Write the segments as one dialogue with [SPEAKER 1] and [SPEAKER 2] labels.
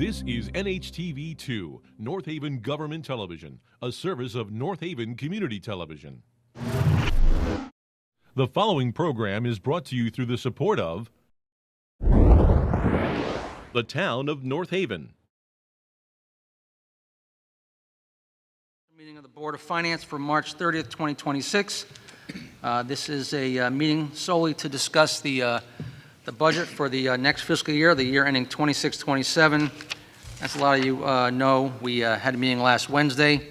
[SPEAKER 1] This is NHTV2, North Haven Government Television, a service of North Haven Community Television. The following program is brought to you through the support of the Town of North Haven.
[SPEAKER 2] Meeting of the Board of Finance for March 30th, 2026. This is a meeting solely to discuss the budget for the next fiscal year, the year ending 26-27. As a lot of you know, we had a meeting last Wednesday,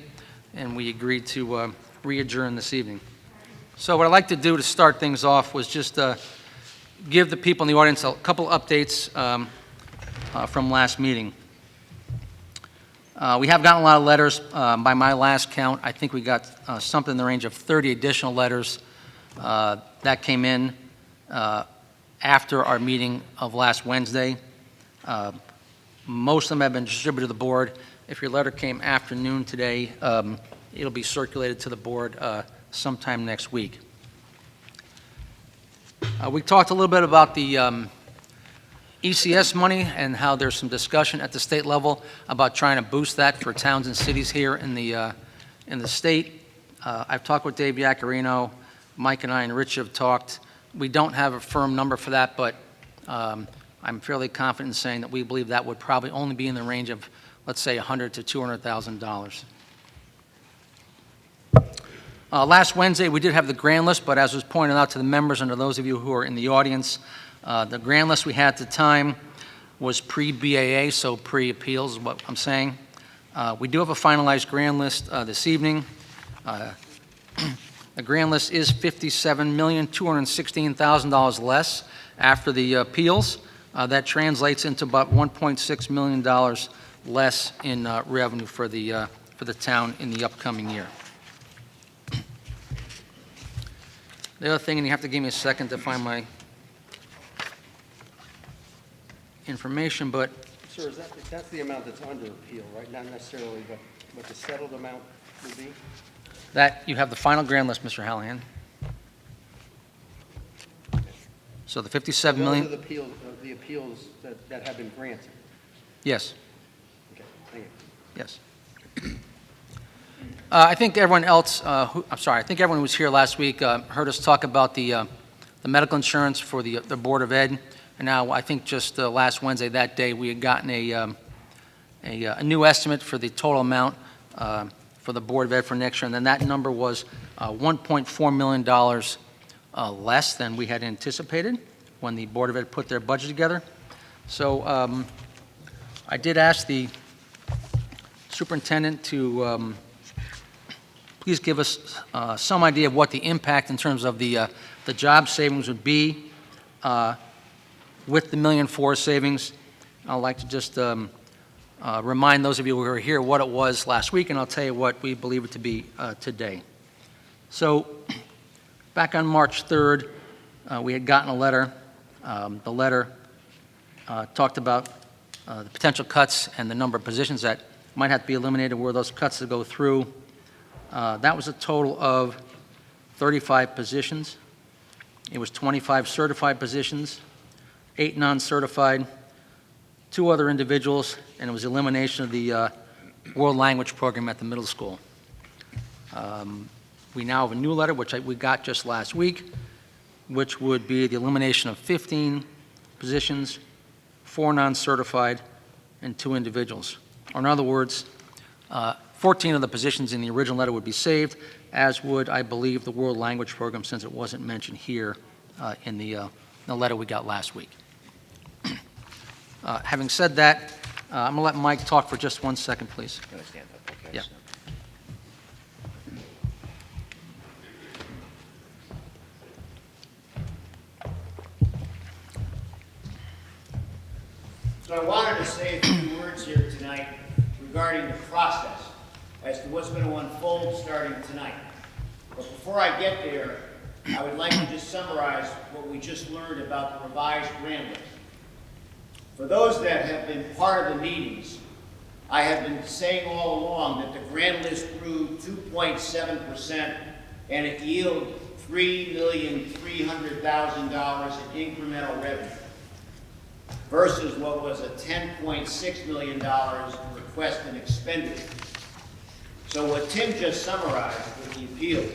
[SPEAKER 2] and we agreed to re-adjourn this evening. So what I'd like to do to start things off was just give the people in the audience a couple updates from last meeting. We have gotten a lot of letters. By my last count, I think we got something in the range of 30 additional letters that came in after our meeting of last Wednesday. Most of them have been distributed to the board. If your letter came after noon today, it'll be circulated to the board sometime next week. We talked a little bit about the ECS money and how there's some discussion at the state level about trying to boost that for towns and cities here in the state. I've talked with Dave Yaccarino. Mike and I and Rich have talked. We don't have a firm number for that, but I'm fairly confident in saying that we believe that would probably only be in the range of, let's say, $100,000 to $200,000. Last Wednesday, we did have the grand list, but as was pointed out to the members and to those of you who are in the audience, the grand list we had at the time was pre-BAA, so pre-appeals is what I'm saying. We do have a finalized grand list this evening. The grand list is $57,216,000 less after the appeals. That translates into about $1.6 million less in revenue for the town in the upcoming year. The other thing, and you have to give me a second to find my information, but
[SPEAKER 3] Sir, that's the amount that's under appeal, right? Not necessarily what the settled amount will be?
[SPEAKER 2] that you have the final grand list, Mr. Hallahan. So the 57 million.
[SPEAKER 3] Those are the appeals that have been granted.
[SPEAKER 2] Yes.
[SPEAKER 3] Okay, thank you.
[SPEAKER 2] Yes. I think everyone else, I think everyone who was here last week heard us talk about the medical insurance for the Board of Ed. And now I think just last Wednesday, that day, we had gotten a new estimate for the total amount for the Board of Ed for next year. And then that number was $1.4 million less than we had anticipated when the Board of Ed put their budget together. So I did ask the superintendent to please give us some idea of what the impact in terms of the job savings would be with the $1.4 million savings. I'd like to just remind those of you who were here what it was last week, and I'll tell you what we believe it to be today. So back on March 3rd, we had gotten a letter. The letter talked about the potential cuts and the number of positions that might have to be eliminated were those cuts to go through. That was a total of 35 positions. It was 25 certified positions, 8 non-certified, 2 other individuals, and it was elimination of the world language program at the middle school. We now have a new letter, which we got just last week, which would be the elimination of 15 positions, 4 non-certified, and 2 individuals. Or in other words, 14 of the positions in the original letter would be saved, as would, I believe, the world language program, since it wasn't mentioned here in the letter we got last week. Having said that, I'm going to let Mike talk for just 1 second, please.
[SPEAKER 3] Can I stand up? Okay.
[SPEAKER 2] Yeah.
[SPEAKER 4] So I wanted to say a few words here tonight regarding the process as to what's going to unfold starting tonight. But before I get there, I would like to just summarize what we just learned about the revised grand list. For those that have been part of the meetings, I have been saying all along that the grand list grew 2.7% and it yielded $3,300,000 in incremental revenue. versus what was a $10.6 million request and expenditure. So what Tim just summarized with the appeals,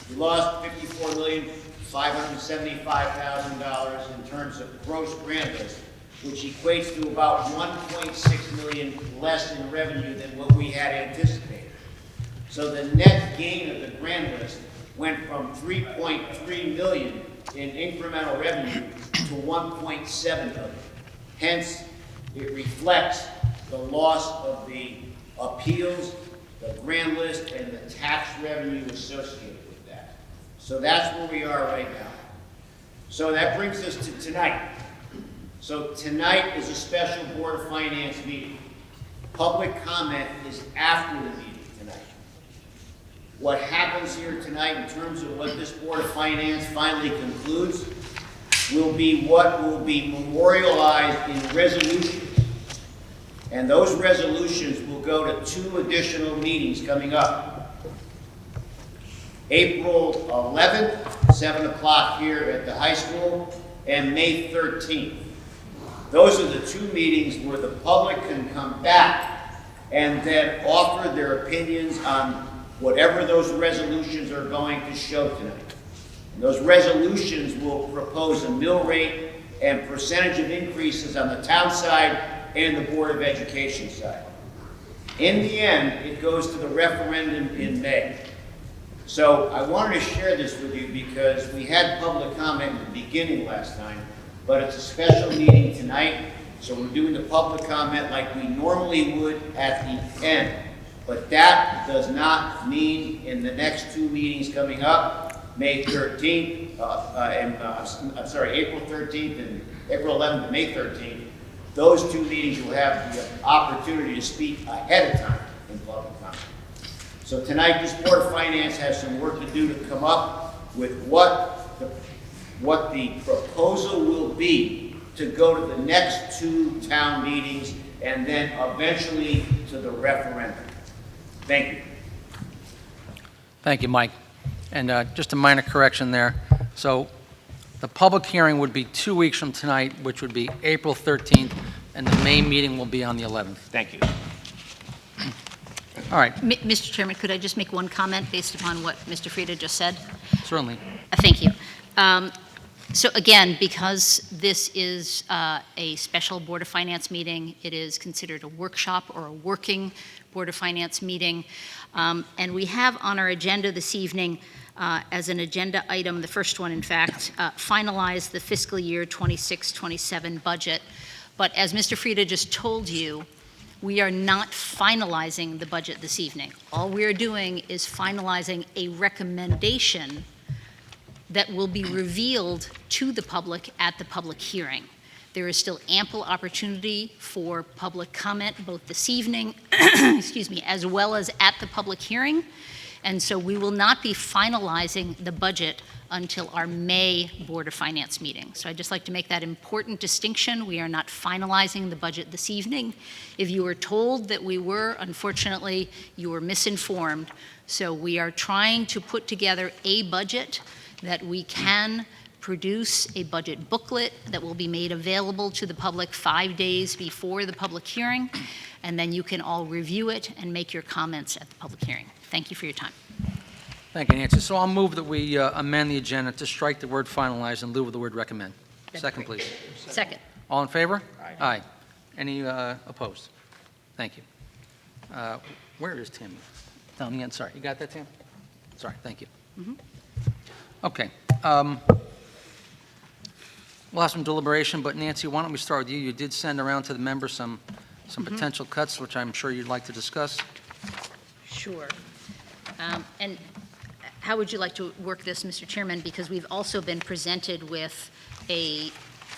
[SPEAKER 4] we lost $54,575,000 in terms of gross grand list, which equates to about 1.6 million less in revenue than what we had anticipated. So the net gain of the grand list went from 3.3 million in incremental revenue to 1.7 million. Hence, it reflects the loss of the appeals, the grand list, and the tax revenue associated with that. So that's where we are right now. So that brings us to tonight. So tonight is a special Board of Finance meeting. Public comment is after the meeting tonight. What happens here tonight in terms of what this Board of Finance finally concludes will be what will be memorialized in resolutions. And those resolutions will go to 2 additional meetings coming up. April 11th, 7 o'clock here at the high school, and May 13th. Those are the 2 meetings where the public can come back and then offer their opinions on whatever those resolutions are going to show tonight. And those resolutions will propose a mill rate and percentage of increases on the town side and the Board of Education side. In the end, it goes to the referendum in May. So I wanted to share this with you because we had public comment at the beginning last time, but it's a special meeting tonight, so we're doing the public comment like we normally would at the end. But that does not mean in the next 2 meetings coming up, May 13th, April 13th and April 11th and May 13th, those 2 meetings you'll have the opportunity to speak ahead of time in public comment. So tonight, this Board of Finance has some work to do to come up with what the proposal will be to go to the next 2 town meetings and then eventually to the referendum. Thank you.
[SPEAKER 2] Thank you, Mike. And just a minor correction there. So the public hearing would be 2 weeks from tonight, which would be April 13th, and the May meeting will be on the 11th.
[SPEAKER 4] Thank you.
[SPEAKER 2] All right,
[SPEAKER 5] Mr. Chairman, could I just make one comment based upon what Mr. Frieda just said?
[SPEAKER 2] certainly.
[SPEAKER 5] Thank you. So again, because this is a special Board of Finance meeting, it is considered a workshop or a working Board of Finance meeting. And we have on our agenda this evening, as an agenda item, the first one, in fact, finalize the fiscal year 26-27 budget. But as Mr. Frieda just told you, we are not finalizing the budget this evening. All we are doing is finalizing a recommendation that will be revealed to the public at the public hearing. There is still ample opportunity for public comment both this evening, excuse me, as well as at the public hearing. And so we will not be finalizing the budget until our May Board of Finance meeting. So I'd just like to make that important distinction. We are not finalizing the budget this evening. If you were told that we were, unfortunately, you were misinformed. So we are trying to put together a budget that we can produce a budget booklet that will be made available to the public 5 days before the public hearing, and then you can all review it and make your comments at the public hearing. Thank you for your time.
[SPEAKER 2] Thank you, Nancy. So I'll move that we amend the agenda to strike the word finalize in lieu of the word recommend. Second, please.
[SPEAKER 5] Second.
[SPEAKER 2] All in favor? Aye. Any opposed? Thank you. Where is Tim? Down the end, sorry. You got that, Tim? Sorry, thank you. Okay. We'll have some deliberation, but Nancy, why don't we start with you? You did send around to the members some potential cuts, which I'm sure you'd like to discuss.
[SPEAKER 5] Sure. And how would you like to work this, Mr. Chairman? Because we've also been presented with a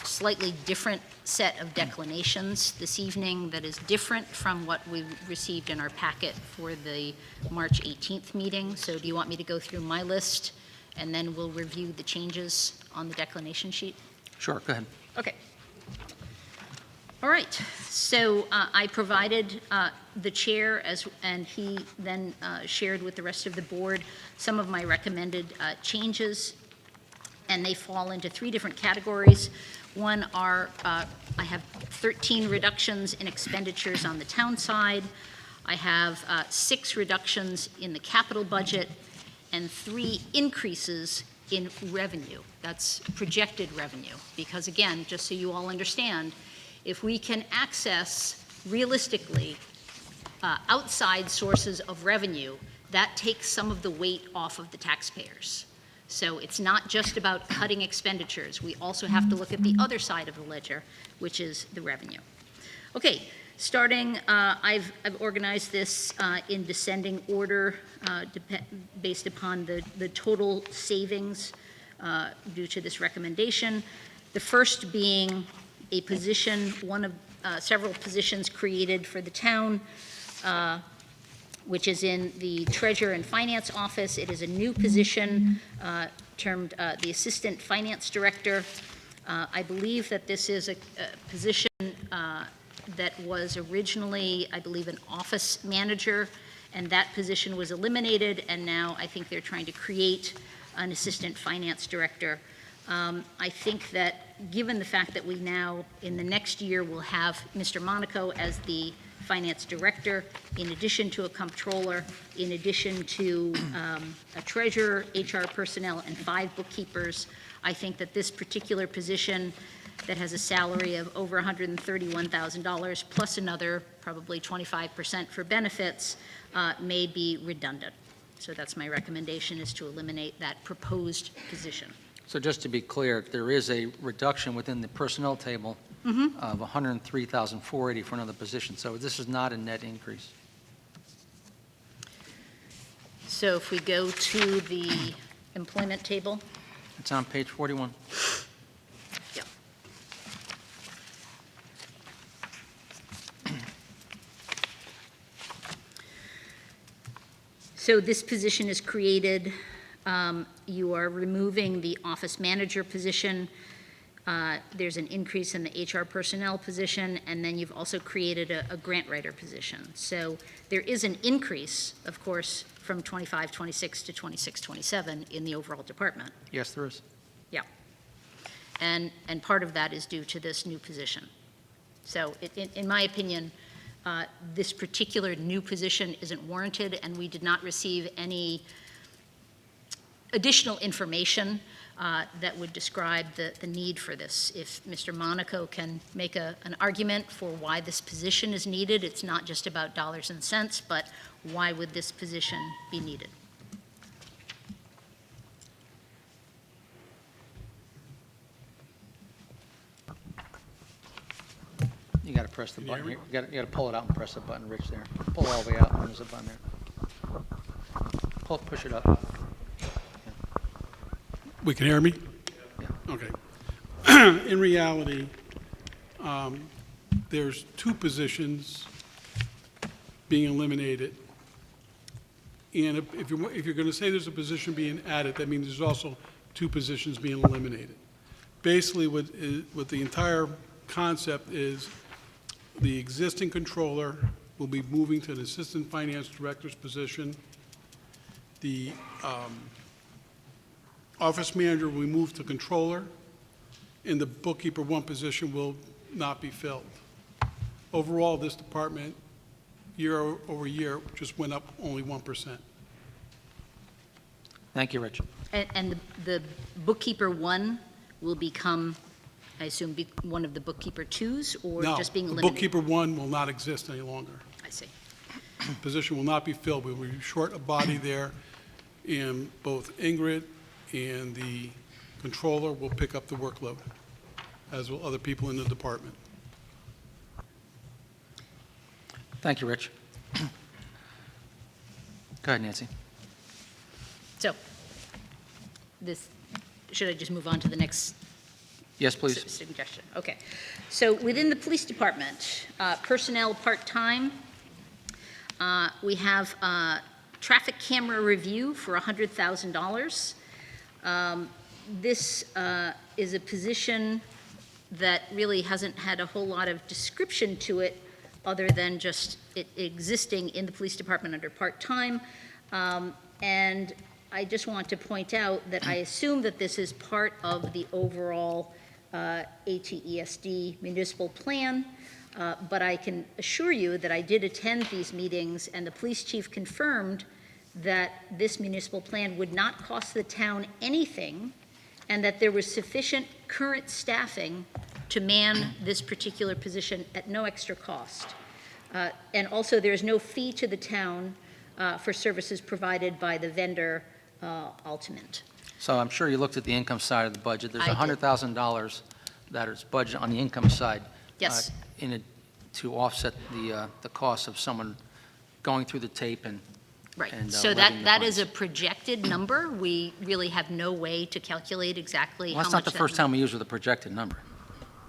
[SPEAKER 5] slightly different set of declinations this evening that is different from what we received in our packet for the March 18th meeting. So do you want me to go through my list and then we'll review the changes on the declination sheet?
[SPEAKER 2] Sure, go ahead.
[SPEAKER 5] Okay. All right. So I provided the chair, and he then shared with the rest of the board some of my recommended changes. and they fall into three different categories. One are, I have 13 reductions in expenditures on the town side. I have 6 reductions in the capital budget and 3 increases in revenue. That's projected revenue. Because again, just so you all understand, if we can access realistically outside sources of revenue, that takes some of the weight off of the taxpayers. So it's not just about cutting expenditures. We also have to look at the other side of the ledger, which is the revenue. Okay, starting, I've organized this in descending order based upon the total savings due to this recommendation. The first being a position, one of several positions created for the town, which is in the Treasurer and Finance Office. It is a new position termed the Assistant Finance Director. I believe that this is a position that was originally, I believe, an office manager, and that position was eliminated, and now I think they're trying to create an Assistant Finance Director. I think that given the fact that we now, in the next year, will have Mr. Monaco as the Finance Director, in addition to a Comptroller, in addition to a Treasurer, HR personnel, and 5 bookkeepers, I think that this particular position that has a salary of over $131,000 plus another probably 25% for benefits may be redundant. So that's my recommendation, is to eliminate that proposed position.
[SPEAKER 2] So just to be clear, there is a reduction within the personnel table of $103,480 for another position. So this is not a net increase.
[SPEAKER 5] So if we go to the employment table,
[SPEAKER 2] It's on page 41.
[SPEAKER 5] yeah. So this position is created. You are removing the office manager position. There's an increase in the HR personnel position, and then you've also created a grant writer position. So there is an increase, of course, from 25-26 to 26-27 in the overall department.
[SPEAKER 2] Yes, there is.
[SPEAKER 5] Yeah. And part of that is due to this new position. So in my opinion, this particular new position isn't warranted, and we did not receive any additional information that would describe the need for this. If Mr. Monaco can make an argument for why this position is needed, it's not just about dollars and cents, but why would this position be needed?
[SPEAKER 2] You got to press the button here. You got to pull it out and press the button, Rich, there. Pull it all the way out, and there's a button there. Push it up.
[SPEAKER 6] We can hear me?
[SPEAKER 2] Yeah.
[SPEAKER 6] Okay. In reality, there's 2 positions being eliminated. And if you're going to say there's a position being added, that means there's also 2 positions being eliminated. Basically, what the entire concept is, the existing controller will be moving to an assistant finance director's position. The office manager will be moved to controller, and the bookkeeper 1 position will not be filled. Overall, this department, year over year, just went up only 1%.
[SPEAKER 2] Thank you, Rich.
[SPEAKER 5] And the bookkeeper 1 will become, I assume, be one of the bookkeeper 2s, or just being
[SPEAKER 6] No, the
[SPEAKER 5] eliminated?
[SPEAKER 6] bookkeeper 1 will not exist any longer.
[SPEAKER 5] I see.
[SPEAKER 6] Position will not be filled. We will be short a body there, and both Ingrid and the controller will pick up the workload, as will other people in the department.
[SPEAKER 2] Thank you, Rich. Go ahead, Nancy.
[SPEAKER 5] So, should I just move on to the next
[SPEAKER 2] Yes, please.
[SPEAKER 5] suggestion? Okay. So within the police department, personnel part-time, we have traffic camera review for $100,000. This is a position that really hasn't had a whole lot of description to it, other than just it existing in the police department under part-time. And I just want to point out that I assume that this is part of the overall ATESD municipal plan, but I can assure you that I did attend these meetings, and the police chief confirmed that this municipal plan would not cost the town anything, and that there was sufficient current staffing to man this particular position at no extra cost. And also, there's no fee to the town for services provided by the vendor, Altamont.
[SPEAKER 2] So I'm sure you looked at the income side of the budget. There's
[SPEAKER 5] I did.
[SPEAKER 2] $100,000 that is budgeted on the income side.
[SPEAKER 5] Yes.
[SPEAKER 2] To offset the cost of someone going through the tape and
[SPEAKER 5] Right,
[SPEAKER 2] and,
[SPEAKER 5] so
[SPEAKER 2] levying the
[SPEAKER 5] that is a
[SPEAKER 2] fines.
[SPEAKER 5] projected number. We really have no way to calculate exactly how
[SPEAKER 2] Well,
[SPEAKER 5] much.
[SPEAKER 2] that's not the
[SPEAKER 5] that
[SPEAKER 2] first time we use with a projected number.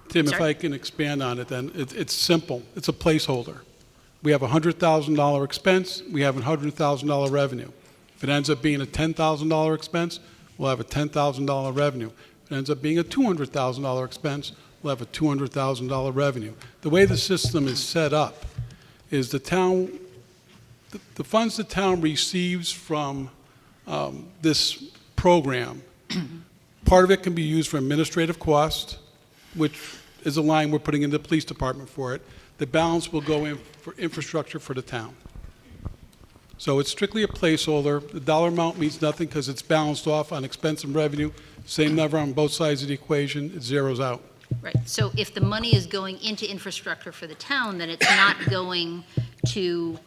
[SPEAKER 6] Tim, if
[SPEAKER 5] Sorry?
[SPEAKER 6] I can expand on it, then, it's simple. It's a placeholder. We have a $100,000 expense, we have a $100,000 revenue. If it ends up being a $10,000 expense, we'll have a $10,000 revenue. If it ends up being a $200,000 expense, we'll have a $200,000 revenue. The way the system is set up is the town, the funds the town receives from this program, part of it can be used for administrative costs, which is a line we're putting in the police department for it. The balance will go in for infrastructure for the town. So it's strictly a placeholder. The dollar amount means nothing because it's balanced off on expense and revenue. Same number on both sides of the equation, it zeroes out.
[SPEAKER 5] Right, so if the money is going into infrastructure for the town, then it's not going to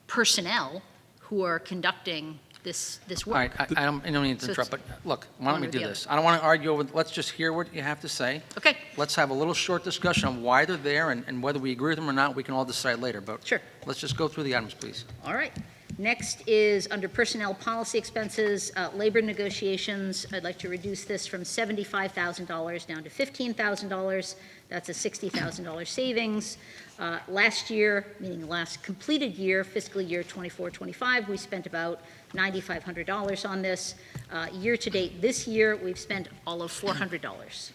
[SPEAKER 5] personnel who are conducting this
[SPEAKER 2] All right,
[SPEAKER 5] work.
[SPEAKER 2] I don't mean to
[SPEAKER 5] So
[SPEAKER 2] interrupt, but
[SPEAKER 5] it's
[SPEAKER 2] look, why don't
[SPEAKER 5] one
[SPEAKER 2] we
[SPEAKER 5] or
[SPEAKER 2] do
[SPEAKER 5] the
[SPEAKER 2] this? I don't want to argue over, let's just hear what you have to say.
[SPEAKER 5] Okay,
[SPEAKER 2] Let's have a little short discussion on why they're there and whether we agree with them or not, we can all decide later. But
[SPEAKER 5] sure.
[SPEAKER 2] let's just go through the items, please.
[SPEAKER 5] All right. Next is under personnel policy expenses, labor negotiations. I'd like to reduce this from $75,000 down to $15,000. That's a $60,000 savings. Last year, meaning last completed year, fiscal year 24-25, we spent about $9,500 on this. Year-to-date this year, we've spent all of $400.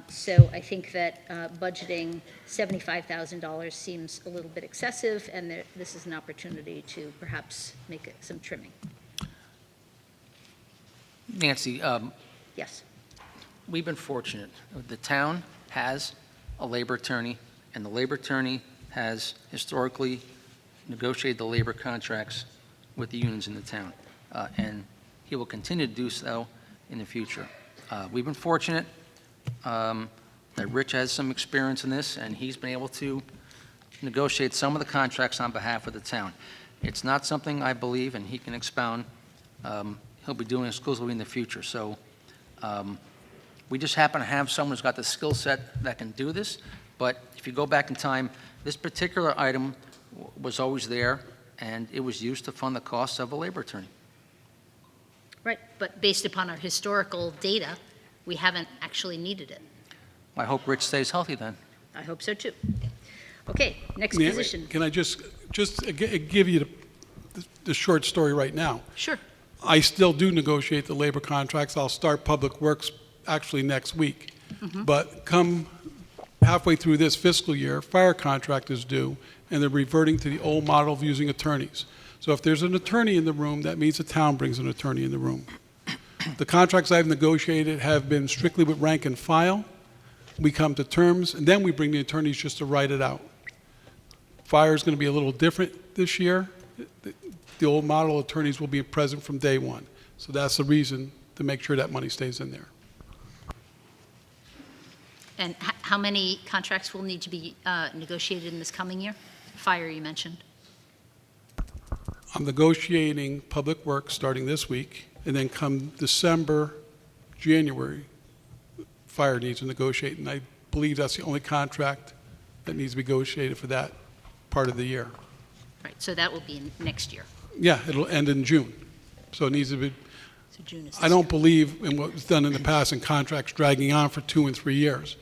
[SPEAKER 5] So I think that budgeting $75,000 seems a little bit excessive, and this is an opportunity to perhaps make some trimming.
[SPEAKER 2] Nancy,
[SPEAKER 5] Yes,
[SPEAKER 2] we've been fortunate. The town has a labor attorney, and the labor attorney has historically negotiated the labor contracts with the unions in the town, and he will continue to do so in the future. We've been fortunate that Rich has some experience in this, and he's been able to negotiate some of the contracts on behalf of the town. It's not something I believe, and he can expound, he'll be doing exclusively in the future. So we just happen to have someone who's got the skill set that can do this, but if you go back in time, this particular item was always there, and it was used to fund the costs of a labor attorney.
[SPEAKER 5] right, but based upon our historical data, we haven't actually needed it.
[SPEAKER 2] I hope Rich stays healthy then.
[SPEAKER 5] I hope so, too. Okay, next
[SPEAKER 6] Nan-
[SPEAKER 5] position.
[SPEAKER 6] Can I just give you the short story right now?
[SPEAKER 5] Sure,
[SPEAKER 6] I still do negotiate the labor contracts. I'll start Public Works actually next week. But come halfway through this fiscal year, fire contract is due, and they're reverting to the old model of using attorneys. So if there's an attorney in the room, that means the town brings an attorney in the room. The contracts I've negotiated have been strictly with rank and file. We come to terms, and then we bring the attorneys just to write it out. Fire is going to be a little different this year. The old model attorneys will be present from day one. So that's the reason to make sure that money stays in there.
[SPEAKER 5] and how many contracts will need to be negotiated in this coming year? Fire, you mentioned.
[SPEAKER 6] I'm negotiating Public Works starting this week, and then come December, January, fire needs to negotiate, and I believe that's the only contract that needs to be negotiated for that part of the year.
[SPEAKER 5] Right, so that will be next year.
[SPEAKER 6] Yeah, it'll end in June, so it needs to be,
[SPEAKER 5] So June is
[SPEAKER 6] I
[SPEAKER 5] this
[SPEAKER 6] don't
[SPEAKER 5] year.
[SPEAKER 6] believe in what was done in the past in contracts dragging on for 2 and 3 years.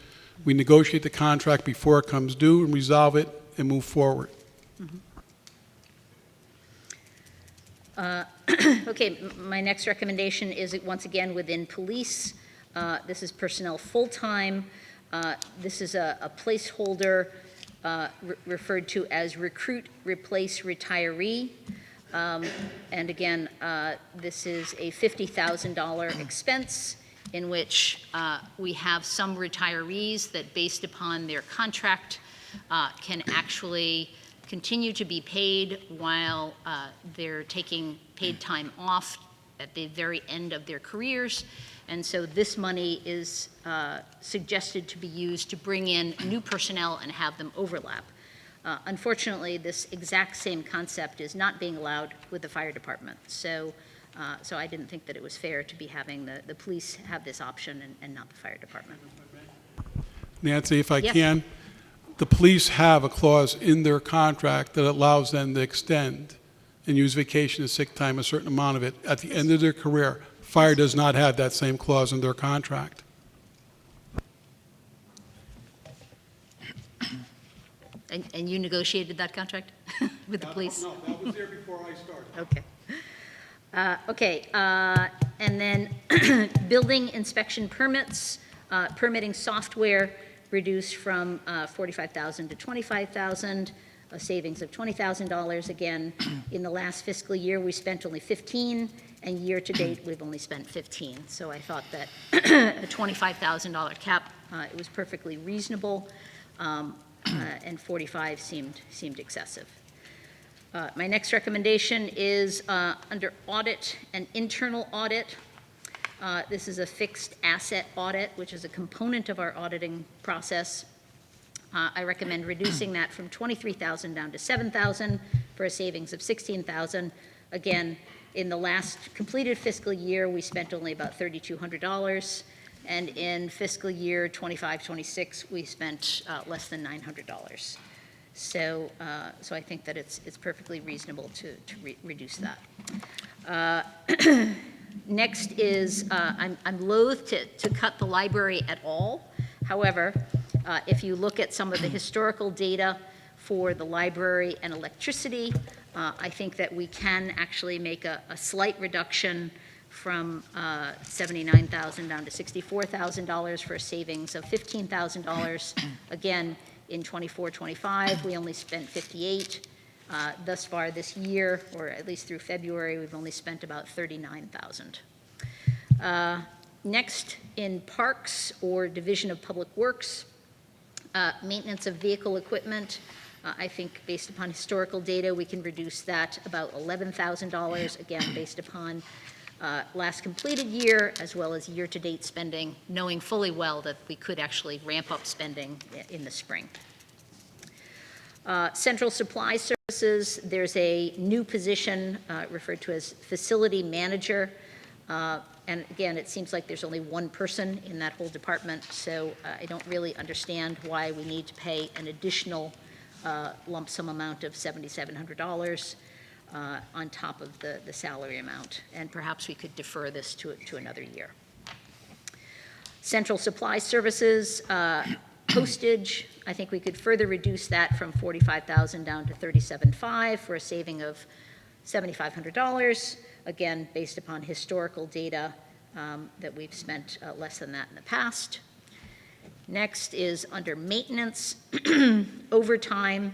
[SPEAKER 6] We negotiate the contract before it comes due and resolve it and move forward.
[SPEAKER 5] Okay, my next recommendation is, once again, within police. This is personnel full-time. This is a placeholder referred to as recruit, replace, retiree. And again, this is a $50,000 expense in which we have some retirees that, based upon their contract, can actually continue to be paid while they're taking paid time off at the very end of their careers. And so this money is suggested to be used to bring in new personnel and have them overlap. Unfortunately, this exact same concept is not being allowed with the fire department. So I didn't think that it was fair to be having the police have this option and not the fire department.
[SPEAKER 6] Nancy, if I
[SPEAKER 5] Yeah.
[SPEAKER 6] can, the police have a clause in their contract that allows them to extend and use vacation and sick time, a certain amount of it, at the end of their career. Fire does not have that same clause in their contract.
[SPEAKER 5] And you negotiated that contract with the police?
[SPEAKER 6] No, that was there before I started.
[SPEAKER 5] Okay. And then building inspection permits, permitting software reduced from $45,000 to $25,000, a savings of $20,000. Again, in the last fiscal year, we spent only 15, and year-to-date, we've only spent 15. So I thought that a $25,000 cap, it was perfectly reasonable, and 45 seemed excessive. My next recommendation is under audit and internal audit. This is a fixed asset audit, which is a component of our auditing process. I recommend reducing that from $23,000 down to $7,000 for a savings of $16,000. Again, in the last completed fiscal year, we spent only about $3,200. And in fiscal year 25-26, we spent less than $900. So I think that it's perfectly reasonable to reduce that. Next is, I'm loath to cut the library at all. However, if you look at some of the historical data for the library and electricity, I think that we can actually make a slight reduction from $79,000 down to $64,000 for a savings of $15,000. Again, in 24-25, we only spent $58,000. Thus far this year, or at least through February, we've only spent about $39,000. Next, in parks or Division of Public Works, maintenance of vehicle equipment. I think based upon historical data, we can reduce that about $11,000, again, based upon last completed year, as well as year-to-date spending, knowing fully well that we could actually ramp up spending in the spring. Central Supply Services, there's a new position referred to as Facility Manager. And again, it seems like there's only one person in that whole department, so I don't really understand why we need to pay an additional lump sum amount of $7,700 on top of the salary amount. And perhaps we could defer this to another year. Central Supply Services, postage, I think we could further reduce that from $45,000 down to $37,500 for a saving of $7,500. Again, based upon historical data that we've spent less than that in the past. Next is under maintenance, overtime,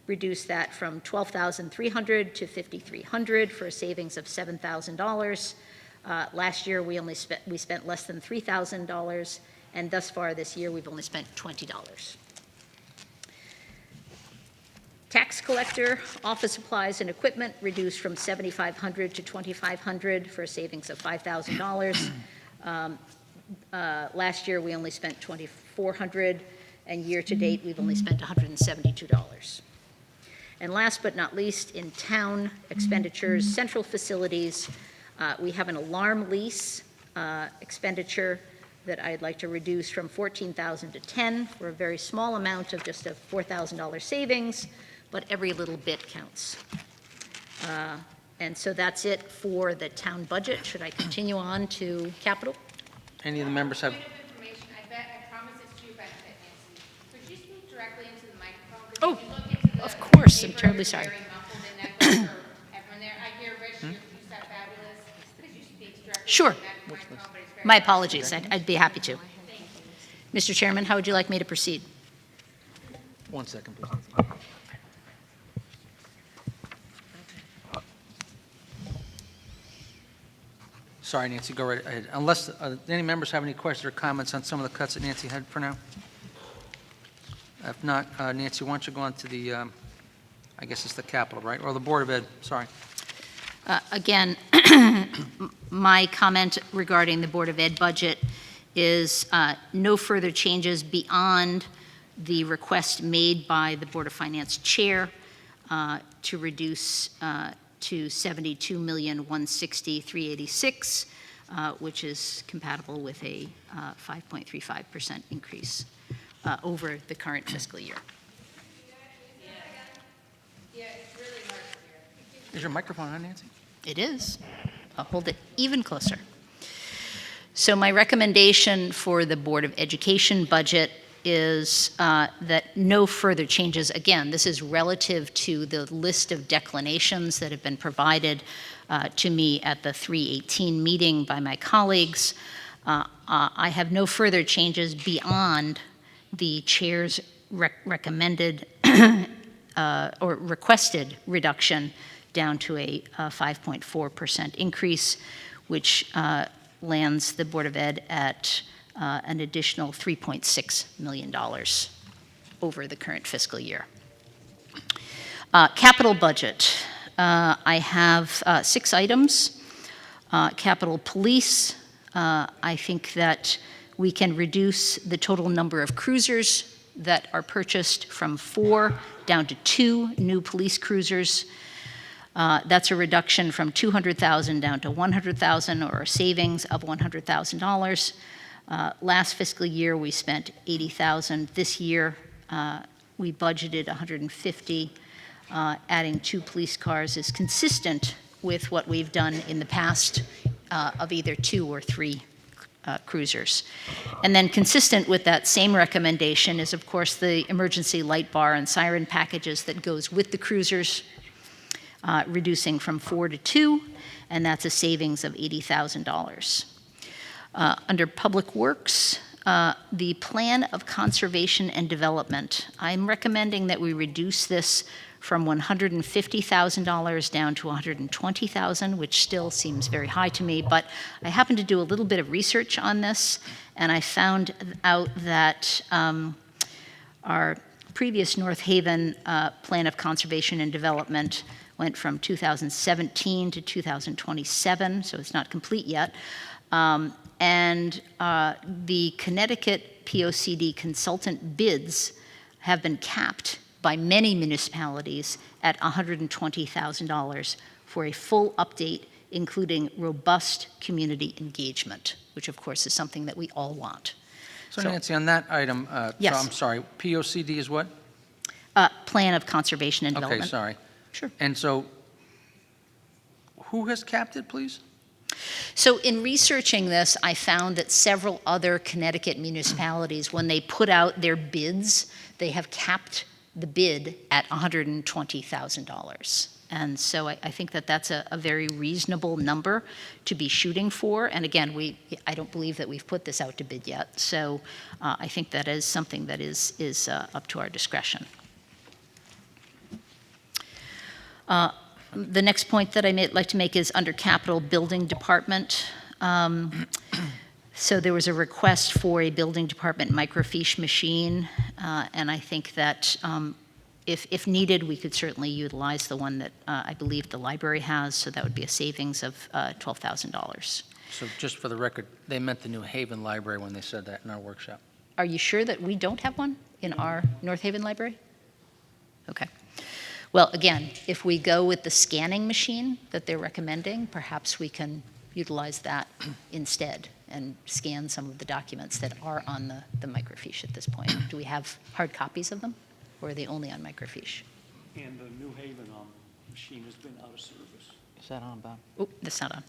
[SPEAKER 5] reduce that from $12,300 to $5,300 for a savings of $7,000. Last year, we spent less than $3,000, and thus far this year, we've only spent $20. Tax collector, office supplies and equipment reduced from $7,500 to $2,500 for a savings of $5,000. Last year, we only spent $2,400, and year-to-date, we've only spent $172. And last but not least, in town expenditures, central facilities, we have an alarm lease expenditure that I'd like to reduce from $14,000 to $10,000 for a very small amount of just a $4,000 savings, but every little bit counts. And so that's it for the town budget. Should I continue on to capital?
[SPEAKER 2] Any of the members have?
[SPEAKER 7] Point of information, I promise it's to your benefit, Nancy. Could you speak directly into the microphone?
[SPEAKER 5] Oh,
[SPEAKER 7] Could you look into the
[SPEAKER 5] of course, I'm
[SPEAKER 7] paper?
[SPEAKER 5] terribly
[SPEAKER 7] You're
[SPEAKER 5] sorry.
[SPEAKER 7] very muffled in that for everyone there. I hear Rich, you sound fabulous. Could you speak directly
[SPEAKER 5] Sure.
[SPEAKER 7] into that microphone? But it's very
[SPEAKER 5] My
[SPEAKER 7] muffled.
[SPEAKER 5] apologies. I'd be happy to. Mr. Chairman, how would you like me to proceed?
[SPEAKER 2] 1 second, please. Sorry, Nancy, go right ahead. Unless any members have any questions or comments on some of the cuts that Nancy had for now? If not, Nancy, why don't you go on to the, I guess it's the capital, right? Or the Board of Ed, sorry.
[SPEAKER 5] Again, my comment regarding the Board of Ed budget is no further changes beyond the request made by the Board of Finance Chair to reduce to $72,160,386, which is compatible with a 5.35% increase over the current fiscal year.
[SPEAKER 2] Is your microphone on, Nancy?
[SPEAKER 5] It is. I'll hold it even closer. So my recommendation for the Board of Education budget is that no further changes. Again, this is relative to the list of declinations that have been provided to me at the 3/18 meeting by my colleagues. I have no further changes beyond the chair's recommended or requested reduction down to a 5.4% increase, which lands the Board of Ed at an additional $3.6 million over the current fiscal year. Capital budget. I have 6 items. Capital Police. I think that we can reduce the total number of cruisers that are purchased from 4 down to 2 new police cruisers. That's a reduction from $200,000 down to $100,000, or a savings of $100,000. Last fiscal year, we spent $80,000. This year, we budgeted $150,000. Adding 2 police cars is consistent with what we've done in the past of either 2 or 3 cruisers. And then consistent with that same recommendation is, of course, the emergency light bar and siren packages that goes with the cruisers, reducing from 4 to 2, and that's a savings of $80,000. Under Public Works, the Plan of Conservation and Development, I'm recommending that we reduce this from $150,000 down to $120,000, which still seems very high to me, but I happened to do a little bit of research on this, and I found out that our previous North Haven Plan of Conservation and Development went from 2017 to 2027, so it's not complete yet. And the Connecticut POCD consultant bids have been capped by many municipalities at $120,000 for a full update, including robust community engagement, which of course is something that we all want.
[SPEAKER 2] So Nancy, on that item,
[SPEAKER 5] Yes.
[SPEAKER 2] so I'm sorry, POCD is what?
[SPEAKER 5] Plan of Conservation and
[SPEAKER 2] Okay,
[SPEAKER 5] Development.
[SPEAKER 2] sorry.
[SPEAKER 5] Sure.
[SPEAKER 2] And so, who has capped it, please?
[SPEAKER 5] So in researching this, I found that several other Connecticut municipalities, when they put out their bids, they have capped the bid at $120,000. And so I think that that's a very reasonable number to be shooting for. And again, I don't believe that we've put this out to bid yet. So I think that is something that is up to our discretion. The next point that I'd like to make is under Capital Building Department. So there was a request for a building department microfiche machine, and I think that if needed, we could certainly utilize the one that I believe the library has, so that would be a savings of $12,000.
[SPEAKER 2] So just for the record, they meant the New Haven Library when they said that in our workshop.
[SPEAKER 5] Are you sure that we don't have one in our North Haven library? Okay. Well, again, if we go with the scanning machine that they're recommending, perhaps we can utilize that instead and scan some of the documents that are on the microfiche at this point. Do we have hard copies of them, or are they only on microfiche?
[SPEAKER 8] And the New Haven machine has been out of service.
[SPEAKER 2] Is that on, Bob?
[SPEAKER 5] Oh, that's not on.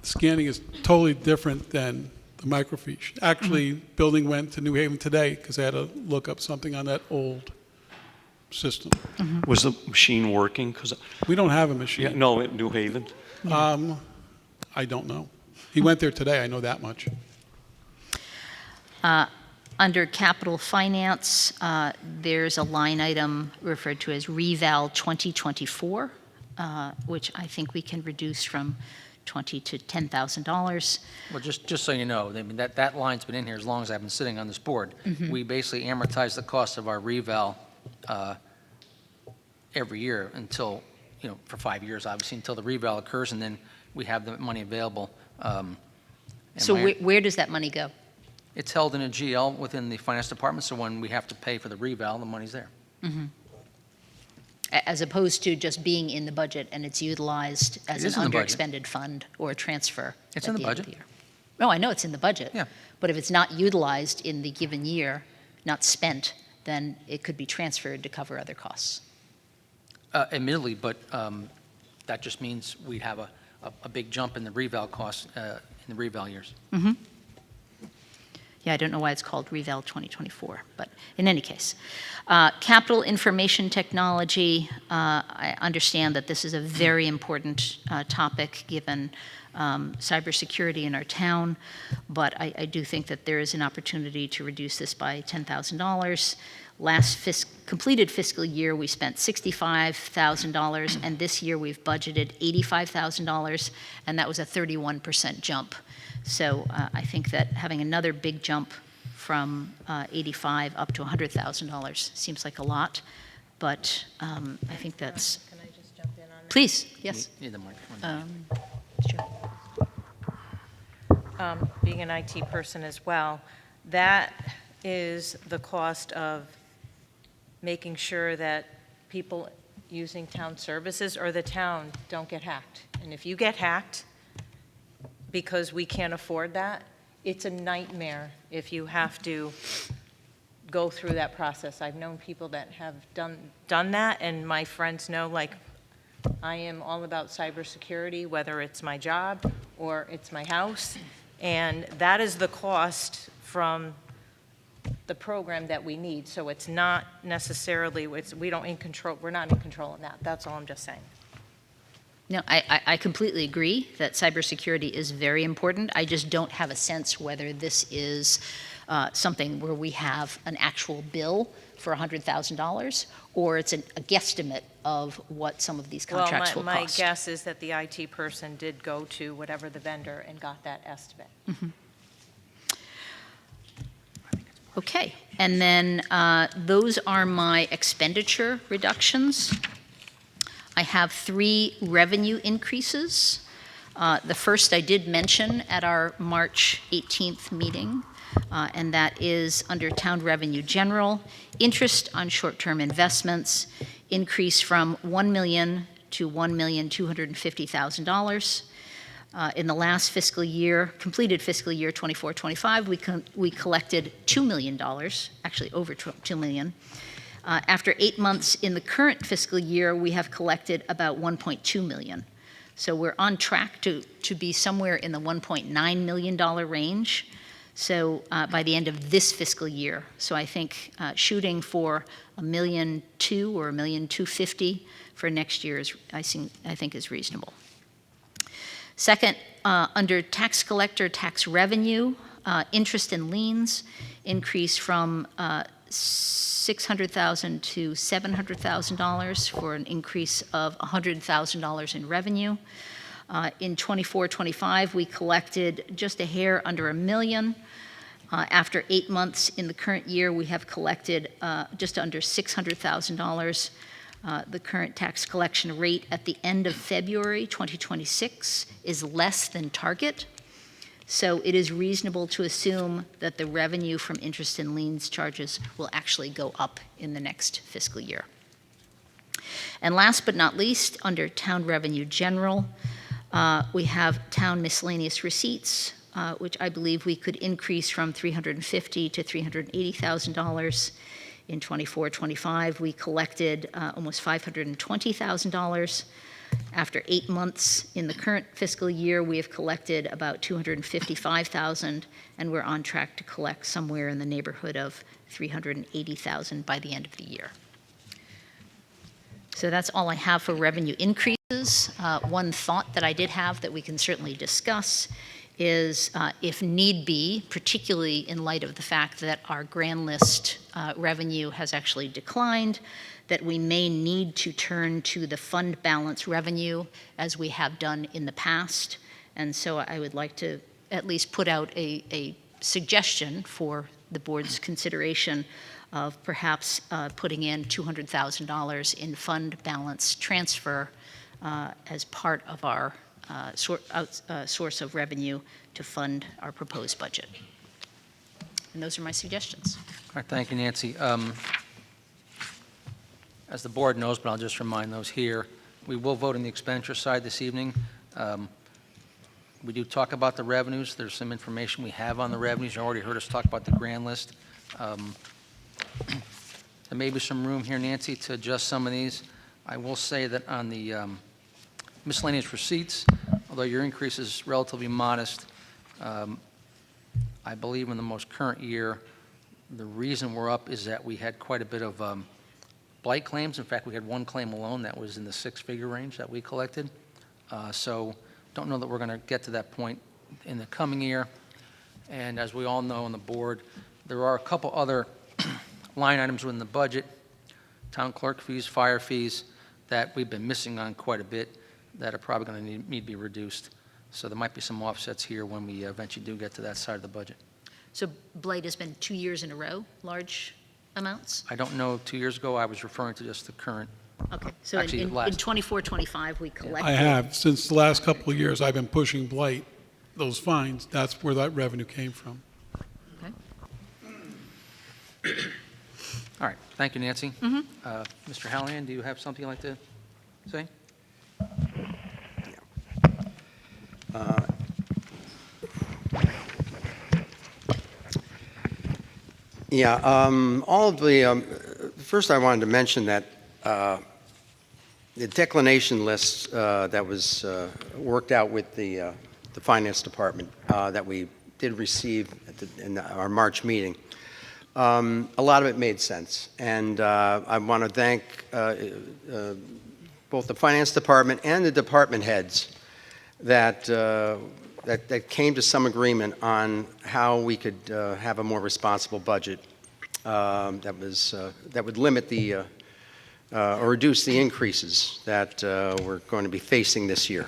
[SPEAKER 6] Scanning is totally different than the microfiche. Actually, building went to New Haven today because I had to look up something on that old system.
[SPEAKER 8] Was the machine working? Because
[SPEAKER 6] We don't have a machine.
[SPEAKER 8] no, at New Haven.
[SPEAKER 6] I don't know. He went there today, I know that much.
[SPEAKER 5] Under capital finance, there's a line item referred to as Reval 2024. which I think we can reduce from $20,000 to $10,000.
[SPEAKER 2] Well, just so you know, I mean, that line's been in here as long as I've been sitting on this board. We basically amortize the cost of our reval every year until, for 5 years, obviously, until the reval occurs, and then we have the money available. And
[SPEAKER 5] So
[SPEAKER 2] my-
[SPEAKER 5] where does that money go?
[SPEAKER 2] It's held in a GL within the finance department, so when we have to pay for the reval, the money's there.
[SPEAKER 5] As opposed to just being in the budget and it's utilized as
[SPEAKER 2] It is
[SPEAKER 5] an
[SPEAKER 2] in the budget.
[SPEAKER 5] underexpended fund or a transfer
[SPEAKER 2] It's
[SPEAKER 5] at
[SPEAKER 2] in the
[SPEAKER 5] the end of
[SPEAKER 2] budget.
[SPEAKER 5] the year? No, I know it's in the budget.
[SPEAKER 2] Yeah.
[SPEAKER 5] But if it's not utilized in the given year, not spent, then it could be transferred to cover other costs.
[SPEAKER 2] Admittedly, but that just means we'd have a big jump in the reval costs in the reval years.
[SPEAKER 5] Yeah, I don't know why it's called Reval 2024, but in any case. Capital information technology, I understand that this is a very important topic given cybersecurity in our town, but I do think that there is an opportunity to reduce this by $10,000. Last completed fiscal year, we spent $65,000, and this year we've budgeted $85,000, and that was a 31% jump. So I think that having another big jump from 85 up to $100,000 seems like a lot, but I think that's,
[SPEAKER 7] Can I just jump in on that?
[SPEAKER 5] please, yes.
[SPEAKER 2] Need the microphone.
[SPEAKER 5] Sure.
[SPEAKER 7] Being an IT person as well, that is the cost of making sure that people using town services or the town don't get hacked. And if you get hacked, because we can't afford that, it's a nightmare if you have to go through that process. I've known people that have done that, and my friends know, like, I am all about cybersecurity, whether it's my job or it's my house, and that is the cost from the program that we need. So it's not necessarily, we're not in control of that. That's all I'm just saying.
[SPEAKER 5] No, I completely agree that cybersecurity is very important. I just don't have a sense whether this is something where we have an actual bill for $100,000, or it's a guesstimate of what some of these contracts will
[SPEAKER 7] Well, my
[SPEAKER 5] cost.
[SPEAKER 7] guess is that the IT person did go to whatever the vendor and got that estimate.
[SPEAKER 5] Okay, and then those are my expenditure reductions. I have 3 revenue increases. The first I did mention at our March 18th meeting, and that is under Town Revenue General. Interest on short-term investments increase from $1 million to $1,250,000. In the last fiscal year, completed fiscal year 24-25, we collected $2 million, actually over $2 million. After 8 months in the current fiscal year, we have collected about $1.2 million. So we're on track to be somewhere in the $1.9 million range. So by the end of this fiscal year. So I think shooting for $1.2 million or $1.25 million for next year I think is reasonable. Second, under tax collector tax revenue, interest and liens increased from $600,000 to $700,000 for an increase of $100,000 in revenue. In 24-25, we collected just a hair under $1 million. After 8 months in the current year, we have collected just under $600,000. The current tax collection rate at the end of February 2026 is less than target. So it is reasonable to assume that the revenue from interest and liens charges will actually go up in the next fiscal year. And last but not least, under Town Revenue General, we have town miscellaneous receipts, which I believe we could increase from $350,000 to $380,000. In 24-25, we collected almost $520,000. After 8 months in the current fiscal year, we have collected about $255,000, and we're on track to collect somewhere in the neighborhood of $380,000 by the end of the year. So that's all I have for revenue increases. One thought that I did have that we can certainly discuss is, if need be, particularly in light of the fact that our grand list revenue has actually declined, that we may need to turn to the fund balance revenue as we have done in the past. And so I would like to at least put out a suggestion for the board's consideration of perhaps putting in $200,000 in fund balance transfer as part of our source of revenue to fund our proposed budget. And those are my suggestions.
[SPEAKER 2] All right, thank you, Nancy. As the board knows, but I'll just remind those here, we will vote on the expenditure side this evening. We do talk about the revenues. There's some information we have on the revenues. You already heard us talk about the grand list. There may be some room here, Nancy, to adjust some of these. I will say that on the miscellaneous receipts, although your increase is relatively modest, I believe in the most current year, the reason we're up is that we had quite a bit of blight claims. In fact, we had one claim alone that was in the six-figure range that we collected. So don't know that we're going to get to that point in the coming year. And as we all know on the board, there are a couple other line items within the budget, town clerk fees, fire fees, that we've been missing on quite a bit that are probably going to need to be reduced. So there might be some offsets here when we eventually do get to that side of the budget.
[SPEAKER 5] So blight has been 2 years in a row, large amounts?
[SPEAKER 2] I don't know, 2 years ago, I was referring to just the current.
[SPEAKER 5] Okay, so
[SPEAKER 2] Actually,
[SPEAKER 5] in
[SPEAKER 2] last.
[SPEAKER 5] 24, 25, we collected.
[SPEAKER 6] I have, since the last couple of years, I've been pushing blight, those fines, that's where that revenue came from.
[SPEAKER 2] All right, thank you, Nancy. Mr. Hallahan, do you have something you'd like to say?
[SPEAKER 3] Yeah, all of the, first I wanted to mention that the declination list that was worked out with the Finance Department that we did receive in our March meeting, a lot of it made sense. And I want to thank both the Finance Department and the department heads that came to some agreement on how we could have a more responsible budget that would limit the or reduce the increases that we're going to be facing this year.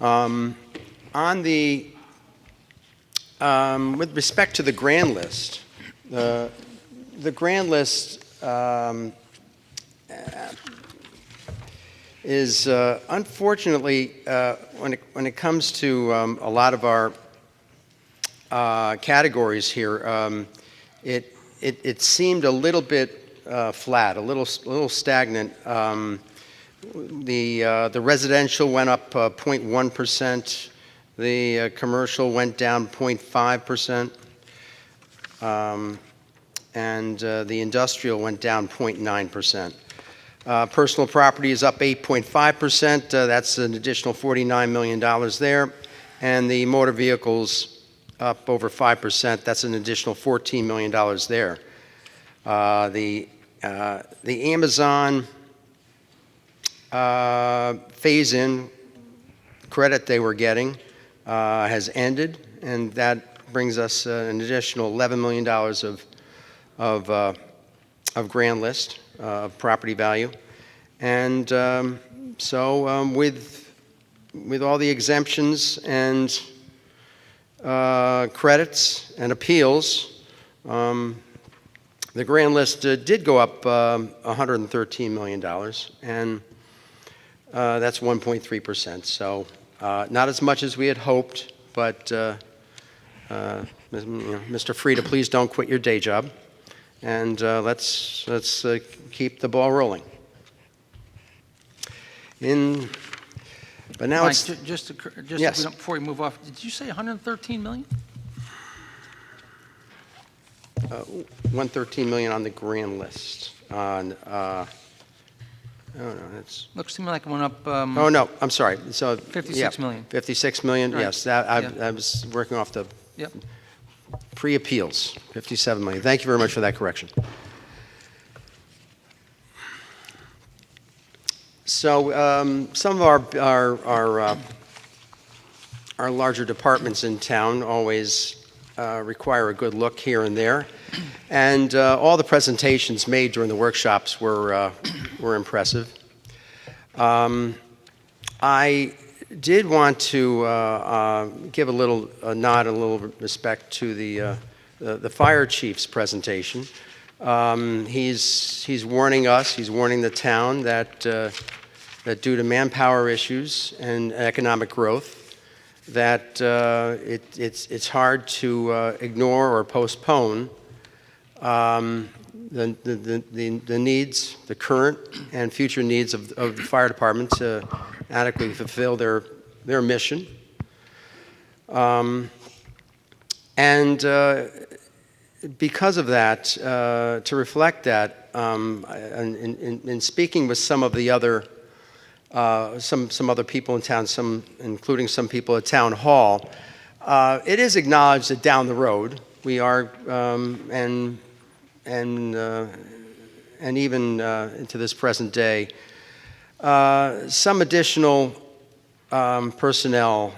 [SPEAKER 3] On the with respect to the grand list, the grand list is unfortunately when it comes to a lot of our categories here, it seemed a little bit flat, a little stagnant. The residential went up 0.1%. The commercial went down 0.5%. And the industrial went down 0.9%. Personal property is up 8.5%. That's an additional $49 million there. And the motor vehicles up over 5%. That's an additional $14 million there. The Amazon phase-in credit they were getting has ended, and that brings us an additional $11 million of grand list of property value. And so with all the exemptions and credits and appeals, the grand list did go up $113 million, and that's 1.3%. So not as much as we had hoped, but Mr. Frieda, please don't quit your day job, and let's keep the ball rolling. But now
[SPEAKER 2] Mike,
[SPEAKER 3] it's
[SPEAKER 2] just
[SPEAKER 3] yes.
[SPEAKER 2] before we move off, did you say 113 million?
[SPEAKER 3] 113 million on the grand list. On oh no, that's.
[SPEAKER 2] Looks to me like it went up.
[SPEAKER 3] Oh no, I'm sorry. So
[SPEAKER 2] 56 million.
[SPEAKER 3] 56 million.
[SPEAKER 2] Right.
[SPEAKER 3] Yes, that I was working off the
[SPEAKER 2] Yep.
[SPEAKER 3] pre-appeals. 57 million. Thank you very much for that correction. So some of our our larger departments in town always require a good look here and there. And all the presentations made during the workshops were impressive. I did want to give a nod, a little respect to the fire chief's presentation. He's warning us, he's warning the town that due to manpower issues and economic growth, that it's hard to ignore or postpone the needs, the current and future needs of the fire department to adequately fulfill their mission. And because of that, to reflect that, in speaking with some of the other, some other people in town, including some people at Town Hall, it is acknowledged that down the road we are, and even into this present day, some additional personnel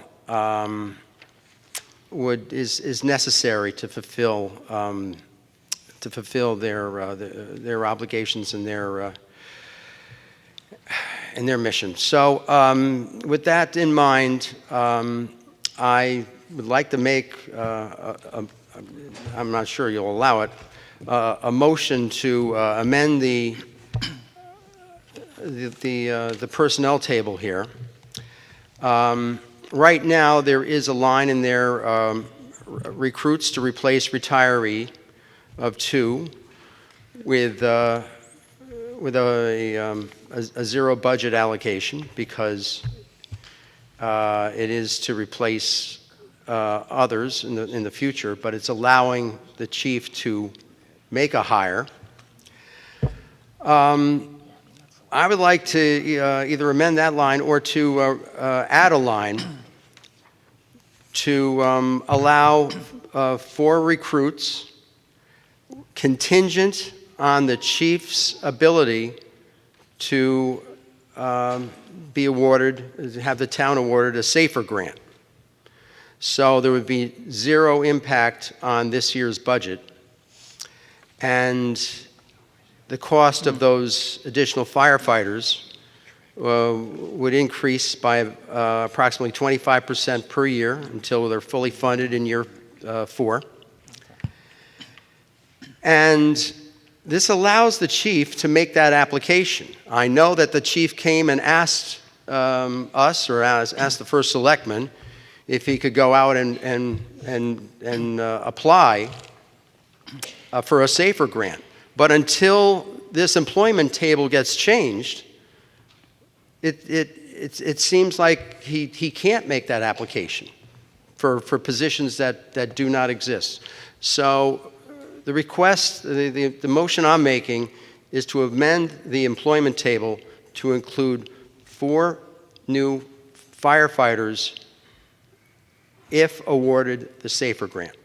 [SPEAKER 3] is necessary to fulfill their obligations and their mission. So with that in mind, I would like to make I'm not sure you'll allow it, a motion to amend the personnel table here. Right now, there is a line in there, recruits to replace retiree of 2 with a zero budget allocation because it is to replace others in the future, but it's allowing the chief to make a hire. I would like to either amend that line or to add a line to allow 4 recruits contingent on the chief's ability to be awarded, have the town awarded a SAFER grant. So there would be 0 impact on this year's budget. And the cost of those additional firefighters would increase by approximately 25% per year until they're fully funded in year 4. And this allows the chief to make that application. I know that the chief came and asked us, or asked the first selectman, if he could go out and apply for a SAFER grant. But until this employment table gets changed, it seems like he can't make that application for positions that do not exist. So the request, the motion I'm making is to amend the employment table to include 4 new firefighters if awarded the SAFER grant.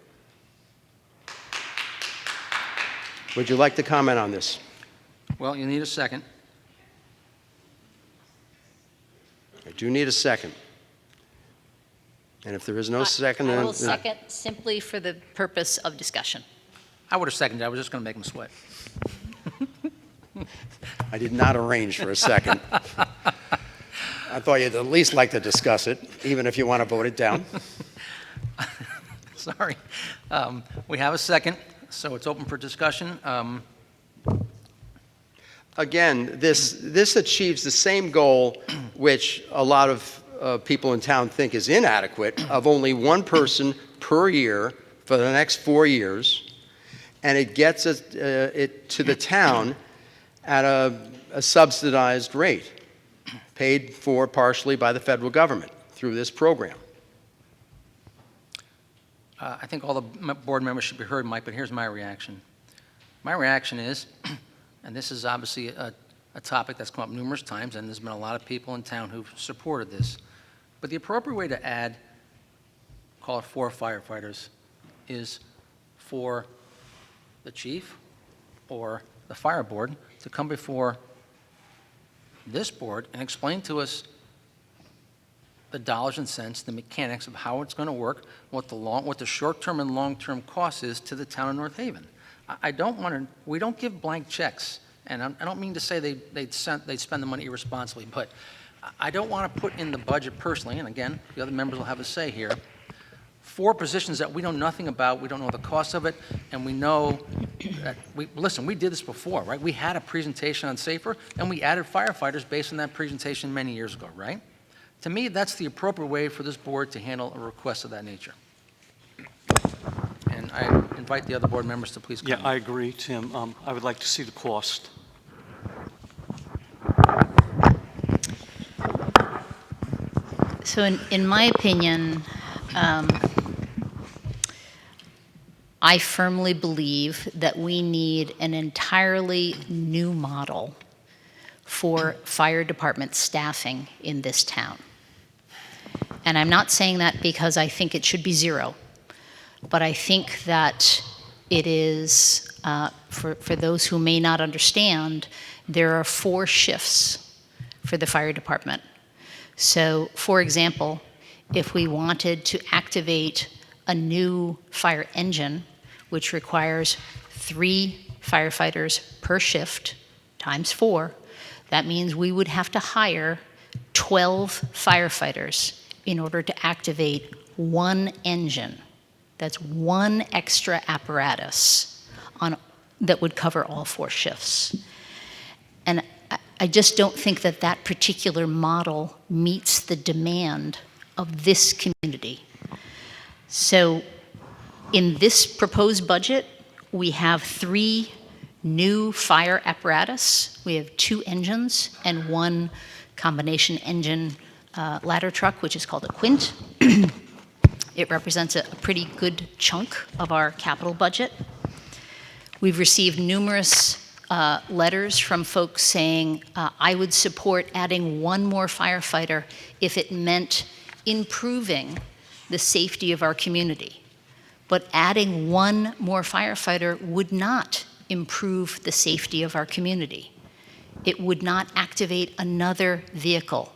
[SPEAKER 3] Would you like to comment on this?
[SPEAKER 2] Well, you need a second.
[SPEAKER 3] I do need a second. And if there is no second,
[SPEAKER 5] I
[SPEAKER 3] then...
[SPEAKER 5] will second simply for the purpose of discussion.
[SPEAKER 2] I would have seconded. I was just going to make him sweat.
[SPEAKER 3] I did not arrange for a second. I thought you'd at least like to discuss it, even if you want to vote it down.
[SPEAKER 2] Sorry. We have a second, so it's open for discussion.
[SPEAKER 3] Again, this achieves the same goal which a lot of people in town think is inadequate, of only 1 person per year for the next 4 years, and it gets it to the town at a subsidized rate, paid for partially by the federal government through this program.
[SPEAKER 2] I think all the board members should be heard, Mike, but here's my reaction. My reaction is, and this is obviously a topic that's come up numerous times, and there's been a lot of people in town who've supported this, but the appropriate way to add, call it 4 firefighters, is for the chief or the fire board to come before this board and explain to us the dollars and cents, the mechanics of how it's going to work, what the short-term and long-term cost is to the town of North Haven. I don't want to, we don't give blank checks, and I don't mean to say they'd spend the money irresponsibly, but I don't want to put in the budget personally, and again, the other members will have a say here, 4 positions that we know nothing about, we don't know the cost of it, and we know that, listen, we did this before, right? We had a presentation on SAFER, and we added firefighters based on that presentation many years ago, right? To me, that's the appropriate way for this board to handle a request of that nature. And I invite the other board members to please comment.
[SPEAKER 8] Yeah, I agree, Tim. I would like to see the cost.
[SPEAKER 5] So in my opinion, I firmly believe that we need an entirely new model for fire department staffing in this town. And I'm not saying that because I think it should be 0, but I think that it is, for those who may not understand, there are 4 shifts for the fire department. So, for example, if we wanted to activate a new fire engine, which requires 3 firefighters per shift, times 4, that means we would have to hire 12 firefighters in order to activate 1 engine. That's 1 extra apparatus that would cover all 4 shifts. And I just don't think that that particular model meets the demand of this community. So in this proposed budget, we have 3 new fire apparatus. We have 2 engines and 1 combination engine ladder truck, which is called a Quint. It represents a pretty good chunk of our capital budget. We've received numerous letters from folks saying, I would support adding 1 more firefighter if it meant improving the safety of our community. But adding 1 more firefighter would not improve the safety of our community. It would not activate another vehicle.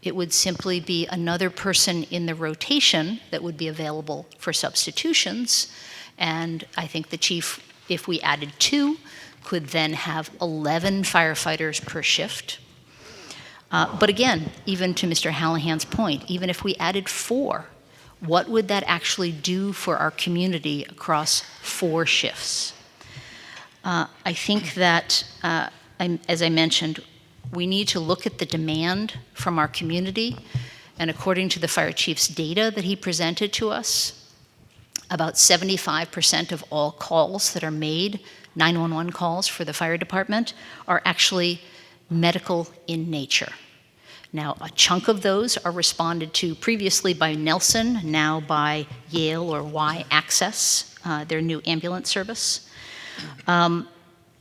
[SPEAKER 5] It would simply be another person in the rotation that would be available for substitutions. And I think the chief, if we added 2, could then have 11 firefighters per shift. But again, even to Mr. Hallahan's point, even if we added 4, what would that actually do for our community across 4 shifts? I think that, as I mentioned, we need to look at the demand from our community, and according to the fire chief's data that he presented to us, about 75% of all calls that are made, 911 calls for the fire department, are actually medical in nature. Now, a chunk of those are responded to previously by Nelson, now by Yale or Y Access, their new ambulance service.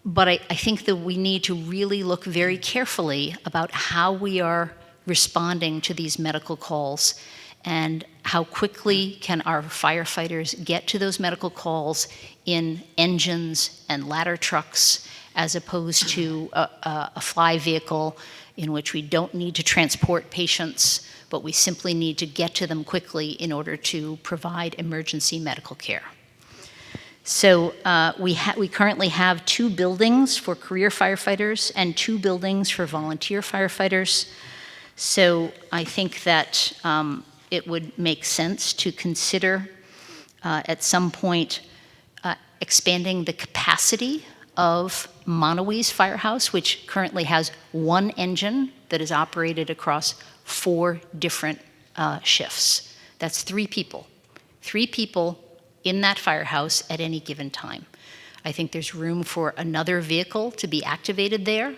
[SPEAKER 5] But I think that we need to really look very carefully about how we are responding to these medical calls and how quickly can our firefighters get to those medical calls in engines and ladder trucks as opposed to a fly vehicle in which we don't need to transport patients, but we simply need to get to them quickly in order to provide emergency medical care. So we currently have 2 buildings for career firefighters and 2 buildings for volunteer firefighters. So I think that it would make sense to consider at some point expanding the capacity of Monowese Firehouse, which currently has 1 engine that is operated across 4 different shifts. That's 3 people. 3 people in that firehouse at any given time. I think there's room for another vehicle to be activated there.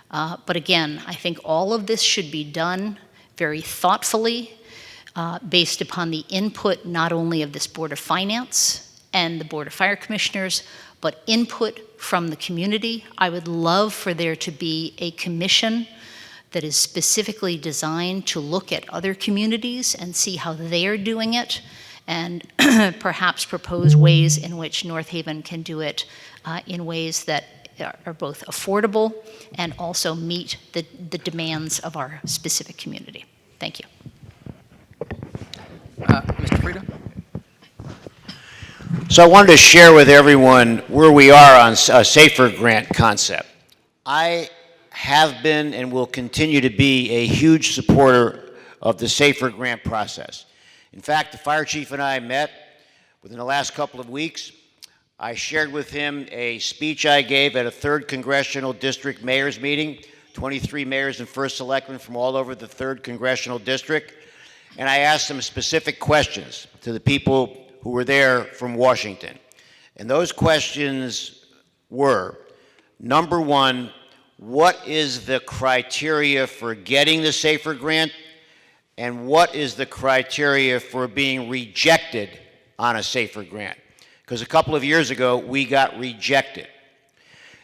[SPEAKER 5] But again, I think all of this should be done very thoughtfully, based upon the input not only of this Board of Finance and the Board of Fire Commissioners, but input from the community. I would love for there to be a commission that is specifically designed to look at other communities and see how they're doing it, and perhaps propose ways in which North Haven can do it in ways that are both affordable and also meet the demands of our specific community. Thank you.
[SPEAKER 2] Mr. Frida?
[SPEAKER 9] So I wanted to share with everyone where we are on a SAFER grant concept. I have been and will continue to be a huge supporter of the SAFER grant process. In fact, the fire chief and I met within the last couple of weeks. I shared with him a speech I gave at a 3rd Congressional District Mayor's meeting, 23 mayors and first selectmen from all over the 3rd Congressional District, and I asked some specific questions to the people who were there from Washington. And those questions were, number one, what is the criteria for getting the SAFER grant, and what is the criteria for being rejected on a SAFER grant? Because a couple of years ago, we got rejected.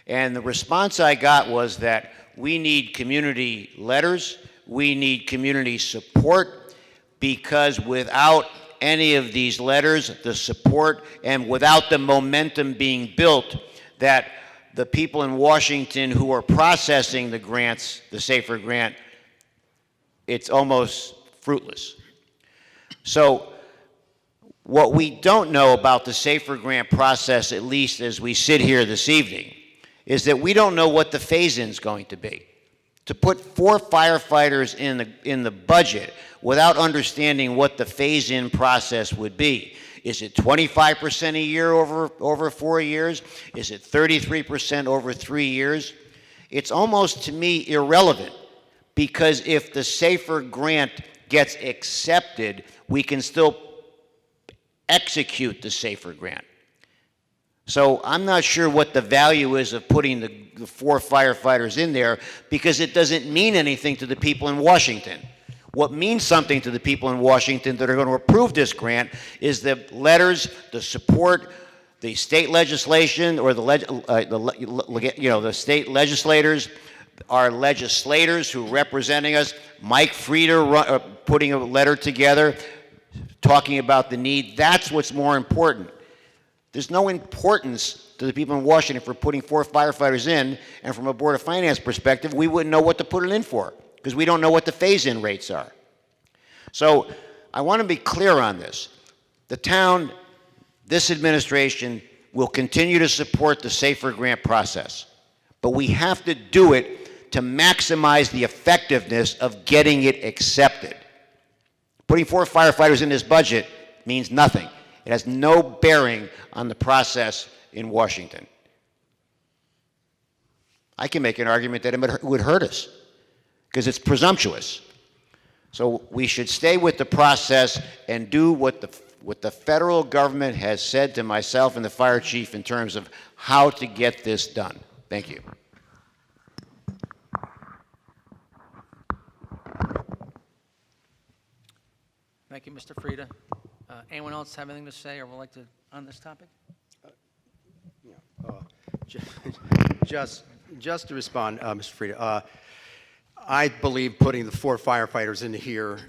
[SPEAKER 9] And the response I got was that we need community letters, we need community support, because without any of these letters, the support, and without the momentum being built, that the people in Washington who are processing the grants, the SAFER grant, it's almost fruitless. So what we don't know about the SAFER grant process, at least as we sit here this evening, is that we don't know what the phase-in is going to be. To put 4 firefighters in the budget without understanding what the phase-in process would be. Is it 25% a year over 4 years? Is it 33% over 3 years? It's almost, to me, irrelevant, because if the SAFER grant gets accepted, we can still execute the SAFER grant. So I'm not sure what the value is of putting the 4 firefighters in there, because it doesn't mean anything to the people in Washington. What means something to the people in Washington that are going to approve this grant is the letters, the support, the state legislation, or the state legislators, our legislators who are representing us, Mike Frieda putting a letter together, talking about the need. That's what's more important. There's no importance to the people in Washington for putting 4 firefighters in, and from a Board of Finance perspective, we wouldn't know what to put it in for, because we don't know what the phase-in rates are. So I want to be clear on this. The town, this administration, will continue to support the SAFER grant process, but we have to do it to maximize the effectiveness of getting it accepted. Putting 4 firefighters in this budget means nothing. It has no bearing on the process in Washington. I can make an argument that it would hurt us, because it's presumptuous. So we should stay with the process and do what the federal government has said to myself and the fire chief in terms of how to get this done. Thank you.
[SPEAKER 2] Thank you, Mr. Frida. Anyone else have anything to say or would like to on this topic?
[SPEAKER 3] Just to respond, Mr. Frida, I believe putting the 4 firefighters in here,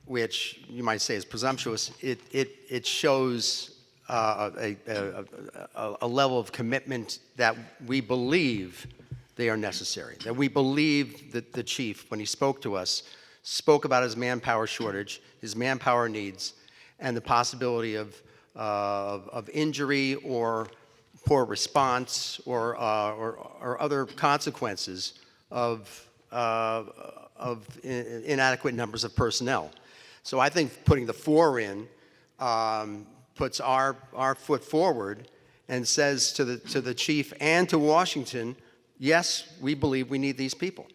[SPEAKER 3] which you might say is presumptuous, it shows a level of commitment that we believe they are necessary, that we believe that the chief, when he spoke to us, spoke about his manpower shortage, his manpower needs, and the possibility of injury or poor response or other consequences of inadequate numbers of personnel. So I think putting the 4 in puts our foot forward and says to the chief and to Washington, yes, we believe we need these people.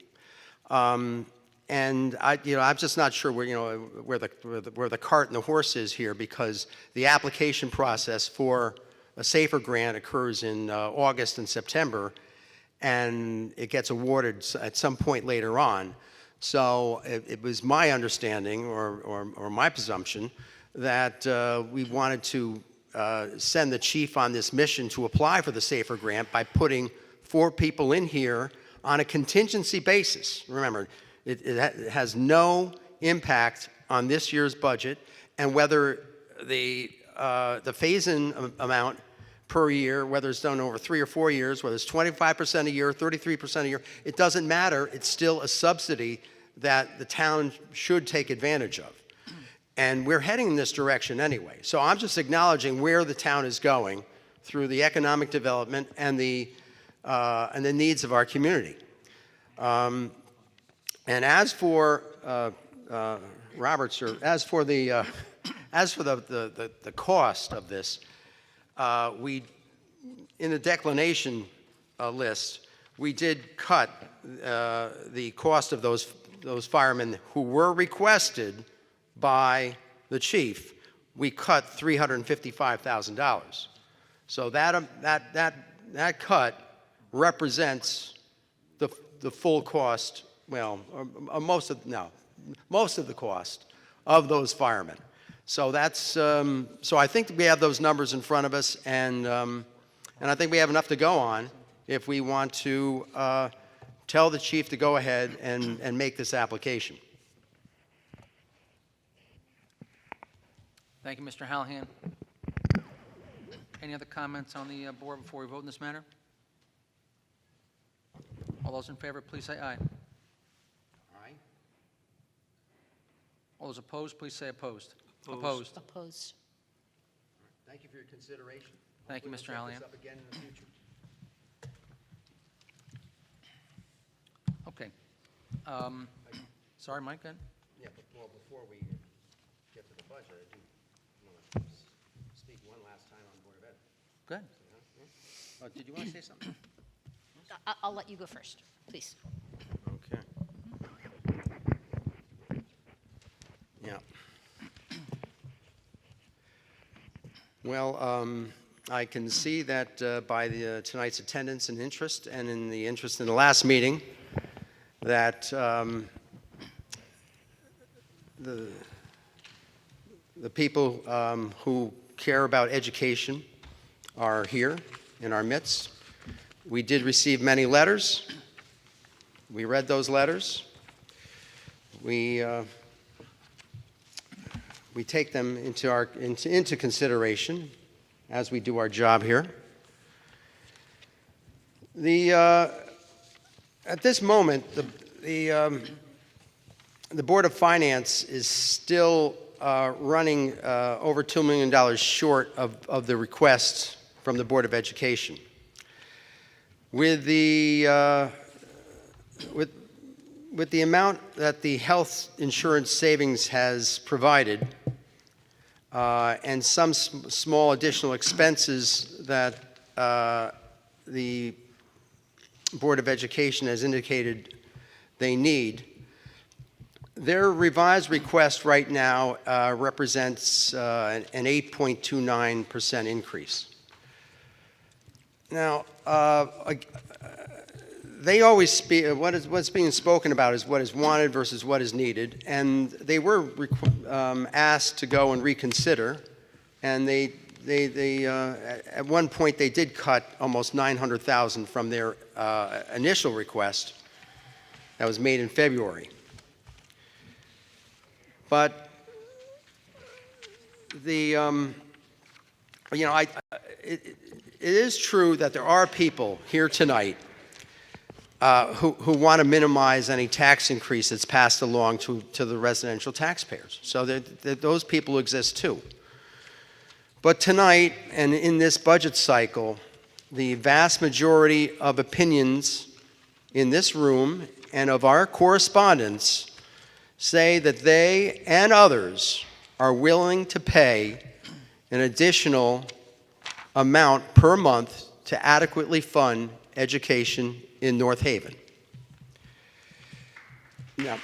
[SPEAKER 3] And I'm just not sure where the cart and the horse is here, because the application process for a SAFER grant occurs in August and September, and it gets awarded at some point later on. So it was my understanding or my presumption that we wanted to send the chief on this mission to apply for the SAFER grant by putting 4 people in here on a contingency basis. Remember, it has no impact on this year's budget, and whether the phase-in amount per year, whether it's done over 3 or 4 years, whether it's 25% a year, 33% a year, it doesn't matter. It's still a subsidy that the town should take advantage of. And we're heading in this direction anyway. So I'm just acknowledging where the town is going through the economic development and the needs of our community. And as for Robert, sir, as for the cost of this, we in the declination list, we did cut the cost of those firemen who were requested by the chief. We cut $355,000. So that cut represents the full cost. Well, most of the cost of those firemen. So that's so I think we have those numbers in front of us, and I think we have enough to go on if we want to tell the chief to go ahead and make this application.
[SPEAKER 2] Thank you, Mr. Hallahan. Any other comments on the board before we vote in this matter? All those in favor, please say aye.
[SPEAKER 3] Aye.
[SPEAKER 2] All those opposed, please say opposed.
[SPEAKER 8] Opposed.
[SPEAKER 5] Opposed.
[SPEAKER 3] Thank you for your consideration.
[SPEAKER 2] Thank you, Mr.
[SPEAKER 3] We'll take
[SPEAKER 2] Hallahan.
[SPEAKER 3] this up again in the future.
[SPEAKER 2] Okay. Sorry, Mike, go ahead.
[SPEAKER 3] Yeah, but well, before we get to the budget, I do want to speak one last time on Board of Ed.
[SPEAKER 2] Go ahead. Did you want to say something?
[SPEAKER 5] I'll let you go first, please.
[SPEAKER 3] Okay. Yeah. Well, I can see that by tonight's attendance and interest, and in the interest in the last meeting, that the people who care about education are here in our midst. We did receive many letters. We read those letters. We take them into consideration as we do our job here. At this moment, the Board of Finance is still running over $2 million short of the request from the Board of Education. With the amount that the health insurance savings has provided, and some small additional expenses that the Board of Education has indicated they need, their revised request right now represents an 8.29% increase. Now, they always speak, what's being spoken about is what is wanted versus what is needed, and they were asked to go and reconsider, and at one point they did cut almost $900,000 from their initial request that was made in February. But it is true that there are people here tonight who want to minimize any tax increase that's passed along to the residential taxpayers. So those people exist too. But tonight, and in this budget cycle, the vast majority of opinions in this room and of our correspondents say that they and others are willing to pay an additional amount per month to adequately fund education in North Haven. Yeah.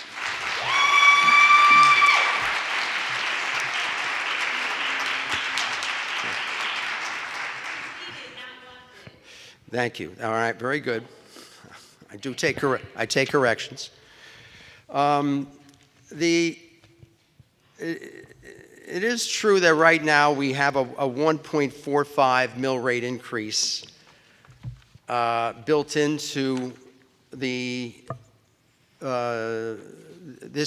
[SPEAKER 3] Thank you. All right, very good. I take corrections. It is true that right now we have a 1.45 mill rate increase built into this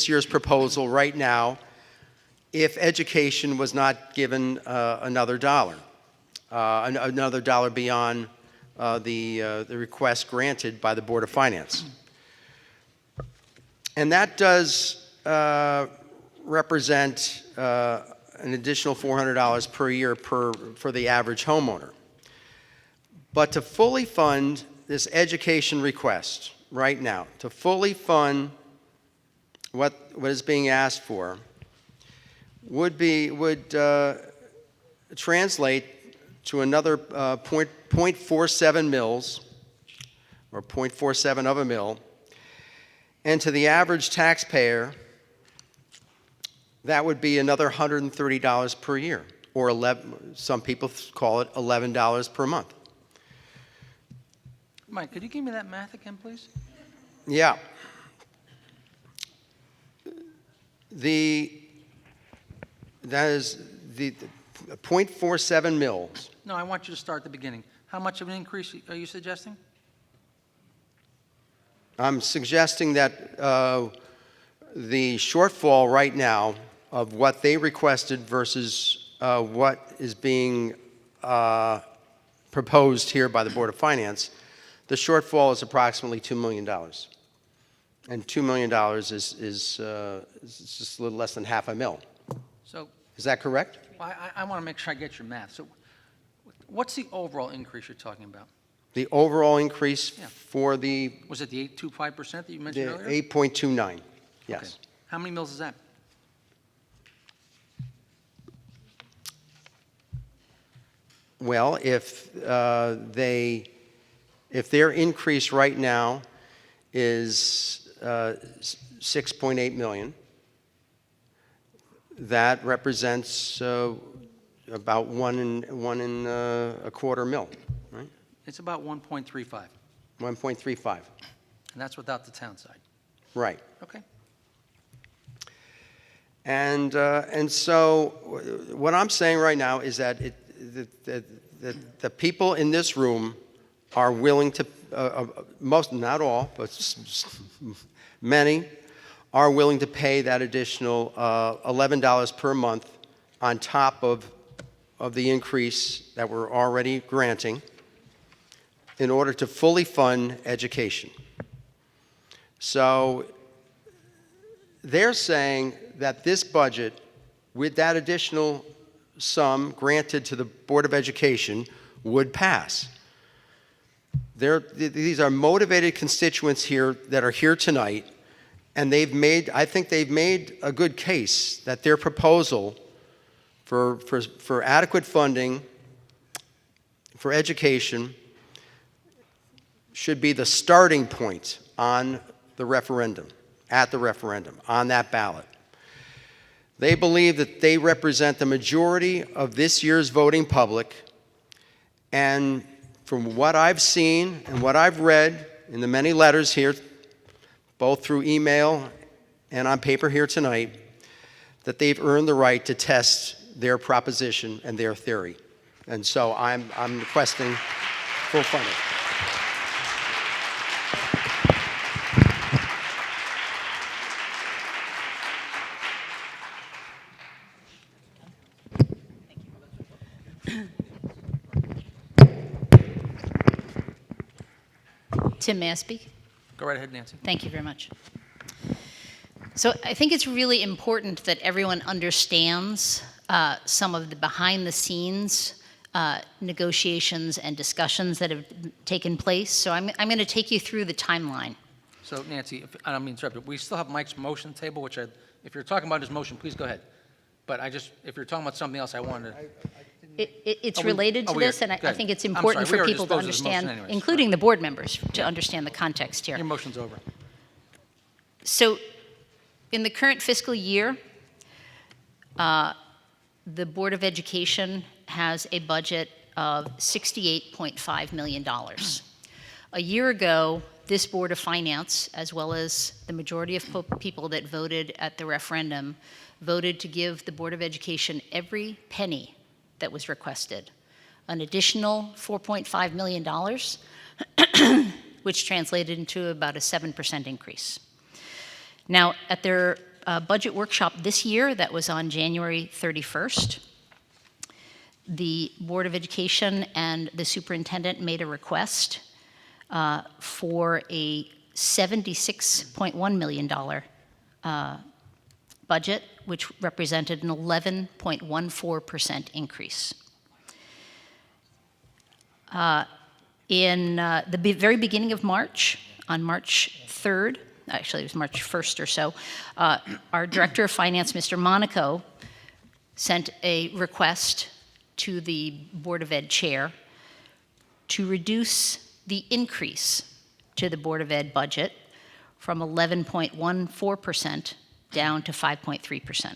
[SPEAKER 3] year's proposal right now if education was not given another dollar beyond the request granted by the Board of Finance. And that does represent an additional $400 per year for the average homeowner. But to fully fund this education request right now, to fully fund what is being asked for, would translate to another 0.47 mils, or 0.47 of a mil, and to the average taxpayer, that would be another $130 per year, or some people call it $11 per month.
[SPEAKER 2] Mike, could you give me that math again, please?
[SPEAKER 3] Yeah. That is the 0.47 mils.
[SPEAKER 2] No, I want you to start at the beginning. How much of an increase are you suggesting?
[SPEAKER 3] I'm suggesting that the shortfall right now of what they requested versus what is being proposed here by the Board of Finance, the shortfall is approximately $2 million. And $2 million is just a little less than half a mil.
[SPEAKER 2] So
[SPEAKER 3] Is that correct?
[SPEAKER 2] I want to make sure I get your math. So what's the overall increase you're talking about?
[SPEAKER 3] The overall increase
[SPEAKER 2] Yeah.
[SPEAKER 3] for the
[SPEAKER 2] Was it the 8.25% that you mentioned earlier?
[SPEAKER 3] 8.29, yes.
[SPEAKER 2] Okay. How many mills is that?
[SPEAKER 3] Well, if their increase right now is 6.8 million, that represents about one and a quarter mil, right?
[SPEAKER 2] It's about 1.35,
[SPEAKER 3] 1.35,
[SPEAKER 2] and that's without the town side.
[SPEAKER 3] right.
[SPEAKER 2] Okay.
[SPEAKER 3] And so what I'm saying right now is that the people in this room are willing to, most, not all, but many, are willing to pay that additional $11 per month on top of the increase that we're already granting in order to fully fund education. So they're saying that this budget, with that additional sum granted to the Board of Education, would pass. These are motivated constituents here that are here tonight, and I think they've made a good case that their proposal for adequate funding for education should be the starting point on the referendum, at the referendum, on that ballot. They believe that they represent the majority of this year's voting public, and from what I've seen and what I've read in the many letters here, both through email and on paper here tonight, that they've earned the right to test their proposition and their theory. And so I'm requesting full funding.
[SPEAKER 5] Tim, may I speak?
[SPEAKER 2] Go right ahead, Nancy.
[SPEAKER 5] Thank you very much. So I think it's really important that everyone understands some of the behind-the-scenes negotiations and discussions that have taken place. So I'm going to take you through the timeline.
[SPEAKER 2] So Nancy, I don't mean to interrupt, but we still have Mike's motion table, which if you're talking about his motion, please go ahead. But if you're talking about something else, I wanted to...
[SPEAKER 5] It's related to
[SPEAKER 2] we are.
[SPEAKER 5] this, and I
[SPEAKER 2] Good.
[SPEAKER 5] think it's
[SPEAKER 2] I'm
[SPEAKER 5] important
[SPEAKER 2] sorry, we
[SPEAKER 5] for
[SPEAKER 2] already
[SPEAKER 5] people to
[SPEAKER 2] disposed of this motion
[SPEAKER 5] understand,
[SPEAKER 2] anyways.
[SPEAKER 5] including the board members, to understand the context here.
[SPEAKER 2] Your motion's over.
[SPEAKER 5] So in the current fiscal year, the Board of Education has a budget of $68.5 million. A year ago, this Board of Finance, as well as the majority of people that voted at the referendum, voted to give the Board of Education every penny that was requested, an additional $4.5 million, which translated into about a 7% increase. Now, at their budget workshop this year, that was on January 31st, the Board of Education and the superintendent made a request for a $76.1 million budget, which represented an 11.14% increase. In the very beginning of March, on March 3rd, actually it was March 1st or so, our Director of Finance, Mr. Monaco, sent a request to the Board of Ed chair to reduce the increase to the Board of Ed budget from 11.14% down to 5.3%.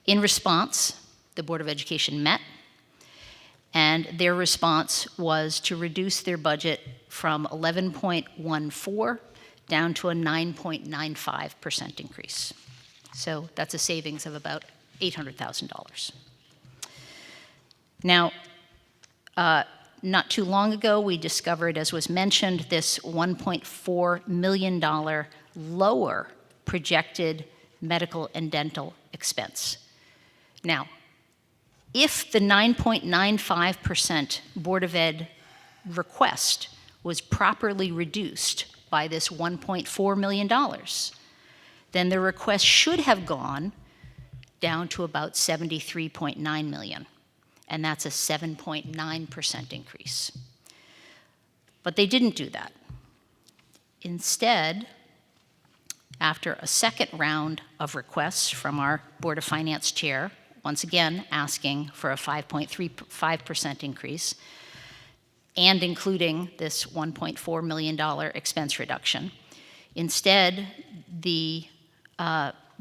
[SPEAKER 5] In response, the Board of Education met, and their response was to reduce their budget from 11.14 down to a 9.95% increase. So that's a savings of about $800,000. Now, not too long ago, we discovered, as was mentioned, this $1.4 million lower projected medical and dental expense. Now, if the 9.95% Board of Ed request was properly reduced by this $1.4 million, then the request should have gone down to about $73.9 million, and that's a 7.9% increase. But they didn't do that. Instead, after a second round of requests from our Board of Finance chair, once again asking for a 5.35% increase, and including this $1.4 million expense reduction. Instead, the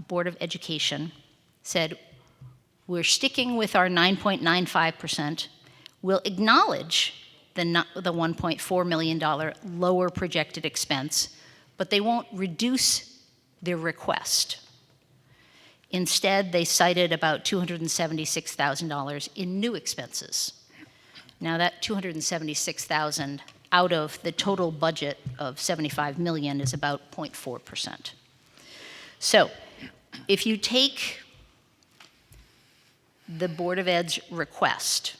[SPEAKER 5] Board of Education said, we're sticking with our 9.95%. We'll acknowledge the $1.4 million lower projected expense, but they won't reduce their request. Instead, they cited about $276,000 in new expenses. Now that $276,000 out of the total budget of $75 million is about 0.4%. So if you take the Board of Ed's request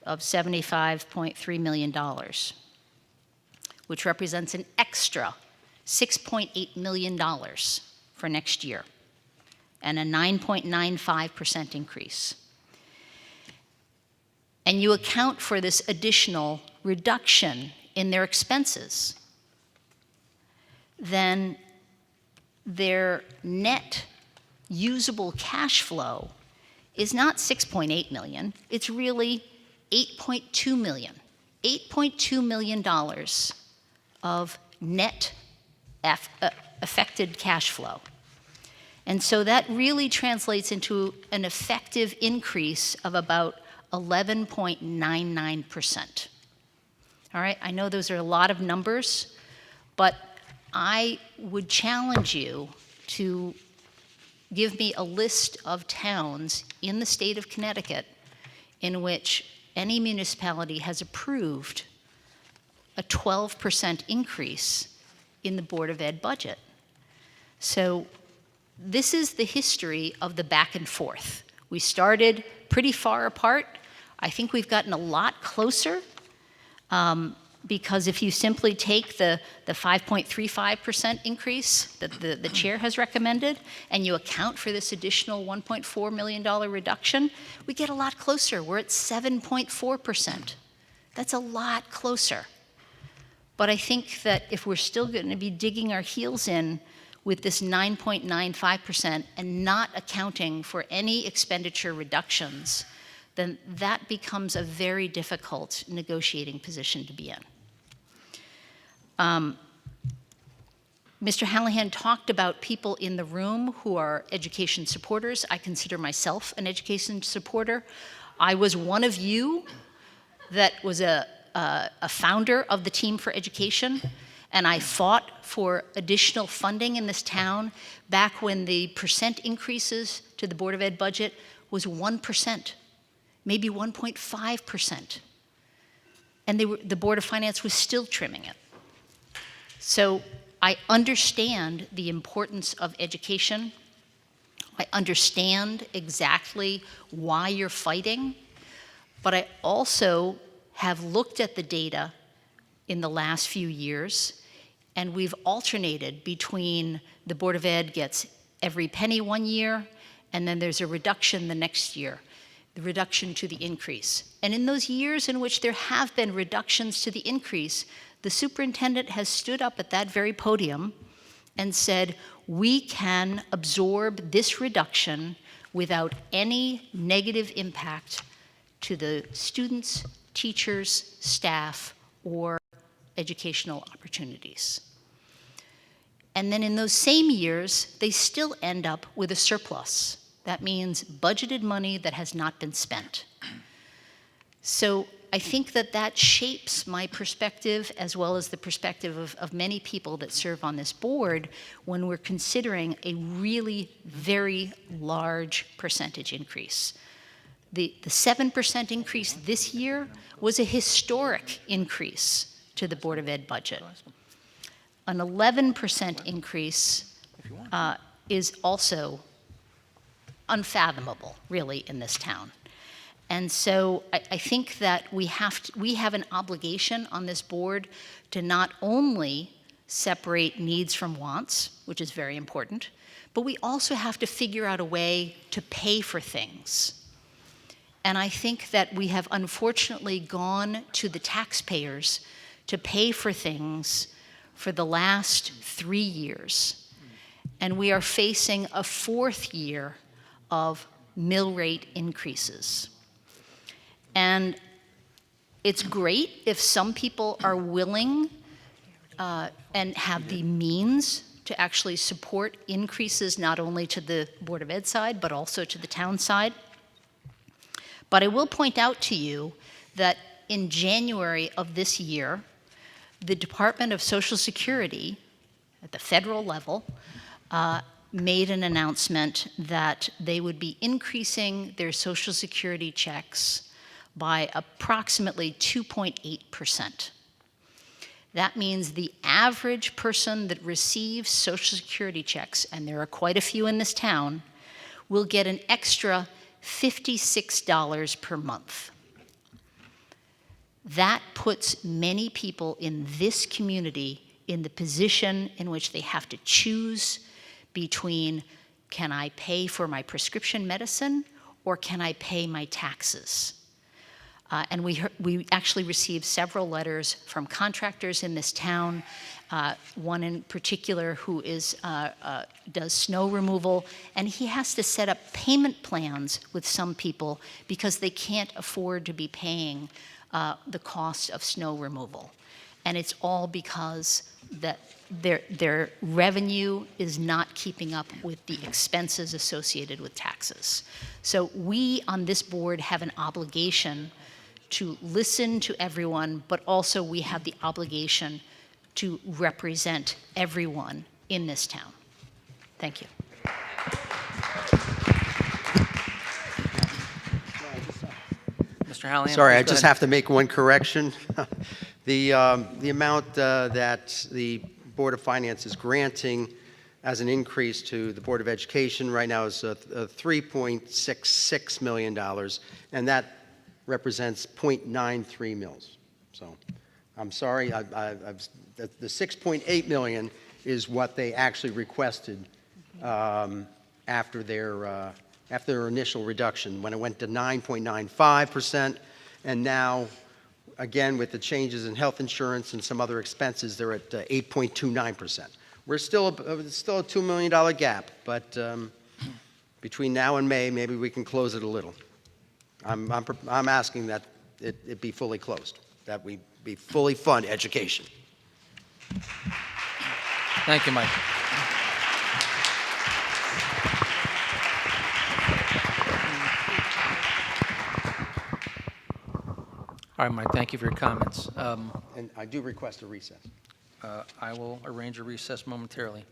[SPEAKER 5] of $75.3 million, which represents an extra $6.8 million for next year, and a 9.95% increase, and you account for this additional reduction in their expenses, then their net usable cash flow is not $6.8 million, it's really $8.2 million. $8.2 million of net affected cash flow. And so that really translates into an effective increase of about 11.99%. All right, I know those are a lot of numbers, but I would challenge you to give me a list of towns in the state of Connecticut in which any municipality has approved a 12% increase in the Board of Ed budget. So this is the history of the back and forth. We started pretty far apart. I think we've gotten a lot closer because if you simply take the 5.35% increase that the chair has recommended and you account for this additional $1.4 million reduction, we get a lot closer. We're at 7.4%. That's a lot closer. But I think that if we're still going to be digging our heels in with this 9.95% and not accounting for any expenditure reductions, then that becomes a very difficult negotiating position to be in. Mr. Hallahan talked about people in the room who are education supporters. I consider myself an education supporter. I was one of you that was a founder of the Team for Education, and I fought for additional funding in this town back when the percent increases to the Board of Ed budget was 1%, maybe 1.5%. And the Board of Finance was still trimming it. So I understand the importance of education. I understand exactly why you're fighting, but I also have looked at the data in the last few years, and we've alternated between the Board of Ed gets every penny one year, and then there's a reduction the next year, the reduction to the increase. And in those years in which there have been reductions to the increase, the superintendent has stood up at that very podium and said, we can absorb this reduction without any negative impact to the students, teachers, staff, or educational opportunities. And then in those same years, they still end up with a surplus. That means budgeted money that has not been spent. So I think that that shapes my perspective as well as the perspective of many people that serve on this board when we're considering a really very large percentage increase. The 7% increase this year was a historic increase to the Board of Ed budget. An 11% increase is also unfathomable, really, in this town. And so I think that we have an obligation on this board to not only separate needs from wants, which is very important, but we also have to figure out a way to pay for things. And I think that we have unfortunately gone to the taxpayers to pay for things for the last 3 years. And we are facing a 4th year of mill rate increases. And it's great if some people are willing and have the means to actually support increases not only to the Board of Ed side, but also to the town side. But I will point out to you that in January of this year, the Department of Social Security at the federal level made an announcement that they would be increasing their Social Security checks by approximately 2.8%. That means the average person that receives Social Security checks, and there are quite a few in this town, will get an extra $56 per month. That puts many people in this community in the position in which they have to choose between, can I pay for my prescription medicine or can I pay my taxes? And we actually received several letters from contractors in this town, one in particular who does snow removal, and he has to set up payment plans with some people because they can't afford to be paying the cost of snow removal. And it's all because that their revenue is not keeping up with the expenses associated with taxes. So we on this board have an obligation to listen to everyone, but also we have the obligation to represent everyone in this town. Thank you.
[SPEAKER 2] Mr. Hallahan?
[SPEAKER 3] Sorry,
[SPEAKER 2] please
[SPEAKER 3] I
[SPEAKER 2] go
[SPEAKER 3] just
[SPEAKER 2] ahead.
[SPEAKER 3] have to make one correction. The amount that the Board of Finance is granting as an increase to the Board of Education right now is $3.66 million, and that represents 0.93 mils. So I'm sorry, the 6.8 million is what they actually requested after their initial reduction, when it went to 9.95%, and now, again, with the changes in health insurance and some other expenses, they're at 8.29%. We're still a $2 million gap, but between now and May, maybe we can close it a little. I'm asking that it be fully closed, that we be fully fund education.
[SPEAKER 2] Thank you, Mike. All right, Mike, thank you for your comments.
[SPEAKER 3] And I do request a recess.
[SPEAKER 2] I will arrange a recess momentarily.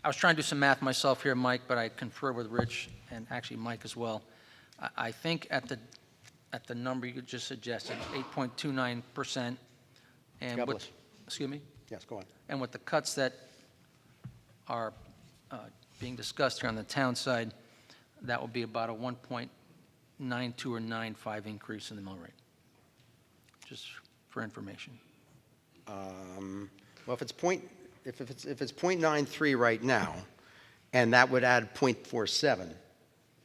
[SPEAKER 2] I was trying to do some math myself here, Mike, but I confer with Rich and actually Mike as well. I think at the number you just suggested, 8.29%, and
[SPEAKER 3] God
[SPEAKER 2] with,
[SPEAKER 3] bless.
[SPEAKER 2] excuse me,
[SPEAKER 3] Yes, go on.
[SPEAKER 2] and with the cuts that are being discussed here on the town side, that will be about a 1.92 or 95 increase in the mill rate. Just for information.
[SPEAKER 3] Well, if it's point, if it's .93 right now, and that would add .47,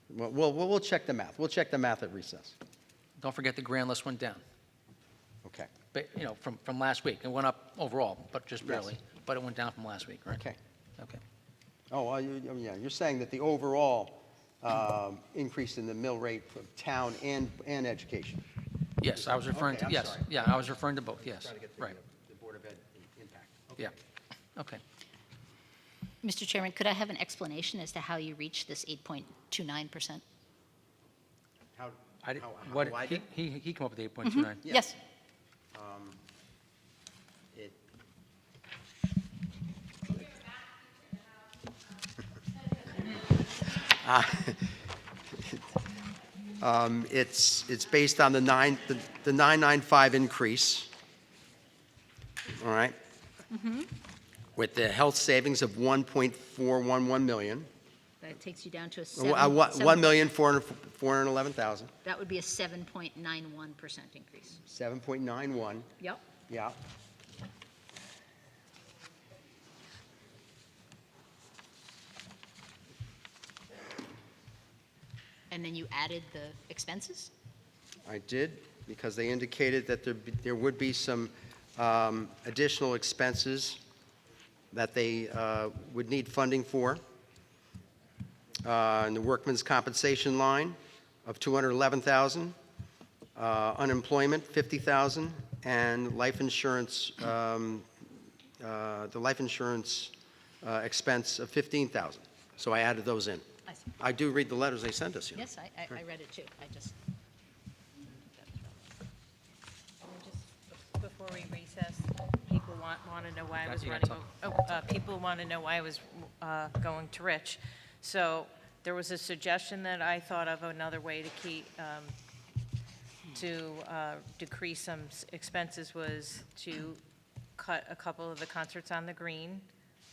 [SPEAKER 3] we'll check the math. We'll check the math at recess.
[SPEAKER 2] Don't forget the grand list went down,
[SPEAKER 3] Okay.
[SPEAKER 2] but, from last week. It went up overall, but just
[SPEAKER 3] Yes.
[SPEAKER 2] barely. But it went down from last week, right?
[SPEAKER 3] Okay.
[SPEAKER 2] Okay.
[SPEAKER 3] Oh, well, yeah, you're saying that the overall increase in the mill rate for town and education.
[SPEAKER 2] Yes, I was referring
[SPEAKER 3] Okay,
[SPEAKER 2] to,
[SPEAKER 3] I'm
[SPEAKER 2] yes.
[SPEAKER 3] sorry.
[SPEAKER 2] Yeah, I was referring to both, yes.
[SPEAKER 3] Trying to get
[SPEAKER 2] Right,
[SPEAKER 3] the Board of Ed impact.
[SPEAKER 2] yeah. Okay.
[SPEAKER 5] Mr. Chairman, could I have an explanation as to how you reached this 8.29%?
[SPEAKER 3] How,
[SPEAKER 2] I did,
[SPEAKER 3] how
[SPEAKER 2] what,
[SPEAKER 3] I did?
[SPEAKER 2] he came up with 8.29.
[SPEAKER 3] Yeah.
[SPEAKER 5] Yes.
[SPEAKER 3] It- It's based on the 995 increase, all right? With the health savings of 1.411 million,
[SPEAKER 5] That takes you down to a
[SPEAKER 3] 1,411,000,
[SPEAKER 5] That would be a 7.91% increase.
[SPEAKER 3] 7.91,
[SPEAKER 5] Yep.
[SPEAKER 3] yeah.
[SPEAKER 5] And then you added the expenses?
[SPEAKER 3] I did, because they indicated that there would be some additional expenses that they would need funding for. In the workman's compensation line of $211,000, unemployment, $50,000, and life insurance, the life insurance expense of $15,000. So I added those in.
[SPEAKER 5] I see.
[SPEAKER 3] I do read the letters they sent us, you know.
[SPEAKER 5] Yes, I read it too. I just.
[SPEAKER 7] Just before we recess, people want to know why I was
[SPEAKER 2] You
[SPEAKER 7] running,
[SPEAKER 2] gotta
[SPEAKER 7] people want to know why I was going to Rich. So there was a suggestion that I thought of, another way to decrease some expenses was to cut a couple of the concerts on the green,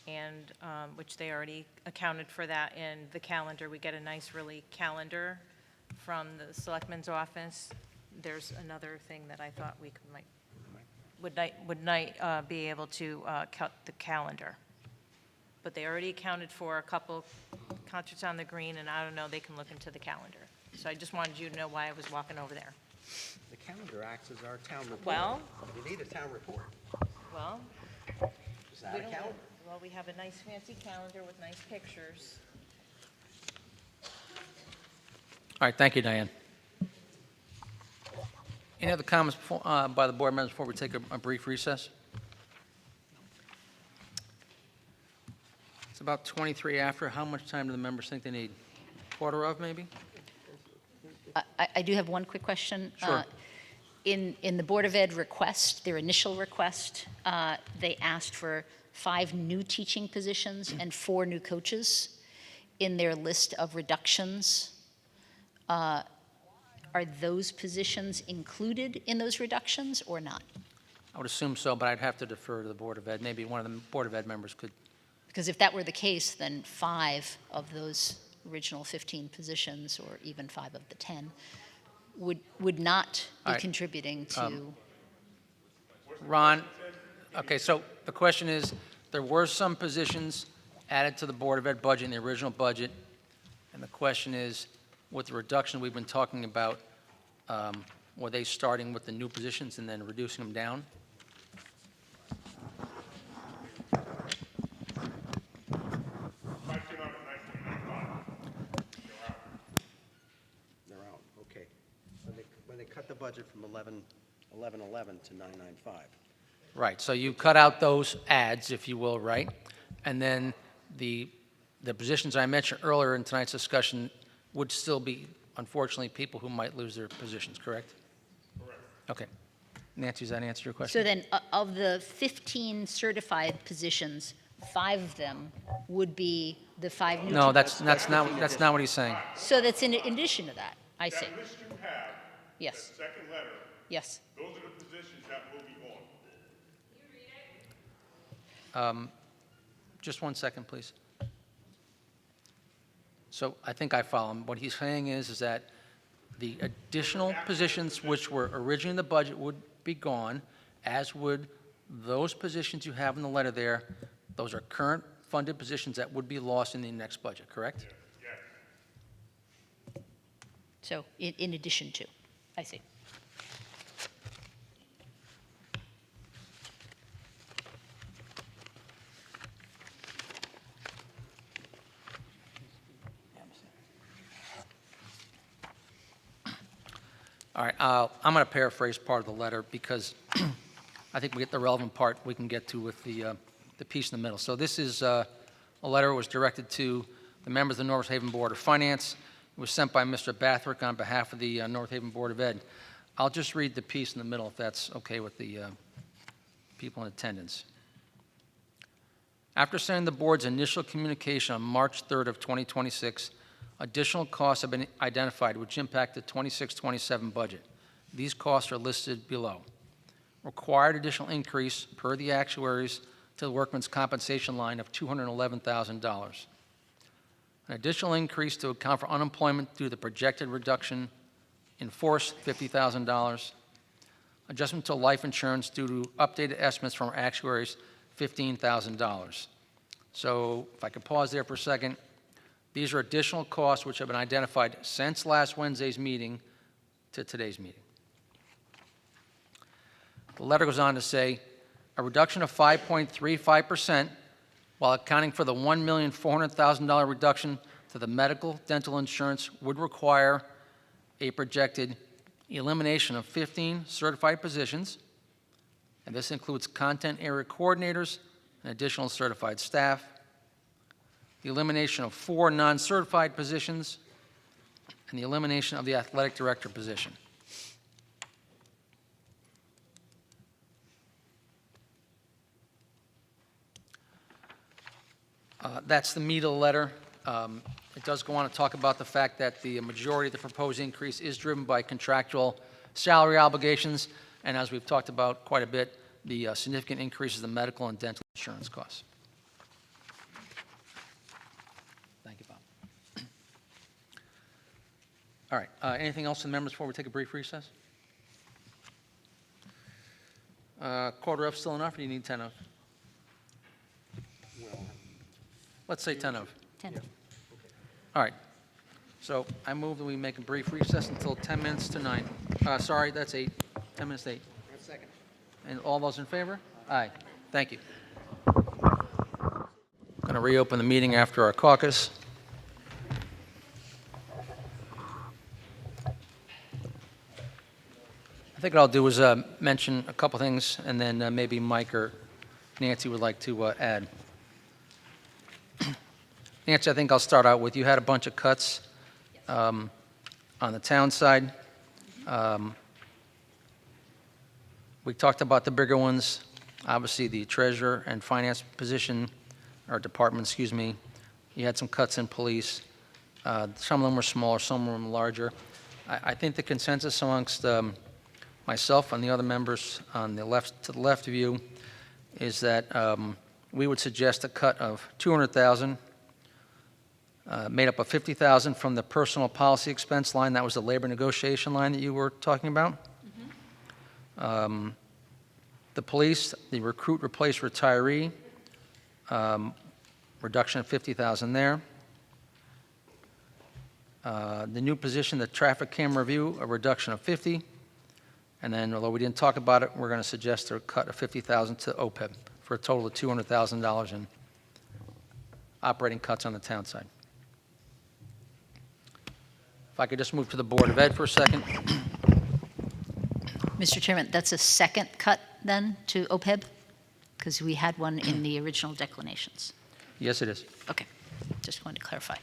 [SPEAKER 7] and, which they already accounted for that in the calendar. We get a nice, really calendar from the selectman's office. There's another thing that I thought we would be able to cut the calendar. But they already accounted for a couple concerts on the green, and I don't know, they can look into the calendar. So I just wanted you to know why I was walking over there.
[SPEAKER 3] The calendar acts as our town report.
[SPEAKER 7] Well-
[SPEAKER 3] You need a town report.
[SPEAKER 7] Well,
[SPEAKER 3] Is that
[SPEAKER 7] we
[SPEAKER 3] a
[SPEAKER 7] don't,
[SPEAKER 3] calendar?
[SPEAKER 7] well, we have a nice fancy calendar with nice pictures.
[SPEAKER 2] All right, thank you, Diane. Any other comments by the board members before we take a brief recess? It's about 23 after. How much time do the members think they need? Quarter of, maybe?
[SPEAKER 5] I do have one quick question.
[SPEAKER 2] Sure.
[SPEAKER 5] In the Board of Ed request, their initial request, they asked for 5 new teaching positions and 4 new coaches. In their list of reductions, are those positions included in those reductions or not?
[SPEAKER 2] I would assume so, but I'd have to defer to the Board of Ed. Maybe one of the Board of Ed members could.
[SPEAKER 5] Because if that were the case, then 5 of those original 15 positions, or even 5 of the 10, would not
[SPEAKER 2] All
[SPEAKER 5] be
[SPEAKER 2] right.
[SPEAKER 5] contributing to,
[SPEAKER 2] Ron, okay, so the question is, there were some positions added to the Board of Ed budget in the original budget, and the question is, with the reduction we've been talking about, were they starting with the new positions and then reducing them down?
[SPEAKER 3] They're out, okay. When they cut the budget from 1111 to 995.
[SPEAKER 2] Right, so you cut out those ads, if you will, right? And then the positions I mentioned earlier in tonight's discussion would still be, unfortunately, people who might lose their positions, correct? Correct. Okay. Nancy, does that answer your question?
[SPEAKER 5] so then, of the 15 certified positions, 5 of them would be the 5 new.
[SPEAKER 2] No, that's not what he's saying.
[SPEAKER 5] So that's in addition to that, I see.
[SPEAKER 10] That list you have,
[SPEAKER 5] Yes,
[SPEAKER 10] that second letter,
[SPEAKER 5] yes.
[SPEAKER 10] those are the positions that will be on.
[SPEAKER 2] Just one second, please. So I think I follow him. What he's saying is that the additional positions which were originally in the budget would be gone, as would those positions you have in the letter there Those are current funded positions that would be lost in the next budget, correct?
[SPEAKER 10] Yes.
[SPEAKER 5] So in addition to, I see.
[SPEAKER 2] All right, I'm going to paraphrase part of the letter because I think we get the relevant part we can get to with the piece in the middle. So this is a letter that was directed to the members of the North Haven Board of Finance. It was sent by Mr. Bathrick on behalf of the North Haven Board of Ed. I'll just read the piece in the middle if that's okay with the people in attendance. After sending the board's initial communication on March 3rd of 2026, additional costs have been identified which impact the 26-27 budget. These costs are listed below. Required additional increase per the actuaries to the workman's compensation line of $211,000. An additional increase to account for unemployment due to the projected reduction in force, $50,000. Adjustment to life insurance due to updated estimates from our actuaries, $15,000. So if I could pause there for a second. These are additional costs which have been identified since last Wednesday's meeting to today's meeting. The letter goes on to say, a reduction of 5.35% while accounting for the $1,400,000 reduction to the medical dental insurance would require a projected elimination of 15 certified positions, and this includes content area coordinators and additional certified staff, the elimination of 4 non-certified positions, and the elimination of the athletic director position. That's the meat of the letter. It does go on to talk about the fact that the majority of the proposed increase is driven by contractual salary obligations, and as we've talked about quite a bit, the significant increases in medical and dental insurance costs. Thank you, Bob. All right, anything else from the members before we take a brief recess? Quarter of still enough, or do you need 10 of? Let's say 10 of.
[SPEAKER 5] 10.
[SPEAKER 2] All right. So I move that we make a brief recess until 10 minutes to 9. Sorry, that's 8. 10 minutes to 8. Second. And all those in favor? Aye. Thank you. Going to reopen the meeting after our caucus. I think what I'll do is mention a couple things, and then maybe Mike or Nancy would like to add. Nancy, I think I'll start out with, you had a bunch of cuts on the town side. We talked about the bigger ones, obviously the treasurer and finance position, or department, excuse me. You had some cuts in police. Some of them were smaller, some of them larger. I think the consensus amongst myself and the other members on the left, to the left of you, is that we would suggest a cut of $200,000, made up of $50,000 from the personal policy expense line. That was the labor negotiation line that you were talking about. Mm-hmm. The police, the recruit, replace, retiree, reduction of $50,000 there. The new position, the traffic camera review, a reduction of $50,000. And then, although we didn't talk about it, we're going to suggest a cut of $50,000 to OPEB for a total of $200,000 in operating cuts on the town side. If I could just move to the Board of Ed for a second.
[SPEAKER 5] Mr. Chairman, that's a second cut then to OPEB? Because we had one in the original declinations.
[SPEAKER 2] Yes, it is.
[SPEAKER 5] Okay, just wanted to clarify.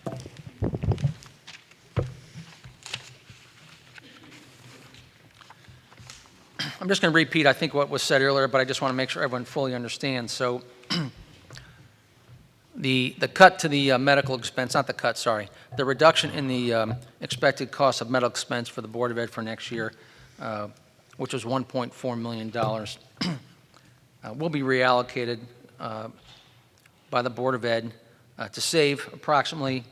[SPEAKER 2] I'm just going to repeat, I think, what was said earlier, but I just want to make sure everyone fully understands. So the cut to the medical expense, not the cut, sorry, the reduction in the expected cost of medical expense for the Board of Ed for next year, which was $1.4 million, will be reallocated by the Board of Ed to save approximately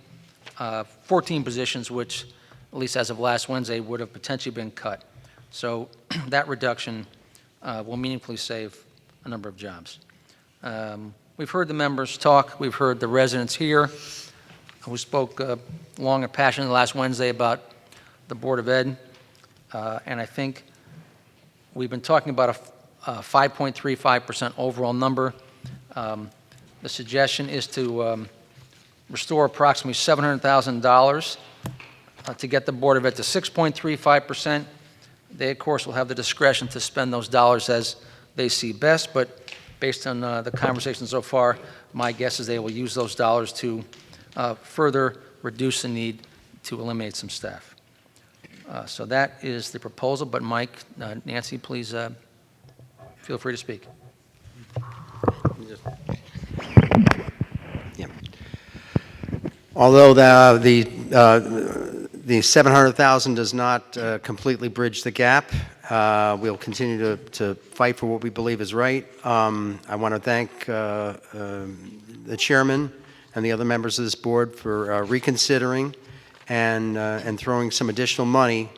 [SPEAKER 2] 14 positions, which, at least as of last Wednesday, would have potentially been cut. So that reduction will meaningfully save a number of jobs. We we've heard the members talk, we've heard the residents here, who spoke long and passionately last Wednesday about the Board of Ed, and I think we've been talking about a 5.35% overall number. The suggestion is to restore approximately $700,000 to get the Board of Ed to 6.35%. They, of course, will have the discretion to spend those dollars as they see best, but based on the conversation so far, my guess is they will use those dollars to further reduce the need to eliminate some staff. So that is the proposal, but Mike, Nancy, please feel free to speak.
[SPEAKER 3] Yeah. Although the $700,000 does not completely bridge the gap, we'll continue to fight for what we believe is right. I want to thank the chairman and the other members of this board for reconsidering and throwing some additional money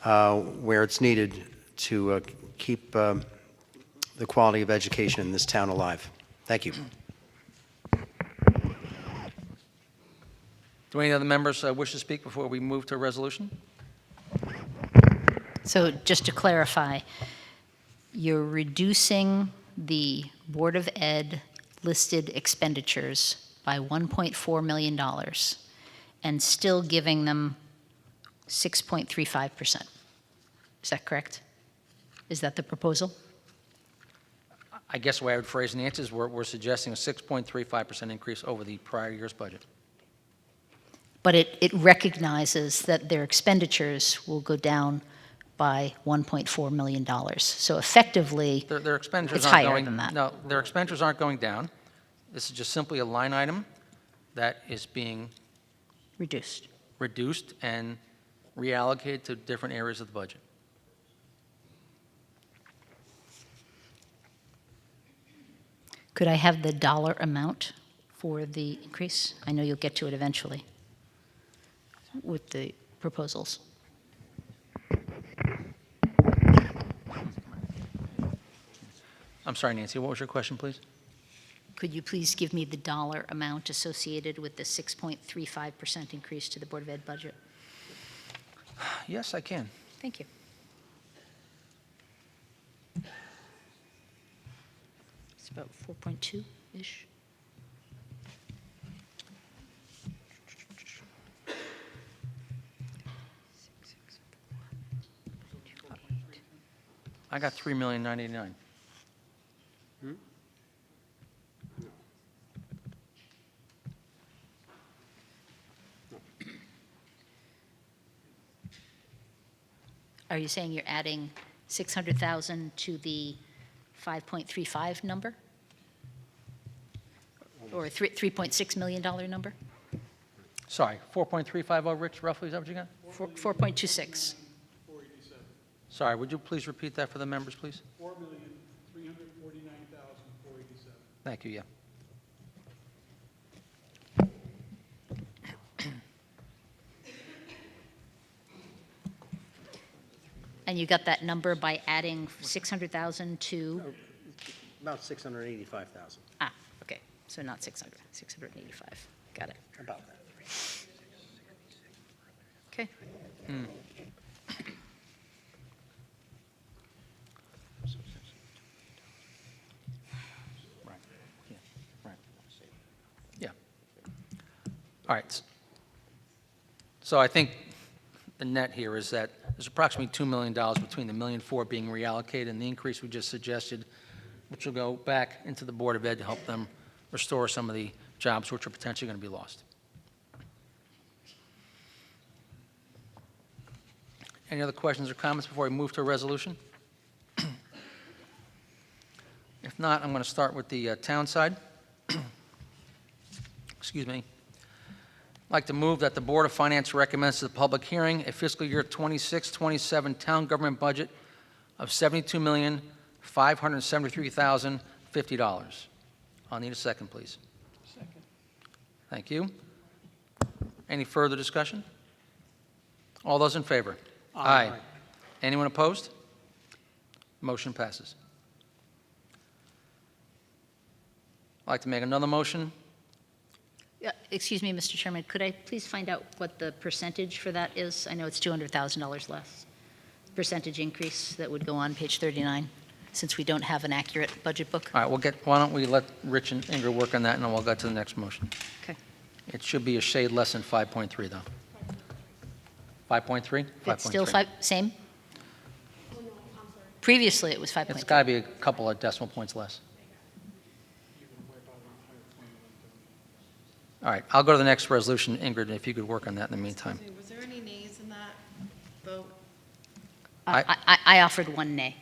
[SPEAKER 3] where it's needed to keep the quality of education in this town alive. Thank you.
[SPEAKER 2] Do any other members wish to speak before we move to a resolution?
[SPEAKER 5] So just to clarify, you're reducing the Board of Ed listed expenditures by $1.4 million and still giving them 6.35%. Is that correct? Is that the proposal?
[SPEAKER 2] I guess the way I would phrase the answer is we're suggesting a 6.35% increase over the prior year's budget.
[SPEAKER 5] But it recognizes that their expenditures will go down by $1.4 million. So effectively,
[SPEAKER 2] Their expenditures
[SPEAKER 5] it's
[SPEAKER 2] aren't
[SPEAKER 5] higher
[SPEAKER 2] going,
[SPEAKER 5] than that.
[SPEAKER 2] No, their expenditures aren't going down. This is just simply a line item that is being
[SPEAKER 5] reduced.
[SPEAKER 2] reduced and reallocated to different areas of the budget.
[SPEAKER 5] Could I have the dollar amount for the increase? I know you'll get to it eventually with the proposals.
[SPEAKER 2] I'm sorry, Nancy, what was your question, please?
[SPEAKER 5] Could you please give me the dollar amount associated with the 6.35% increase to the Board of Ed budget?
[SPEAKER 2] Yes, I can.
[SPEAKER 5] Thank you. It's about 4.2-ish.
[SPEAKER 2] I got $3,989,000.
[SPEAKER 5] Are you saying you're adding 600,000 to the 5.35 number? Or a $3.6 million number?
[SPEAKER 2] Sorry, 4.350, Rich, roughly, is that what you got?
[SPEAKER 5] 4.26.
[SPEAKER 2] Sorry, would you please repeat that for the members, please?
[SPEAKER 6] $4,349,487.
[SPEAKER 2] Thank you, yeah.
[SPEAKER 5] And you got that number by adding 600,000 to,
[SPEAKER 3] About 685,000.
[SPEAKER 5] okay, so not 600, 685. Got it.
[SPEAKER 3] About that.
[SPEAKER 5] Okay.
[SPEAKER 2] Right, yeah, right. Yeah. All right. So I think the net here is that there's approximately $2 million between the $1.4 million being reallocated and the increase we just suggested, which will go back into the Board of Ed to help them restore some of the jobs which are potentially going to be lost. Any other questions or comments before we move to a resolution? If not, I'm going to start with the town side. Excuse me. I'd like to move that the Board of Finance recommends to the public hearing a fiscal year 26-27 town government budget of $72,573,050. I'll need a second, please.
[SPEAKER 6] Second.
[SPEAKER 2] Thank you. Any further discussion? All those in favor? Aye. Anyone opposed? Motion passes. I'd like to make another motion?
[SPEAKER 5] Excuse me, Mr. Chairman, could I please find out what the percentage for that is? I know it's $200,000 less. Percentage increase that would go on page 39, since we don't have an accurate budget book.
[SPEAKER 2] All right, why don't we let Rich and Ingrid work on that, and then we'll go to the next motion.
[SPEAKER 5] Okay.
[SPEAKER 2] It should be a shade less than 5.3, though. 5.3?
[SPEAKER 5] It's still
[SPEAKER 2] 5.3.
[SPEAKER 5] same? Previously, it was
[SPEAKER 2] It's
[SPEAKER 5] 5.3.
[SPEAKER 2] got to be a couple of decimal points less. All right, I'll go to the next resolution. Ingrid, if you could work on that in the meantime.
[SPEAKER 11] Was there any nays in that vote?
[SPEAKER 5] I offered one nay.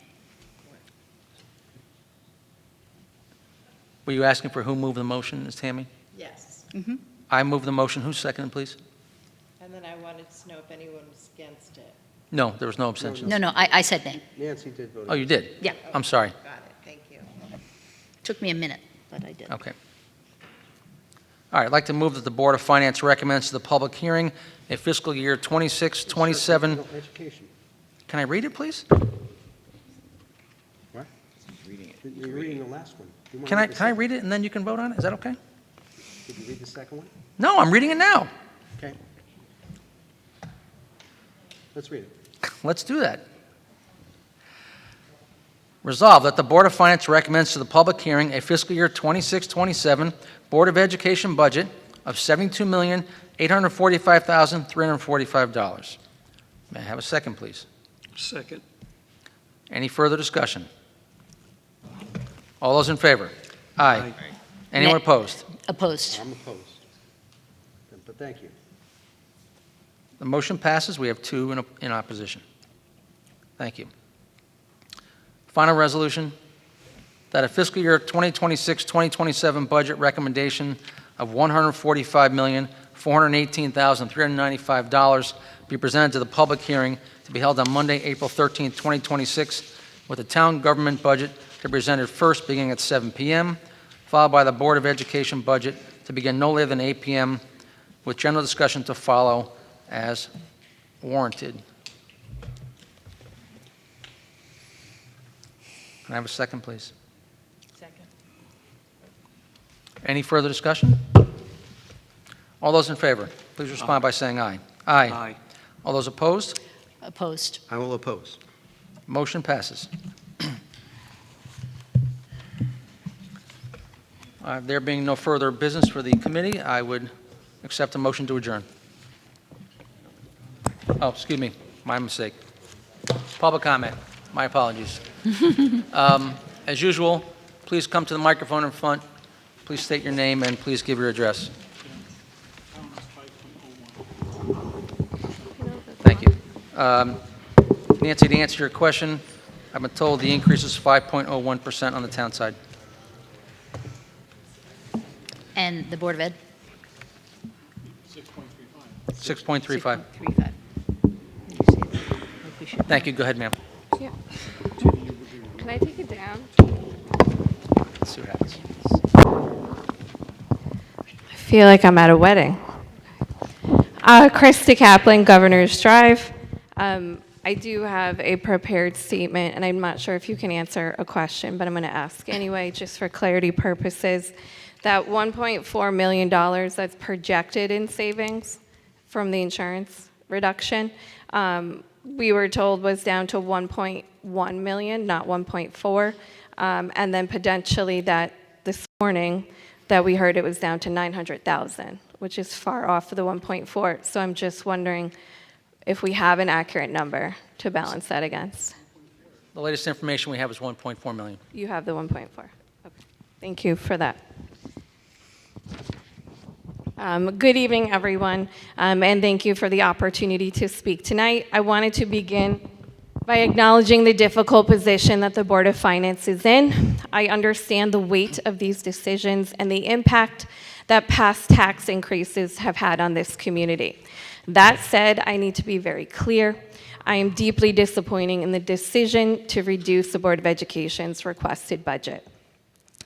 [SPEAKER 2] Were you asking for who moved the motion, Ms. Tammy?
[SPEAKER 11] Yes.
[SPEAKER 2] I moved the motion. Who's seconded, please?
[SPEAKER 11] And then I wanted to know if anyone was against it.
[SPEAKER 2] No, there was no abstentions.
[SPEAKER 5] No, I said nay.
[SPEAKER 3] Nancy did vote.
[SPEAKER 2] Oh, you did?
[SPEAKER 5] Yeah,
[SPEAKER 2] I'm sorry.
[SPEAKER 11] Got it, thank you.
[SPEAKER 5] took me a minute, but I did.
[SPEAKER 2] Okay. All right, I'd like to move that the Board of Finance recommends to the public hearing a fiscal year 26, 27.
[SPEAKER 3] Education.
[SPEAKER 2] Can I read it, please?
[SPEAKER 3] What? You're reading the last one. You wanna
[SPEAKER 2] Can I
[SPEAKER 3] the
[SPEAKER 2] can I read it and then you can vote on it? Is that okay?
[SPEAKER 3] Did you read the second one?
[SPEAKER 2] No, I'm reading it now.
[SPEAKER 3] Okay. Let's read it.
[SPEAKER 2] Let's do that. Resolved that the Board of Finance recommends to the public hearing a fiscal year 26-27 Board of Education budget of $72,845,345. May I have a second, please?
[SPEAKER 8] Second.
[SPEAKER 2] Any further discussion? All those in favor? Aye. Anyone
[SPEAKER 5] Nay.
[SPEAKER 2] opposed?
[SPEAKER 5] Opposed.
[SPEAKER 3] I'm opposed. But thank you.
[SPEAKER 2] The motion passes. We have two in opposition. Thank you. Final resolution, that a fiscal year 2026-2027 budget recommendation of $145,418,395 be presented to the public hearing to be held on Monday, April 13, 2026, with the town government budget to be presented first beginning at 7 p.m., followed by the Board of Education budget to begin no later than 8 p.m., with general discussion to follow as warranted. Can I have a second, please?
[SPEAKER 7] Second.
[SPEAKER 2] Any further discussion? All those in favor, please respond by saying aye. Aye. All those opposed?
[SPEAKER 5] Opposed.
[SPEAKER 3] I will oppose.
[SPEAKER 2] Motion passes. There being no further business for the committee, I would accept a motion to adjourn. Oh, excuse me, my mistake. Public comment, my apologies. As usual, please come to the microphone in front. Please state your name and please give your address. Thank you. Nancy, to answer your question, I've been told the increase is 5.01% on the town side.
[SPEAKER 5] And the Board of Ed?
[SPEAKER 2] 6.35.
[SPEAKER 5] 6.35.
[SPEAKER 2] Thank you. Go ahead, ma'am.
[SPEAKER 12] Yeah. Can I take it down?
[SPEAKER 2] Let's see what happens.
[SPEAKER 12] I feel like I'm at a wedding. Krista Kaplan, Governor's Drive. I do have a prepared statement, and I'm not sure if you can answer a question, but I'm going to ask anyway, just for clarity purposes. That $1.4 million that's projected in savings from the insurance reduction, we were told was down to 1.1 million, not 1.4. And then potentially that this morning that we heard it was down to 900,000, which is far off of the 1.4. So I'm just wondering if we have an accurate number to balance that against.
[SPEAKER 2] The latest information we have is 1.4 million.
[SPEAKER 12] You have the 1.4. Okay. Thank you for that. Good evening, everyone, and thank you for the opportunity to speak tonight. I wanted to begin by acknowledging the difficult position that the Board of Finance is in. I understand the weight of these decisions and the impact that past tax increases have had on this community. That said, I need to be very clear. I am deeply disappointed in the decision to reduce the Board of Education's requested budget.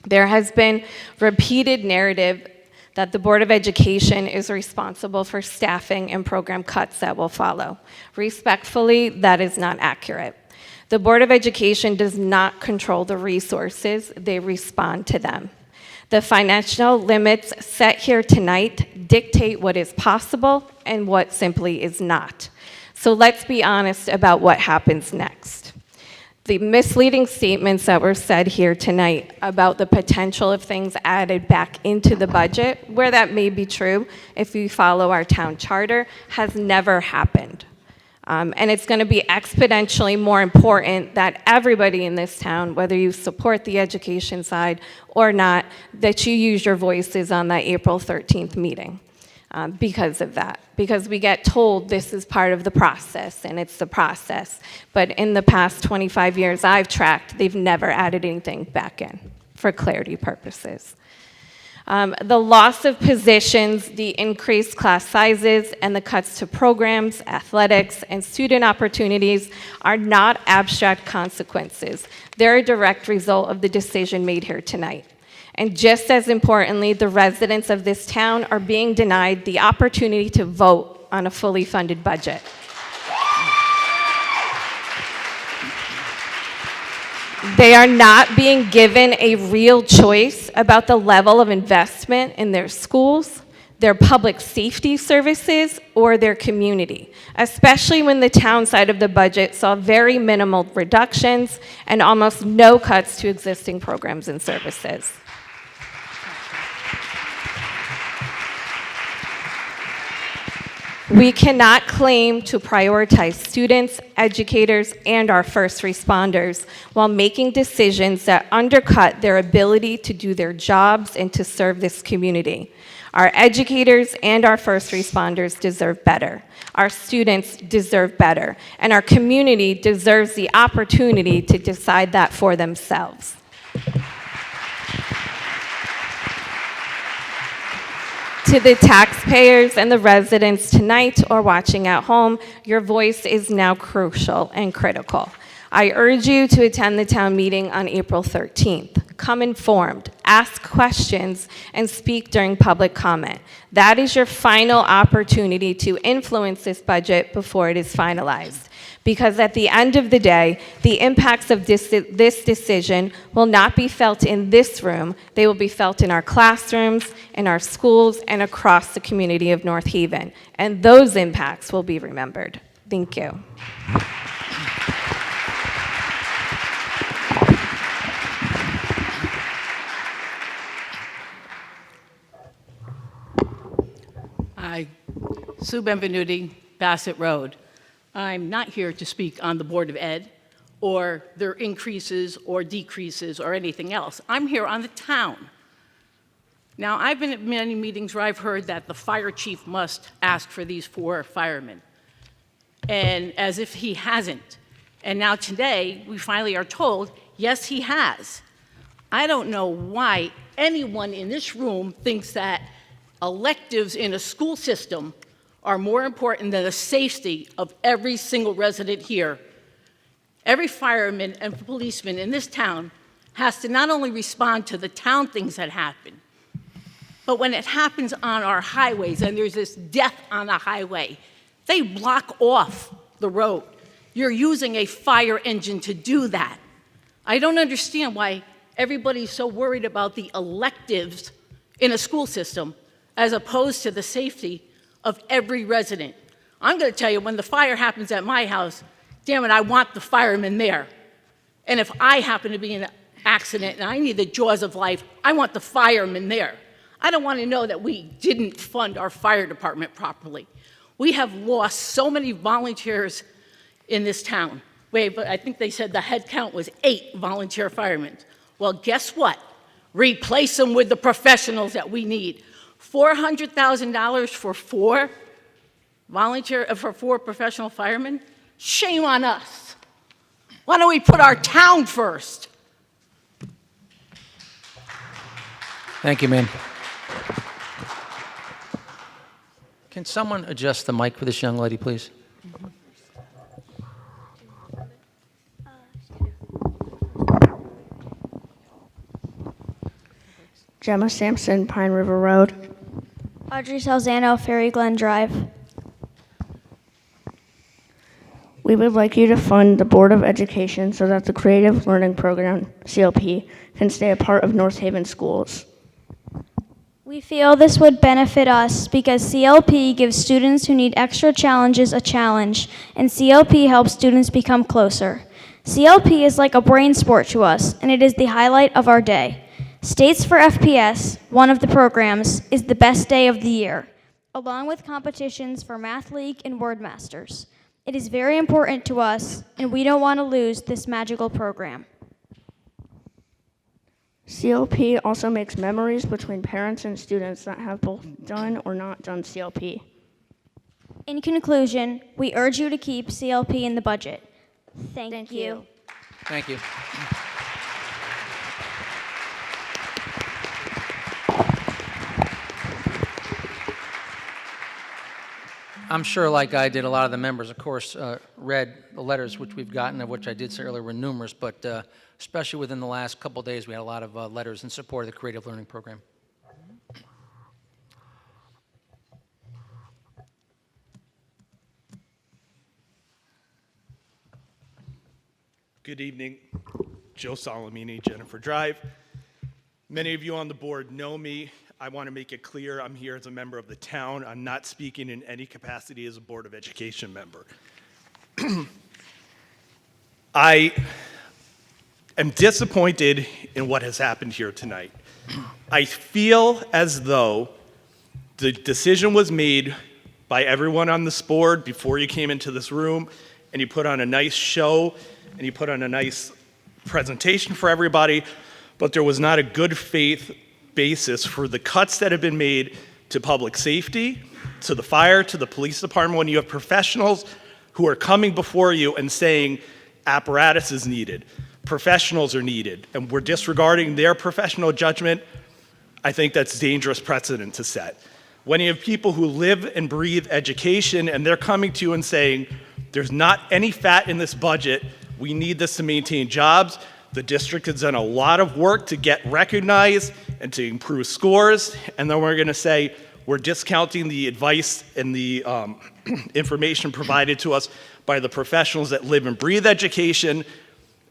[SPEAKER 12] There has been repeated narrative that the Board of Education is responsible for staffing and program cuts that will follow. Respectfully, that is not accurate. The Board of Education does not control the resources, they respond to them. The financial limits set here tonight dictate what is possible and what simply is not. So let's be honest about what happens next. The misleading statements that were said here tonight about the potential of things added back into the budget, where that may be true if you follow our town charter, has never happened. And it's going to be exponentially more important that everybody in this town, whether you support the education side or not, that you use your voices on that April 13th meeting because of that. Because we get told this is part of the process, and it's the process. But in the past 25 years I've tracked, they've never added anything back in for clarity purposes. The loss of positions, the increased class sizes, and the cuts to programs, athletics, and student opportunities are not abstract consequences. They're a direct result of the decision made here tonight. And just as importantly, the residents of this town are being denied the opportunity to vote on a fully funded budget. They are not being given a real choice about the level of investment in their schools, their public safety services, or their community, especially when the town side of the budget saw very minimal reductions and almost no cuts to existing programs and services. We cannot claim to prioritize students, educators, and our first responders while making decisions that undercut their ability to do their jobs and to serve this community. Our educators and our first responders deserve better. Our students deserve better. And our community deserves the opportunity to decide that for themselves. To the taxpayers and the residents tonight or watching at home, your voice is now crucial and critical. I urge you to attend the town meeting on April 13th. Come informed, ask questions, and speak during public comment. That is your final opportunity to influence this budget before it is finalized. Because at the end of the day, the impacts of this decision will not be felt in this room. They will be felt in our classrooms, in our schools, and across the community of North Haven. And those impacts will be remembered. Thank you.
[SPEAKER 13] Hi, Sue Benvenuti, Bassett Road. I'm not here to speak on the Board of Ed or their increases or decreases or anything else. I'm here on the town. Now, I've been at many meetings where I've heard that the fire chief must ask for these 4 firemen, and as if he hasn't. And now today, we finally are told, yes, he has. I don't know why anyone in this room thinks that electives in a school system are more important than the safety of every single resident here. Every fireman and policeman in this town has to not only respond to the town things that happen, but when it happens on our highways and there's this death on the highway, they block off the road. You're using a fire engine to do that. I don't understand why everybody's so worried about the electives in a school system as opposed to the safety of every resident. I'm going to tell you, when the fire happens at my house, damn it, I want the firemen there. And if I happen to be in an accident and I need the jaws of life, I want the firemen there. I don't want to know that we didn't fund our fire department properly. We have lost so many volunteers in this town. But I think they said the head count was 8 volunteer firemen. Well, guess what? Replace them with the professionals that we need. $400,000 for 4 professional firemen? Shame on us. Why don't we put our town first?
[SPEAKER 2] Thank you, ma'am. Can someone adjust the mic for this young lady, please?
[SPEAKER 14] Gemma Sampson, Pine River Road.
[SPEAKER 15] Audrey Salzano, Ferry Glen Drive.
[SPEAKER 14] We would like you to fund the Board of Education so that the Creative Learning Program, CLP, can stay a part of North Haven schools.
[SPEAKER 15] We feel this would benefit us because CLP gives students who need extra challenges a challenge, and CLP helps students become closer. CLP is like a brain sport to us, and it is the highlight of our day. States for FPS, one of the programs, is the best day of the year, along with competitions for Math League and Word Masters. It is very important to us, and we don't want to lose this magical program.
[SPEAKER 14] CLP also makes memories between parents and students that have both done or not done CLP.
[SPEAKER 15] In conclusion, we urge you to keep CLP in the budget. Thank you.
[SPEAKER 2] Thank you. I'm sure, like I did, a lot of the members, of course, read the letters which we've gotten, of which I did say earlier were numerous, but especially within the last couple of days, we had a lot of letters in support of the Creative Learning Program.
[SPEAKER 10] Good evening. Joe Solomini, Jennifer Drive. Many of you on the board know me. I want to make it clear I'm here as a member of the town. I'm not speaking in any capacity as a Board of Education member. I am disappointed in what has happened here tonight. I feel as though the decision was made by everyone on this board before you came into this room, and you put on a nice show, and you put on a nice presentation for everybody, but there was not a good faith basis for the cuts that have been made to public safety, to the fire, to the police department, when you have professionals who are coming before you and saying apparatus is needed, professionals are needed, and we're disregarding their professional judgment. I think that's dangerous precedent to set. When you have people who live and breathe education and they're coming to you and saying, there's not any fat in this budget, we need this to maintain jobs. The district has done a lot of work to get recognized and to improve scores, and then we're gonna say we're discounting the advice and the information provided to us by the professionals that live and breathe education,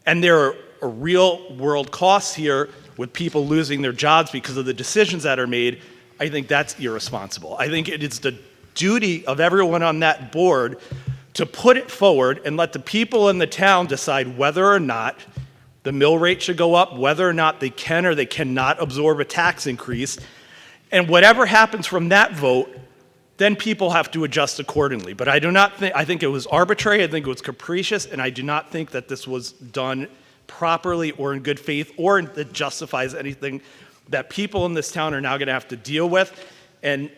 [SPEAKER 10] and there are real world costs here with people losing their jobs because of the decisions that are made. I think that's irresponsible. I think it is the duty of everyone on that board to put it forward and let the people in the town decide whether or not the mill rate should go up, whether or not they can or they cannot absorb a tax increase. And whatever happens from that vote, then people have to adjust accordingly. But I do not think, I think it was arbitrary, I think it was capricious, and I do not think that this was done properly or in good faith or that justifies anything that people in this town are now gonna have to deal with and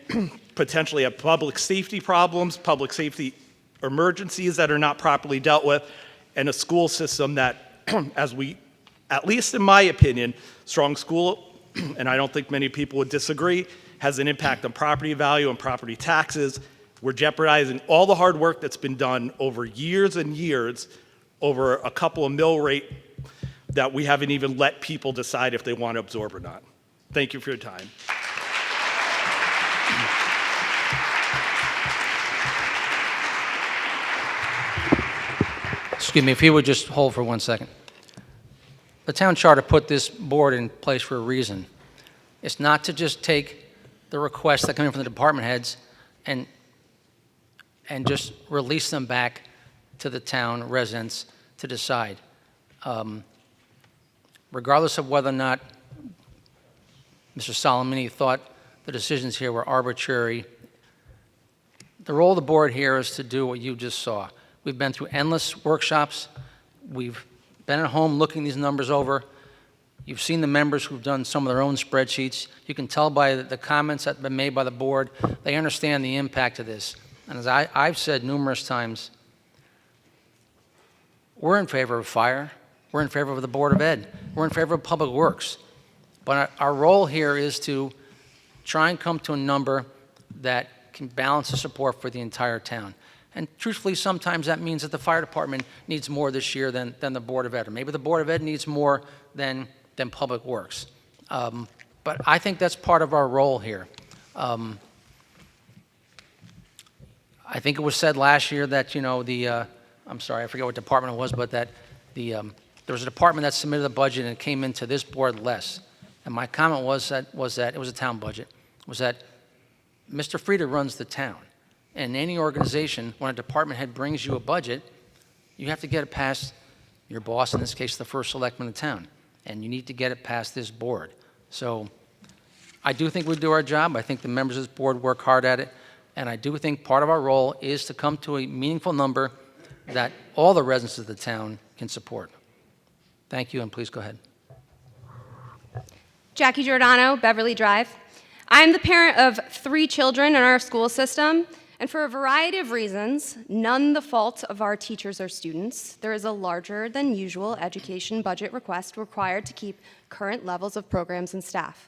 [SPEAKER 10] potentially have public safety problems, public safety emergencies that are not properly dealt with, and a school system that, as we, at least in my opinion, strong school, and I don't think many people would disagree, has an impact on property value and property taxes. We're jeopardizing all the hard work that's been done over years and years over a couple of mill rate that we haven't even let people decide if they want to absorb or not. Thank you for your time.
[SPEAKER 2] Excuse me, if you would just hold for 1 second. The town charter put this board in place for a reason. It's not to just take the requests that come in from the department heads and just release them back to the town residents to decide. Regardless of whether or not Mr. Solomini thought the decisions here were arbitrary, the role of the board here is to do what you just saw. We've been through endless workshops. We've been at home looking these numbers over. You've seen the members who've done some of their own spreadsheets. You can tell by the comments that have been made by the board, they understand the impact of this. And as I've said numerous times, we're in favor of fire. We're in favor of the Board of Ed. We're in favor of Public Works. But our role here is to try and come to a number that can balance the support for the entire town. And truthfully, sometimes that means that the fire department needs more this year than the Board of Ed, or maybe the Board of Ed needs more than Public Works. But I think that's part of our role here. I think it was said last year that, you know, I'm sorry, I forget what department it was, but that there was a department that submitted a budget and it came into this board less. And my comment was that it was a town budget. was that Mr. Frieder runs the town. And any organization, when a department head brings you a budget, you have to get it past your boss, in this case, the first selectman of town. And you need to get it past this board. So I do think we do our job. I think the members of this board work hard at it. And I do think part of our role is to come to a meaningful number that all the residents of the town can support. Thank you, and please go ahead.
[SPEAKER 16] Jackie Giordano, Beverly Drive. I am the parent of 3 children in our school system, and for a variety of reasons, none the fault of our teachers or students, there is a larger than usual education budget request required to keep current levels of programs and staff.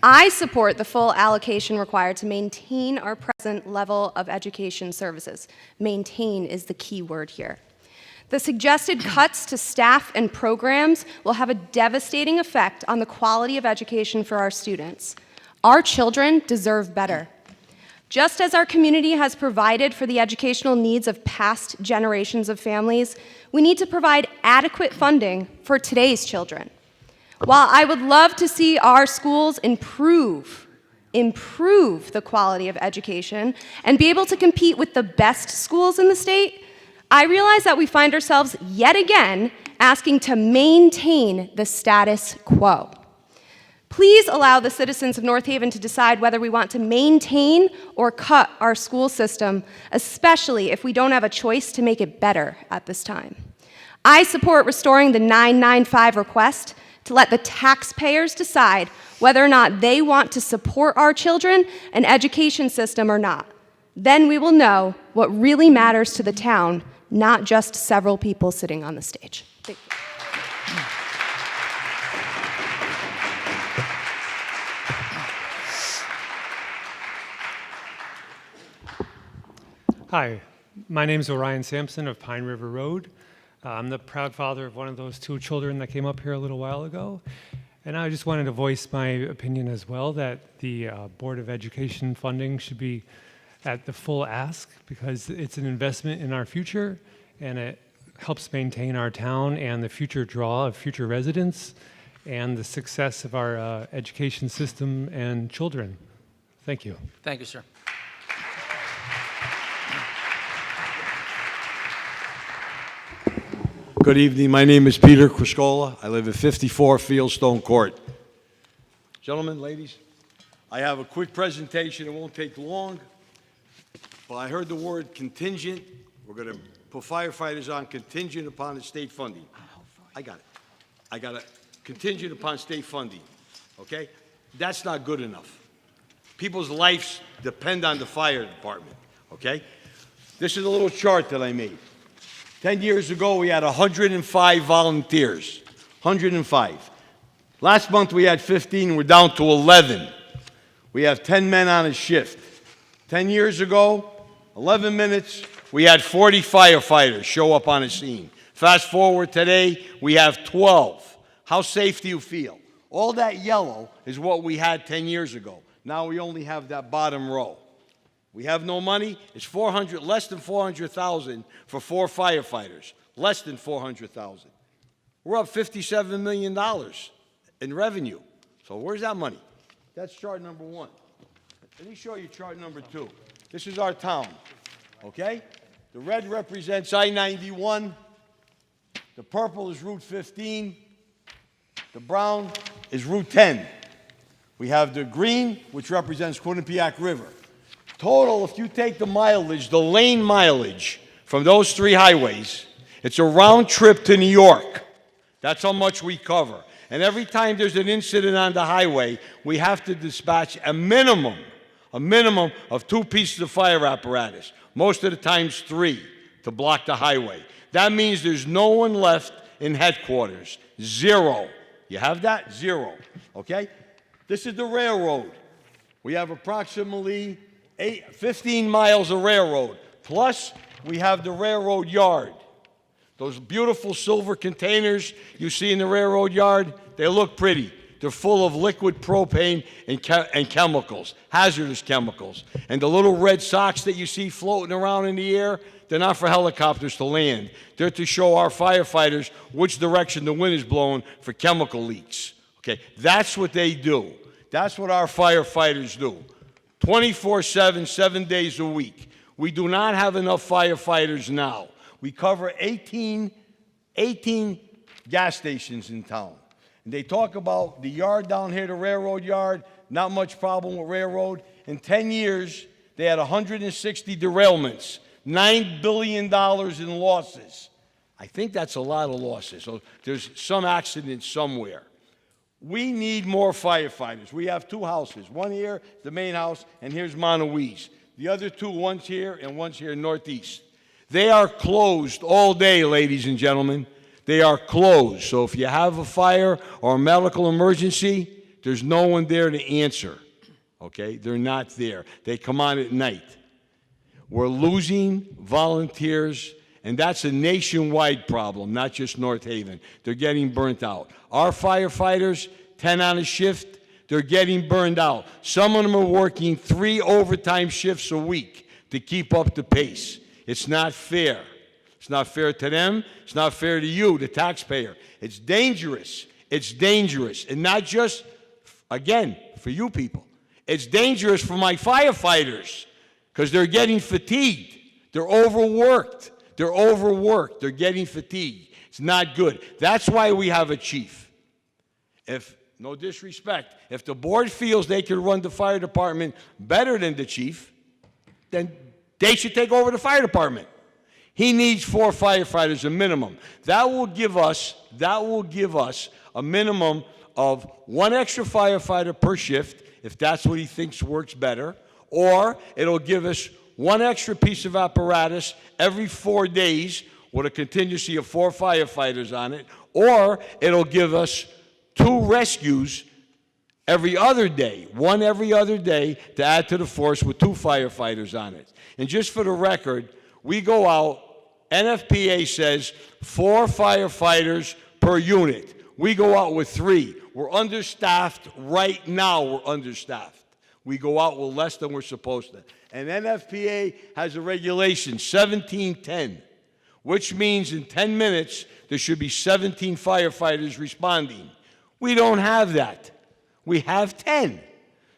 [SPEAKER 16] I support the full allocation required to maintain our present level of education services. Maintain is the key word here. The suggested cuts to staff and programs will have a devastating effect on the quality of education for our students. Our children deserve better. Just as our community has provided for the educational needs of past generations of families, we need to provide adequate funding for today's children. While I would love to see our schools improve the quality of education and be able to compete with the best schools in the state, I realize that we find ourselves yet again asking to maintain the status quo. Please allow the citizens of North Haven to decide whether we want to maintain or cut our school system, especially if we don't have a choice to make it better at this time. I support restoring the 995 request to let the taxpayers decide whether or not they want to support our children and education system or not. Then we will know what really matters to the town, not just several people sitting on the stage. Thank you.
[SPEAKER 17] Hi, my name is Orion Sampson of Pine River Road. I'm the proud father of one of those 2 children that came up here a little while ago. And I just wanted to voice my opinion as well that the Board of Education funding should be at the full ask because it's an investment in our future and it helps maintain our town and the future draw of future residents and the success of our education system and children. Thank you.
[SPEAKER 2] Thank you, sir.
[SPEAKER 18] Good evening. My name is Peter Criscola. I live at 54 Fieldstone Court. Gentlemen, ladies, I have a quick presentation. It won't take long. But I heard the word contingent. We're going to put firefighters on contingent upon the state funding. I got it. I got it. Contingent upon state funding. Okay? That's not good enough. People's lives depend on the fire department. Okay? This is a little chart that I made. 10 years ago, we had 105 volunteers, 105. Last month, we had 15, we're down to 11. We have 10 men on a shift. 10 years ago, 11 minutes, we had 40 firefighters show up on the scene. Fast forward today, we have 12. How safe do you feel? All that yellow is what we had 10 years ago. Now we only have that bottom row. We have no money. It's less than 400,000 for 4 firefighters. Less than 400,000. We're up $57 million in revenue. So where's that money? That's chart number 1. Let me show you chart number 2. This is our town, okay? The red represents I-91. The purple is Route 15. The brown is Route 10. We have the green, which represents Quinnipiac River. Total, if you take the mileage, the lane mileage from those 3 highways, it's a round trip to New York. That's how much we cover. And every time there's an incident on the highway, we have to dispatch a minimum of 2 pieces of fire apparatus, most of the times 3, to block the highway. That means there's no one left in headquarters. 0. You have that? 0. Okay? This is the railroad. We have approximately 15 miles of railroad. Plus, we have the railroad yard. Those beautiful silver containers you see in the railroad yard, they look pretty. They're full of liquid propane and chemicals, hazardous chemicals. And the little red socks that you see floating around in the air, they're not for helicopters to land. They're to show our firefighters which direction the wind is blowing for chemical leaks. Okay, that's what they do. That's what our firefighters do. 24/7, 7 days a week. We do not have enough firefighters now. We cover 18 gas stations in town. And they talk about the yard down here, the railroad yard, not much problem with railroad. In 10 years, they had 160 derailments, $9 billion in losses. I think that's a lot of losses. So there's some accident somewhere. We need more firefighters. We have 2 houses. One here, the main house, and here's Monowese. The other 2, one's here and one's here northeast. They are closed all day, ladies and gentlemen. They are closed. So if you have a fire or a medical emergency, there's no one there to answer. Okay? They're not there. They come on at night. We're losing volunteers, and that's a nationwide problem, not just North Haven. They're getting burnt out. Our firefighters, 10 on a shift, they're getting burned out. Some of them are working 3 overtime shifts a week to keep up the pace. It's not fair. It's not fair to them. It's not fair to you, the taxpayer. It's dangerous. It's dangerous. And not just, again, for you people. It's dangerous for my firefighters because they're getting fatigued. They're overworked. They're overworked. They're getting fatigued. It's not good. That's why we have a chief. If, no disrespect, if the board feels they can run the fire department better than the chief, then they should take over the fire department. He needs 4 firefighters, a minimum. That will give us a minimum of 1 extra firefighter per shift, if that's what he thinks works better, or it'll give us 1 extra piece of apparatus every 4 days with a contingency of 4 firefighters on it, or it'll give us 2 rescues every other day, 1 every other day to add to the force with 2 firefighters on it. And just for the record, we go out, NFPA says 4 firefighters per unit. We go out with 3. We're understaffed right now. We're understaffed. We go out with less than we're supposed to. And NFPA has a regulation, 1710, which means in 10 minutes there should be 17 firefighters responding. We don't have that. We have 10.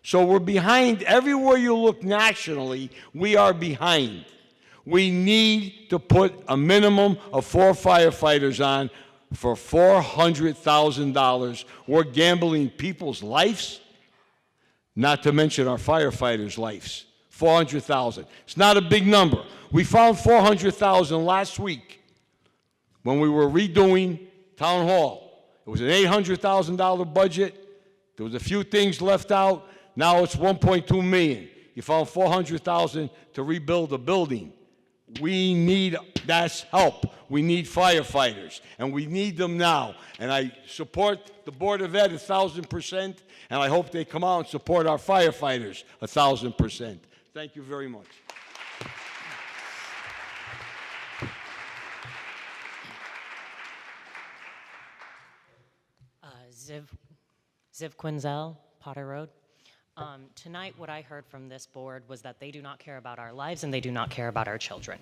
[SPEAKER 18] So we're behind. Everywhere you look nationally, we are behind. We need to put a minimum of 4 firefighters on for $400,000. We're gambling people's lives, not to mention our firefighters' lives. $400,000. It's not a big number. We found $400,000 last week when we were redoing Town Hall. It was an $800,000 budget. There was a few things left out. Now it's $1.2 million. You found $400,000 to rebuild a building. We need that's help. We need firefighters, and we need them now. And I support the Board of Ed 1,000%, and I hope they come out and support our firefighters 1,000%. Thank you very much.
[SPEAKER 19] Ziv Quinzel, Potter Road. Tonight, what I heard from this board was that they do not care about our lives and they do not care about our children.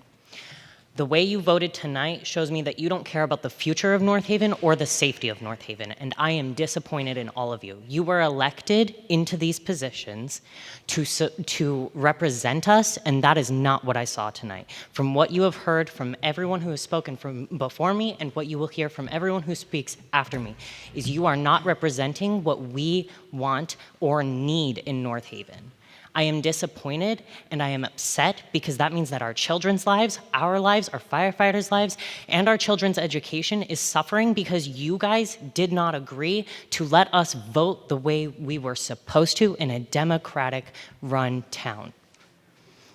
[SPEAKER 19] The way you voted tonight shows me that you don't care about the future of North Haven or the safety of North Haven, and I am disappointed in all of you. You were elected into these positions to represent us, and that is not what I saw tonight. From what you have heard from everyone who has spoken from before me and what you will hear from everyone who speaks after me, is you are not representing what we want or need in North Haven. I am disappointed and I am upset because that means that our children's lives, our firefighters' lives, and our children's education is suffering because you guys did not agree to let us vote the way we were supposed to in a democratic-run town.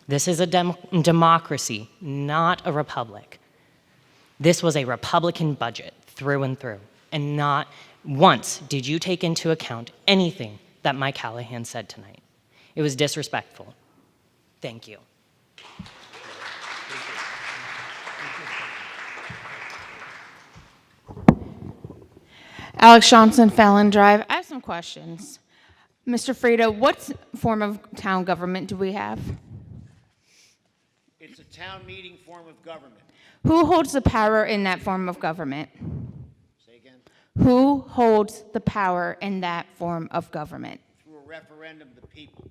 [SPEAKER 19] This is a democracy, not a republic. This was a Republican budget through and through, and not once did you take into account anything that Mike Callahan said tonight. It was disrespectful. Thank you.
[SPEAKER 20] Alex Johnson, Fallon Drive. I have some questions. Mr. Frida, what form of town government do we have?
[SPEAKER 4] It's a town meeting form of government.
[SPEAKER 20] Who holds the power in that form of government?
[SPEAKER 4] Say again?
[SPEAKER 20] Who holds the power in that form of government?
[SPEAKER 4] Through a referendum, the people.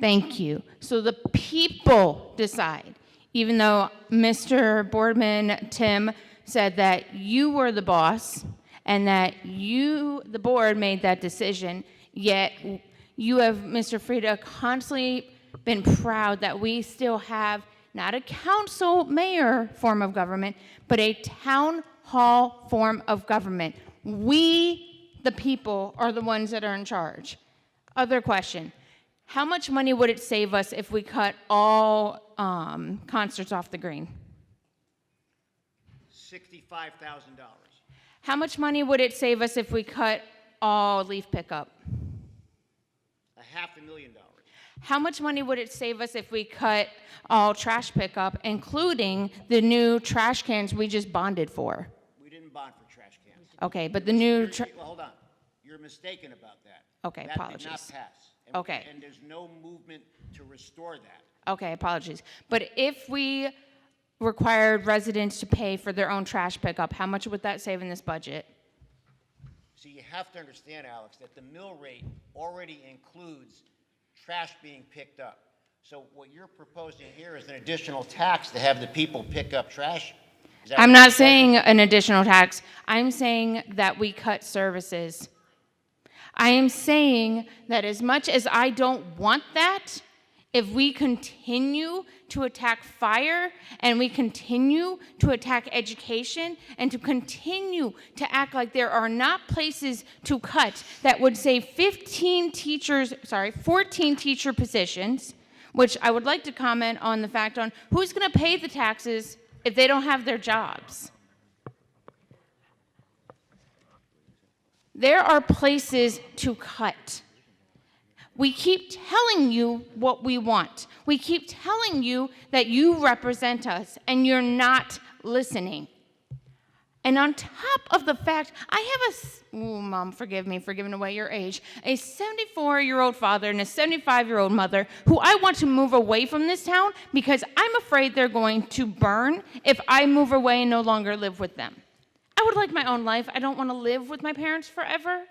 [SPEAKER 20] Thank you. So the people decide, even though Mr. Boardman Tim said that you were the boss and that you, the board, made that decision, yet you have, Mr. Frieda, constantly been proud that we still have not a council mayor form of government, but a town hall form of government. We, the people, are the ones that are in charge. Other question. How much money would it save us if we cut all concerts off the green?
[SPEAKER 4] $65,000.
[SPEAKER 20] How much money would it save us if we cut all leaf pickup?
[SPEAKER 4] $500,000.
[SPEAKER 20] How much money would it save us if we cut all trash pickup, including the new trash cans we just bonded for?
[SPEAKER 4] We didn't bond for trash cans.
[SPEAKER 20] Okay, but the new
[SPEAKER 4] Well, hold on. You're mistaken about that.
[SPEAKER 20] Okay,
[SPEAKER 4] That
[SPEAKER 20] apologies.
[SPEAKER 4] did not pass. And
[SPEAKER 20] Okay.
[SPEAKER 4] And there's no movement to restore that.
[SPEAKER 20] Okay, apologies. But if we required residents to pay for their own trash pickup, how much would that save in this budget?
[SPEAKER 4] So you have to understand, Alex, that the mill rate already includes trash being picked up. So what you're proposing here is an additional tax to have the people pick up trash? Is that
[SPEAKER 20] I'm
[SPEAKER 4] what
[SPEAKER 20] not
[SPEAKER 4] you're
[SPEAKER 20] saying an additional tax. I'm saying that we cut services. I am saying that as much as I don't want that, if we continue to attack fire and we continue to attack education and to continue to act like there are not places to cut that would save 14 teacher positions, which I would like to comment on the fact on who's going to pay the taxes if they don't have their jobs. There are places to cut. We keep telling you what we want. We keep telling you that you represent us, and you're not listening. And on top of the fact, I have Mom, forgive me for giving away your age, a 74-year-old father and a 75-year-old mother who I want to move away from this town because I'm afraid they're going to burn if I move away and no longer live with them. I would like my own life. I don't want to live with my parents forever.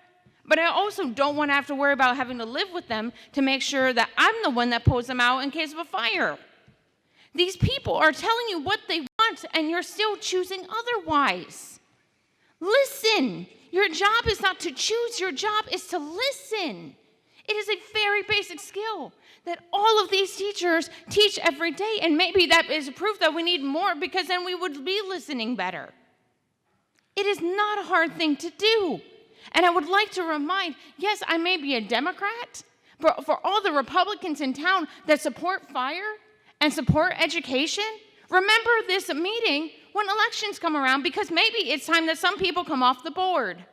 [SPEAKER 20] But I also don't want to have to worry about having to live with them to make sure that I'm the one that pulls them out in case of a fire. These people are telling you what they want, and you're still choosing otherwise. Listen. Your job is not to choose. Your job is to listen. It is a very basic skill that all of these teachers teach every day, and maybe that is proof that we need more because then we would be listening better. It is not a hard thing to do. And I would like to remind, yes, I may be a Democrat, but for all the Republicans in town that support fire and support education, remember this meeting when elections come around because maybe it's time that some people come off the board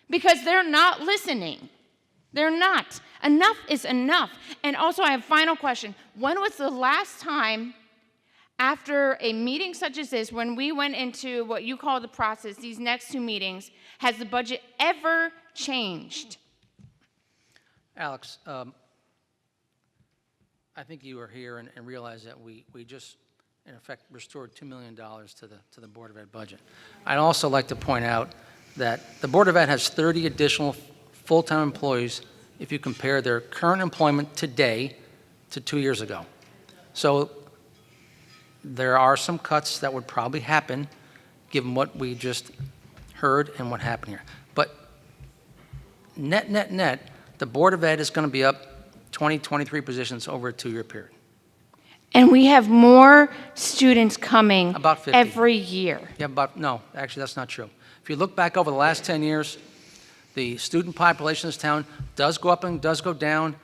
[SPEAKER 20] because they're not listening. They're not. Enough is enough. And also, I have a final question. When was the last time after a meeting such as this, when we went into what you call the process, these next two meetings, has the budget ever changed?
[SPEAKER 2] Alex, I think you were here and realized that we just, in effect, restored $2 million to the Board of Ed budget. I'd also like to point out that the Board of Ed has 30 additional full-time employees if you compare their current employment today to 2 years ago. So there are some cuts that would probably happen given what we just heard and what happened here. But net, the Board of Ed is going to be up 20, 23 positions over a 2-year period.
[SPEAKER 20] And we have more students coming
[SPEAKER 2] About 50.
[SPEAKER 20] every year.
[SPEAKER 2] Yeah, no, actually, that's not true. If you look back over the last 10 years, the student population in this town does go up and does go down.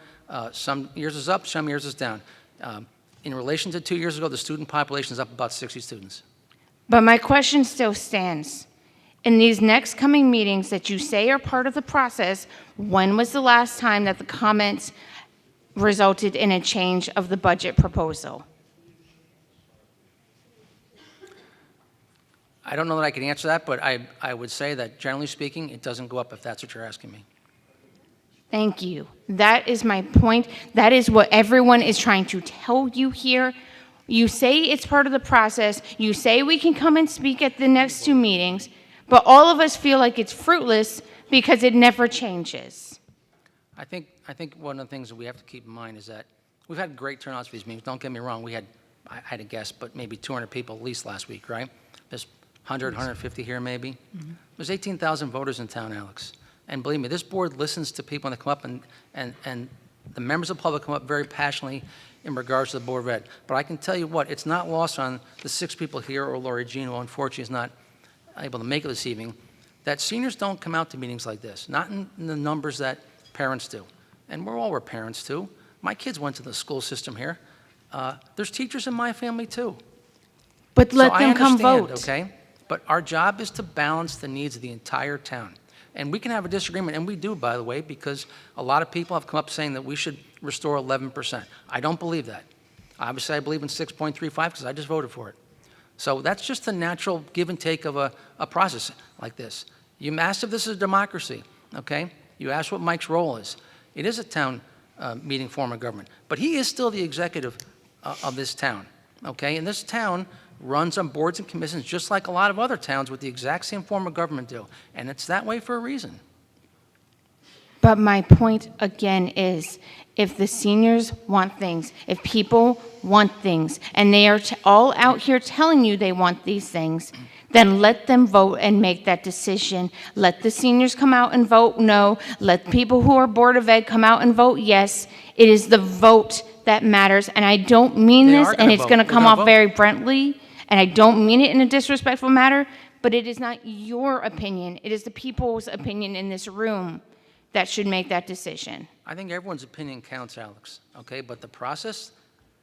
[SPEAKER 2] Some years is up, some years is down. In relation to 2 years ago, the student population is up about 60 students.
[SPEAKER 20] But my question still stands. In these next coming meetings that you say are part of the process, when was the last time that the comments resulted in a change of the budget proposal?
[SPEAKER 2] I don't know that I can answer that, but I would say that generally speaking, it doesn't go up if that's what you're asking me.
[SPEAKER 20] Thank you. That is my point. That is what everyone is trying to tell you here. You say it's part of the process. You say we can come and speak at the next two meetings, but all of us feel like it's fruitless because it never changes.
[SPEAKER 2] I think one of the things that we have to keep in mind is that we've had great turnouts for these meetings. Don't get me wrong, I had a guess, but maybe 200 people at least last week, right? There's 100, 150 here maybe. There's 18,000 voters in town, Alex. And believe me, this board listens to people when they come up, and the members of the public come up very passionately in regards to the Board of Ed. But I can tell you what, it's not lost on the 6 people here, or Lori Jean, who unfortunately is not able to make it this evening, that seniors don't come out to meetings like this, not in the numbers that parents do. And we're parents too. My kids went to the school system here. There's teachers in my family too.
[SPEAKER 20] But let
[SPEAKER 2] So
[SPEAKER 20] them
[SPEAKER 2] I
[SPEAKER 20] come
[SPEAKER 2] understand,
[SPEAKER 20] vote.
[SPEAKER 2] okay? But our job is to balance the needs of the entire town. And we can have a disagreement, and we do, by the way, because a lot of people have come up saying that we should restore 11%. I don't believe that. Obviously, I believe in 6.35 because I just voted for it. So that's just the natural give and take of a process like this. You asked if this is a democracy, okay? You asked what Mike's role is. It is a town meeting form of government, but he is still the executive of this town, okay? And this town runs on boards and commissions just like a lot of other towns with the exact same form of government do, and it's that way for a reason.
[SPEAKER 20] But my point again is, if the seniors want things, if people want things, and they are all out here telling you they want these things, then let them vote and make that decision. Let the seniors come out and vote no. Let people who are Board of Ed come out and vote yes. It is the vote that matters, and I don't mean
[SPEAKER 2] They
[SPEAKER 20] this,
[SPEAKER 2] are
[SPEAKER 20] and
[SPEAKER 2] gonna
[SPEAKER 20] it's
[SPEAKER 2] vote.
[SPEAKER 20] going to
[SPEAKER 2] They're
[SPEAKER 20] come
[SPEAKER 2] gonna
[SPEAKER 20] off
[SPEAKER 2] vote.
[SPEAKER 20] very Brentley, and I don't mean it in a disrespectful manner, but it is not your opinion. It is the people's opinion in this room that should make that decision.
[SPEAKER 2] I think everyone's opinion counts, Alex, okay? But the process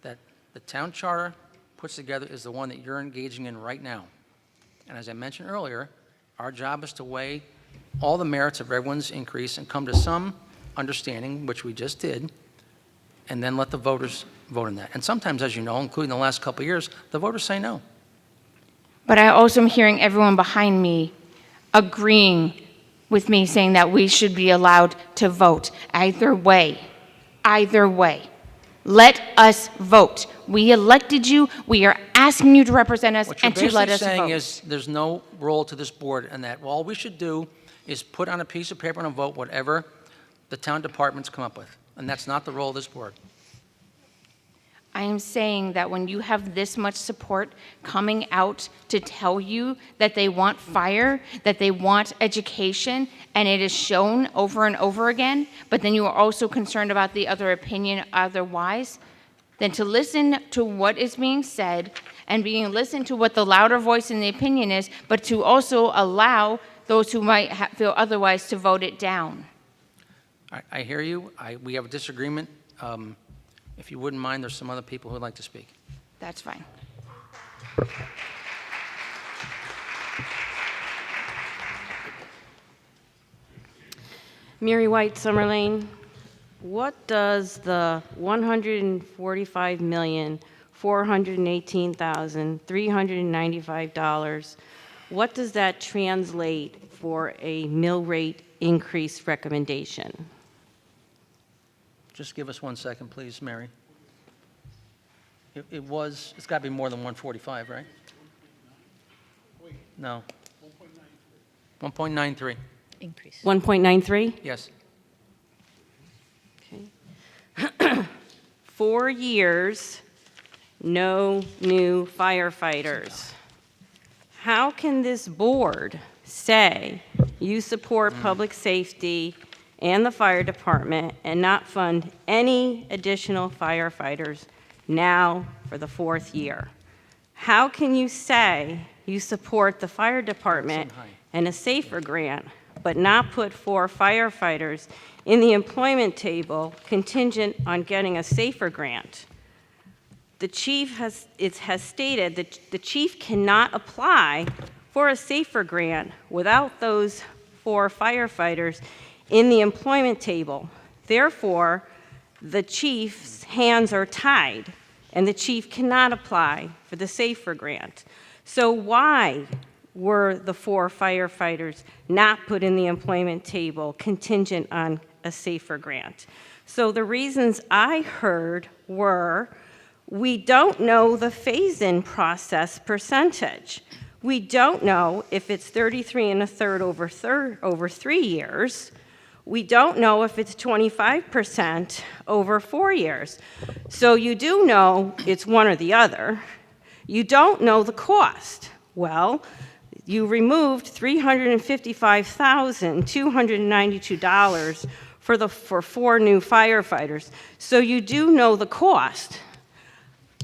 [SPEAKER 2] that the town charter puts together is the one that you're engaging in right now. And as I mentioned earlier, our job is to weigh all the merits of everyone's increase and come to some understanding, which we just did, and then let the voters vote on that. And sometimes, as you know, including the last couple of years, the voters say no.
[SPEAKER 20] But I also am hearing everyone behind me agreeing with me, saying that we should be allowed to vote. Either way, let us vote. We elected you. We are asking you to represent us
[SPEAKER 2] What you're
[SPEAKER 20] and to let
[SPEAKER 2] basically
[SPEAKER 20] us
[SPEAKER 2] saying
[SPEAKER 20] vote.
[SPEAKER 2] is there's no role to this board, and that all we should do is put on a piece of paper and vote whatever the town departments come up with. And that's not the role of this board.
[SPEAKER 20] I am saying that when you have this much support coming out to tell you that they want fire, that they want education, and it is shown over and over again, but then you are also concerned about the other opinion otherwise, then to listen to what is being said and being listened to what the louder voice in the opinion is, but to also allow those who might feel otherwise to vote it down.
[SPEAKER 2] I hear you. We have a disagreement. If you wouldn't mind, there's some other people who would like to speak.
[SPEAKER 20] That's fine.
[SPEAKER 21] Mary White, Summer Lane. What does the $145,418,395, what does that translate for a mill rate increase recommendation?
[SPEAKER 2] Just give us 1 second, please, Mary. It's got to be more than 145, right? No. 1.93.
[SPEAKER 5] Increase.
[SPEAKER 21] 1.93?
[SPEAKER 2] Yes.
[SPEAKER 21] 4 years, no new firefighters. How can this board say you support public safety and the fire department and not fund any additional firefighters now for the 4th year? How can you say you support the fire department and a SAFER grant, but not put 4 firefighters in the employment table contingent on getting a SAFER grant? The chief has stated that the chief cannot apply for a SAFER grant without those 4 firefighters in the employment table. Therefore, the chief's hands are tied, and the chief cannot apply for the SAFER grant. So why were the 4 firefighters not put in the employment table contingent on a SAFER grant? So the reasons I heard were, we don't know the phase-in process percentage. We don't know if it's 33 1/3 over 3 years, We don't know if it's 25% over 4 years. So you do know it's one or the other. You don't know the cost. Well, you removed $355,292 for 4 new firefighters. So you do know the cost.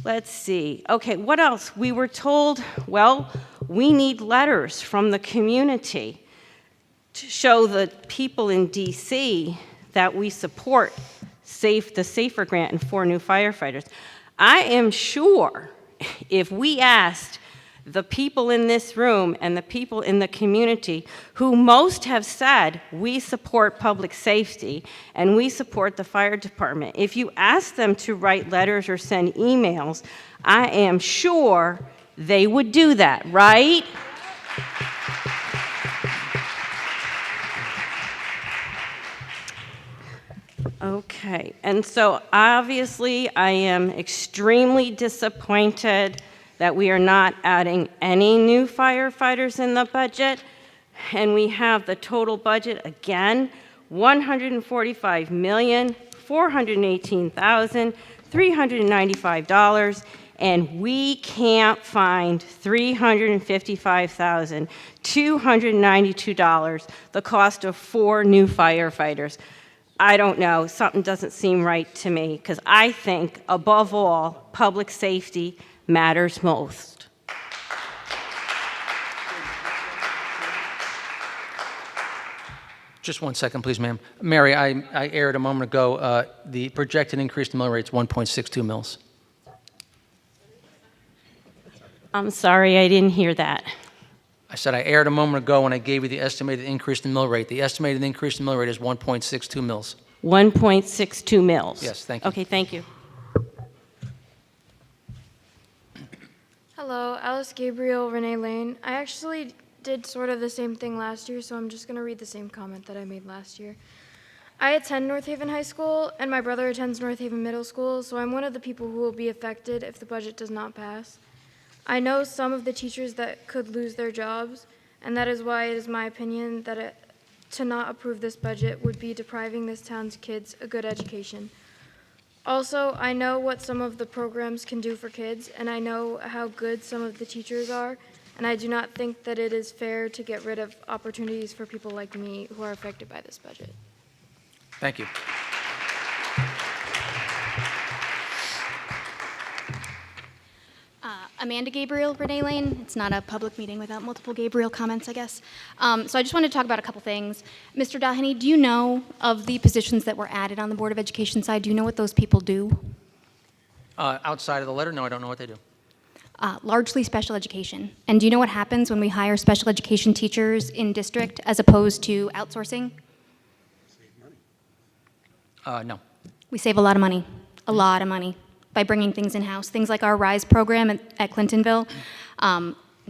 [SPEAKER 21] Let's see. Okay, what else? We were told, well, we need letters from the community to show the people in DC that we support the SAFER grant and 4 new firefighters. I am sure if we asked the people in this room and the people in the community who most have said we support public safety and we support the fire department, if you ask them to write letters or send emails, I am sure they would do that, right? Okay, and so obviously I am extremely disappointed that we are not adding any new firefighters in the budget, and we have the total budget again, $145,418,395, and we can't find $355,292, the cost of 4 new firefighters. I don't know, something doesn't seem right to me, because I think, above all, public safety matters most.
[SPEAKER 2] Just 1 second, please, ma'am. Mary, I aired a moment ago, the projected increase in mill rate is 1.62 mils.
[SPEAKER 21] I'm sorry, I didn't hear that.
[SPEAKER 2] I said I aired a moment ago when I gave you the estimated increase in mill rate. The estimated increase in mill rate is 1.62 mils.
[SPEAKER 21] 1.62 mils?
[SPEAKER 2] Yes, thank you.
[SPEAKER 21] Okay, thank you.
[SPEAKER 1] Hello, Alice Gabriel, Renee Lane. I actually did sort of the same thing last year, so I'm just going to read the same comment that I made last year. I attend North Haven High School, and my brother attends North Haven Middle School, so I'm one of the people who will be affected if the budget does not pass. I know some of the teachers that could lose their jobs, and that is why it is my opinion that to not approve this budget would be depriving this town's kids a good education. Also, I know what some of the programs can do for kids, and I know how good some of the teachers are, and I do not think that it is fair to get rid of opportunities for people like me who are affected by this budget.
[SPEAKER 2] Thank you.
[SPEAKER 22] Amanda Gabriel, Renee Lane. It's not a public meeting without multiple Gabriel comments, I guess. So I just wanted to talk about a couple things. Mr. Daheney, do you know of the positions that were added on the Board of Education side? Do you know what those people do?
[SPEAKER 2] Outside of the letter, no, I don't know what they do.
[SPEAKER 22] Largely special education. And do you know what happens when we hire special education teachers in district as opposed to outsourcing?
[SPEAKER 2] No.
[SPEAKER 22] We save a lot of money, by bringing things in-house. Things like our RISE program at Clintonville.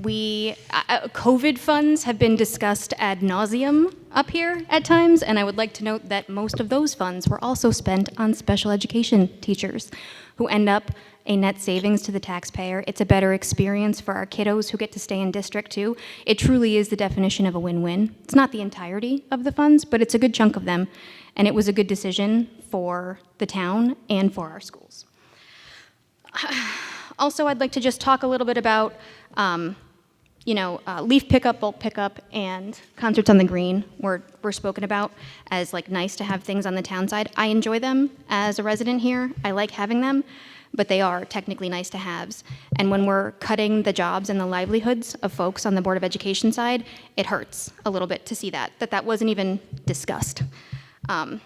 [SPEAKER 22] COVID funds have been discussed ad nauseum up here at times, and I would like to note that most of those funds were also spent on special education teachers who end up a net savings to the taxpayer. It's a better experience for our kiddos who get to stay in district too. It truly is the definition of a win-win. It's not the entirety of the funds, but it's a good chunk of them, and it was a good decision for the town and for our schools. Also, I'd like to just talk a little bit about, leaf pickup, bulk pickup, and concerts on the green were spoken about as like nice to have things on the town side. I enjoy them as a resident here. I like having them, but they are technically nice to haves. And when we're cutting the jobs and the livelihoods of folks on the Board of Education side, it hurts a little bit to see that wasn't even discussed. And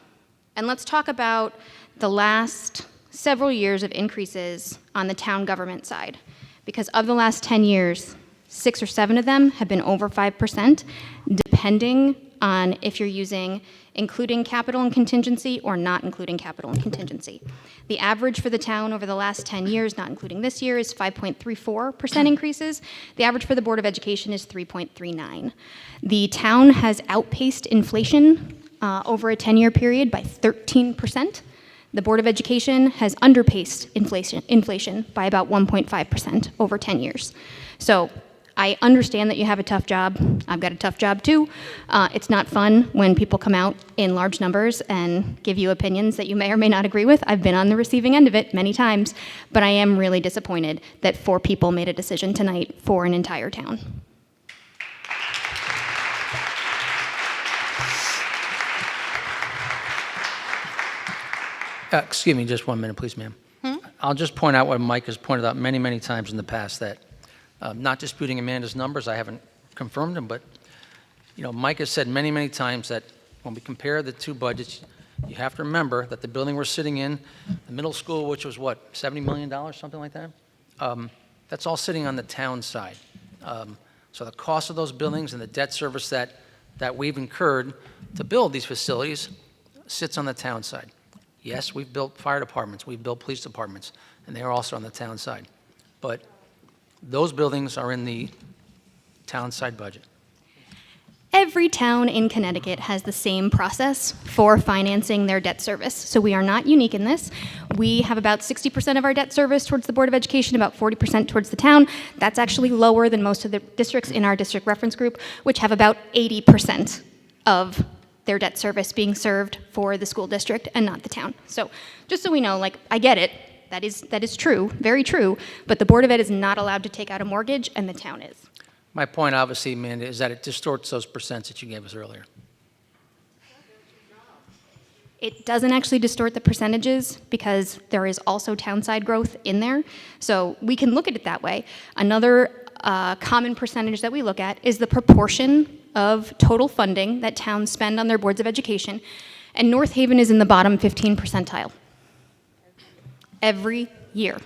[SPEAKER 22] let's talk about the last several years of increases on the town government side, because of the last 10 years, 6 or 7 of them have been over 5%, depending on if you're using including capital and contingency or not including capital and contingency. The average for the town over the last 10 years, not including this year, is 5.34% increases. The average for the Board of Education is 3.39. The town has outpaced inflation over a 10-year period by 13%. The Board of Education has underpaced inflation by about 1.5% over 10 years. So I understand that you have a tough job. I've got a tough job too. It's not fun when people come out in large numbers and give you opinions that you may or may not agree with. I've been on the receiving end of it many times, but I am really disappointed that 4 people made a decision tonight for an entire town.
[SPEAKER 2] Excuse me, just 1 minute, please, ma'am. I'll just point out what Mike has pointed out many, many times in the past, that not disputing Amanda's numbers, I haven't confirmed them, but Mike has said many, many times that when we compare the 2 budgets, you have to remember that the building we're sitting in, the middle school, which was what, $70 million, something like that? That's all sitting on the town side. So the cost of those buildings and the debt service that we've incurred to build these facilities sits on the town side. Yes, we've built fire departments, we've built police departments, and they are also on the town side. But those buildings are in the town side budget.
[SPEAKER 22] Every town in Connecticut has the same process for financing their debt service, so we are not unique in this. We have about 60% of our debt service towards the Board of Education, about 40% towards the town. That's actually lower than most of the districts in our district reference group, which have about 80% of their debt service being served for the school district and not the town. So just so we know, I get it, that is true, very true, but the Board of Ed is not allowed to take out a mortgage, and the town is.
[SPEAKER 2] My point, obviously, Amanda, is that it distorts those percents that you gave us earlier.
[SPEAKER 22] It doesn't actually distort the percentages because there is also townside growth in there. So we can look at it that way. Another common percentage that we look at is the proportion of total funding that towns spend on their boards of education. And North Haven is in the bottom 15 percentile. Every year.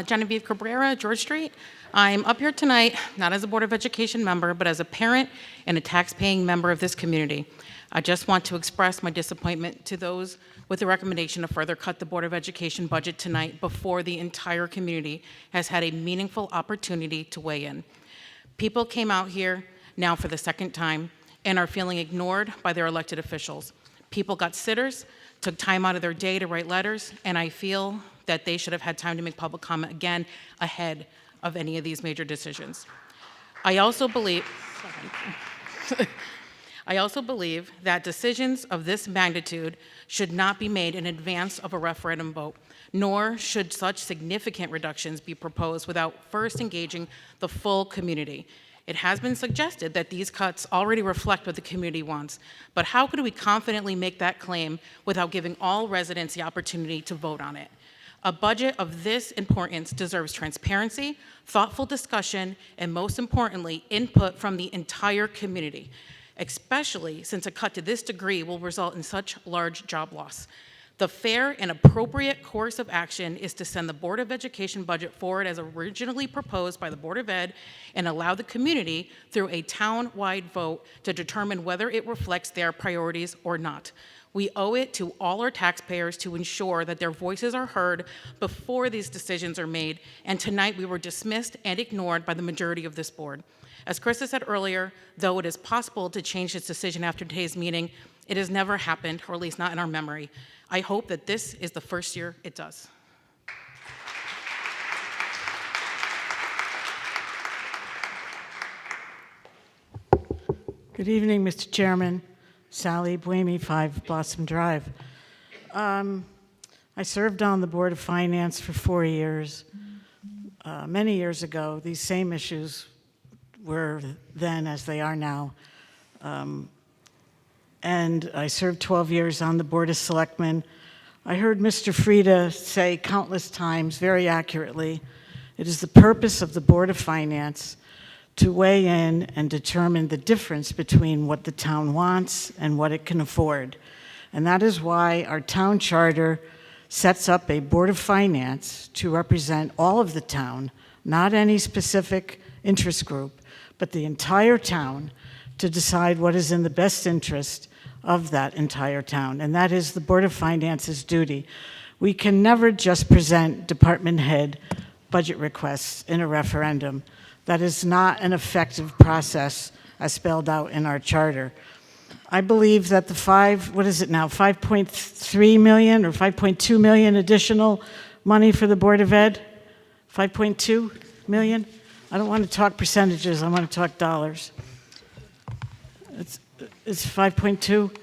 [SPEAKER 6] Genevieve Cabrera, George Street. I'm up here tonight, not as a Board of Education member, but as a parent and a tax-paying member of this community. I just want to express my disappointment to those with the recommendation to further cut the Board of Education budget tonight before the entire community has had a meaningful opportunity to weigh in. People came out here now for the second time and are feeling ignored by their elected officials. People got sitters, took time out of their day to write letters, and I feel that they should have had time to make public comment again ahead of any of these major decisions. I also believe that decisions of this magnitude should not be made in advance of a referendum vote, nor should such significant reductions be proposed without first engaging the full community. It has been suggested that these cuts already reflect what the community wants, but how could we confidently make that claim without giving all residents the opportunity to vote on it? A budget of this importance deserves transparency, thoughtful discussion, and most importantly, input from the entire community, especially since a cut to this degree will result in such large job loss. The fair and appropriate course of action is to send the Board of Education budget forward as originally proposed by the Board of Ed and allow the community, through a town-wide vote, to determine whether it reflects their priorities or not. We owe it to all our taxpayers to ensure that their voices are heard before these decisions are made, and tonight we were dismissed and ignored by the majority of this board. As Krista said earlier, though it is possible to change this decision after today's meeting, it has never happened, or at least not in our memory. I hope that this is the first year it does.
[SPEAKER 9] Good evening, Mr. Chairman. Sally Buemi, 5 Blossom Drive. I served on the Board of Finance for 4 years. Many years ago, these same issues were then as they are now. And I served 12 years on the Board of Selectmen. I heard Mr. Frieda say countless times, very accurately, it is the purpose of the Board of Finance to weigh in and determine the difference between what the town wants and what it can afford. And that is why our town charter sets up a Board of Finance to represent all of the town, not any specific interest group, but the entire town, to decide what is in the best interest of that entire town. And that is the Board of Finance's duty. We can never just present department head budget requests in a referendum. That is not an effective process as spelled out in our charter. I believe that the 5.3 million or 5.2 million additional money for the Board of Ed, 5.2 million? I don't want to talk percentages, I want to talk dollars. It's 5.2?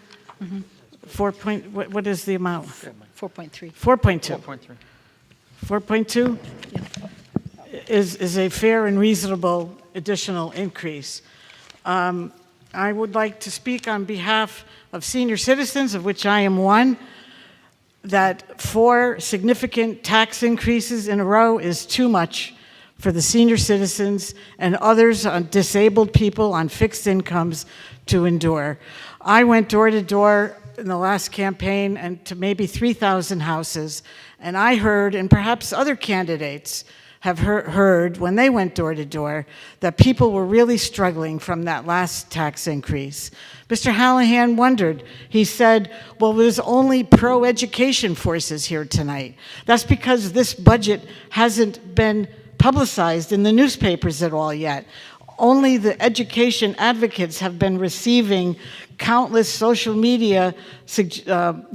[SPEAKER 9] 4 point, what is the amount?
[SPEAKER 5] 4.3.
[SPEAKER 9] 4.2.
[SPEAKER 2] 4.3.
[SPEAKER 9] 4.2 is a fair and reasonable additional increase. I would like to speak on behalf of senior citizens, of which I am one, that 4 significant tax increases in a row is too much for the senior citizens and others, on disabled people on fixed incomes, to endure. I went door to door in the last campaign and to maybe 3,000 houses, and I heard, and perhaps other candidates have heard when they went door to door, that people were really struggling from that last tax increase. Mr. Hallahan wondered. He said, well, there's only pro-education forces here tonight. That's because this budget hasn't been publicized in the newspapers at all yet. Only the education advocates have been receiving countless social media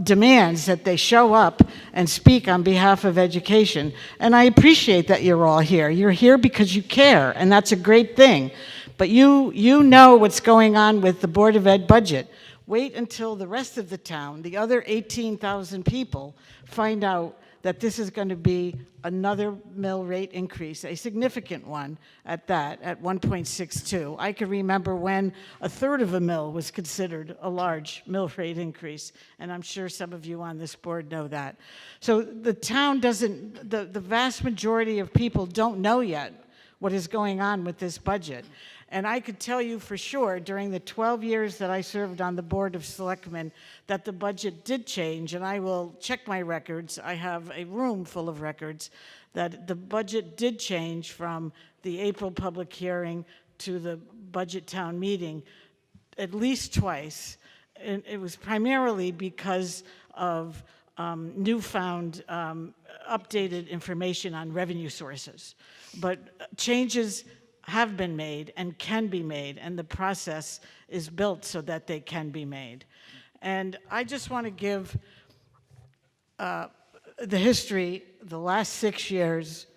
[SPEAKER 9] demands that they show up and speak on behalf of education. And I appreciate that you're all here. You're here because you care, and that's a great thing. But you know what's going on with the Board of Ed budget. Wait until the rest of the town, the other 18,000 people, find out that this is going to be another mill rate increase, a significant one at that, at 1.62. I can remember when a third of a mill was considered a large mill rate increase, and I'm sure some of you on this board know that. So the town doesn't, the vast majority of people don't know yet what is going on with this budget. And I could tell you for sure, during the 12 years that I served on the Board of Selectmen, that the budget did change, and I will check my records. I have a room full of records that the budget did change from the April public hearing to the budget town meeting at least twice. And it was primarily because of newfound updated information on revenue sources. But changes have been made and can be made, and the process is built so that they can be made. And I just want to give the history, the last 6 years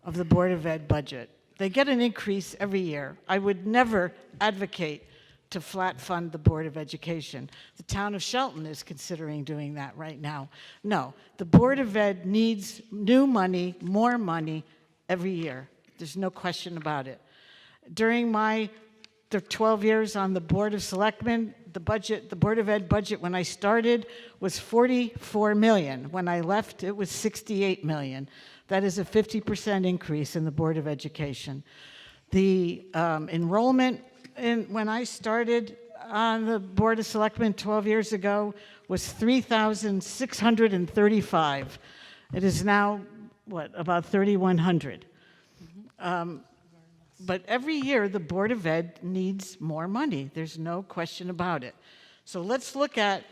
[SPEAKER 9] of the Board of Ed budget. They get an increase every year. I would never advocate to flat fund the Board of Education. The town of Shelton is considering doing that right now. No, the Board of Ed needs new money, more money every year. There's no question about it. During the 12 years on the Board of Selectmen, the Board of Ed budget when I started was $44 million. When I left, it was $68 million. That is a 50% increase in the Board of Education. The enrollment when I started on the Board of Selectmen 12 years ago was 3,635. It is now, about 3,100. But every year, the Board of Ed needs more money. There's no question about it. So let's look at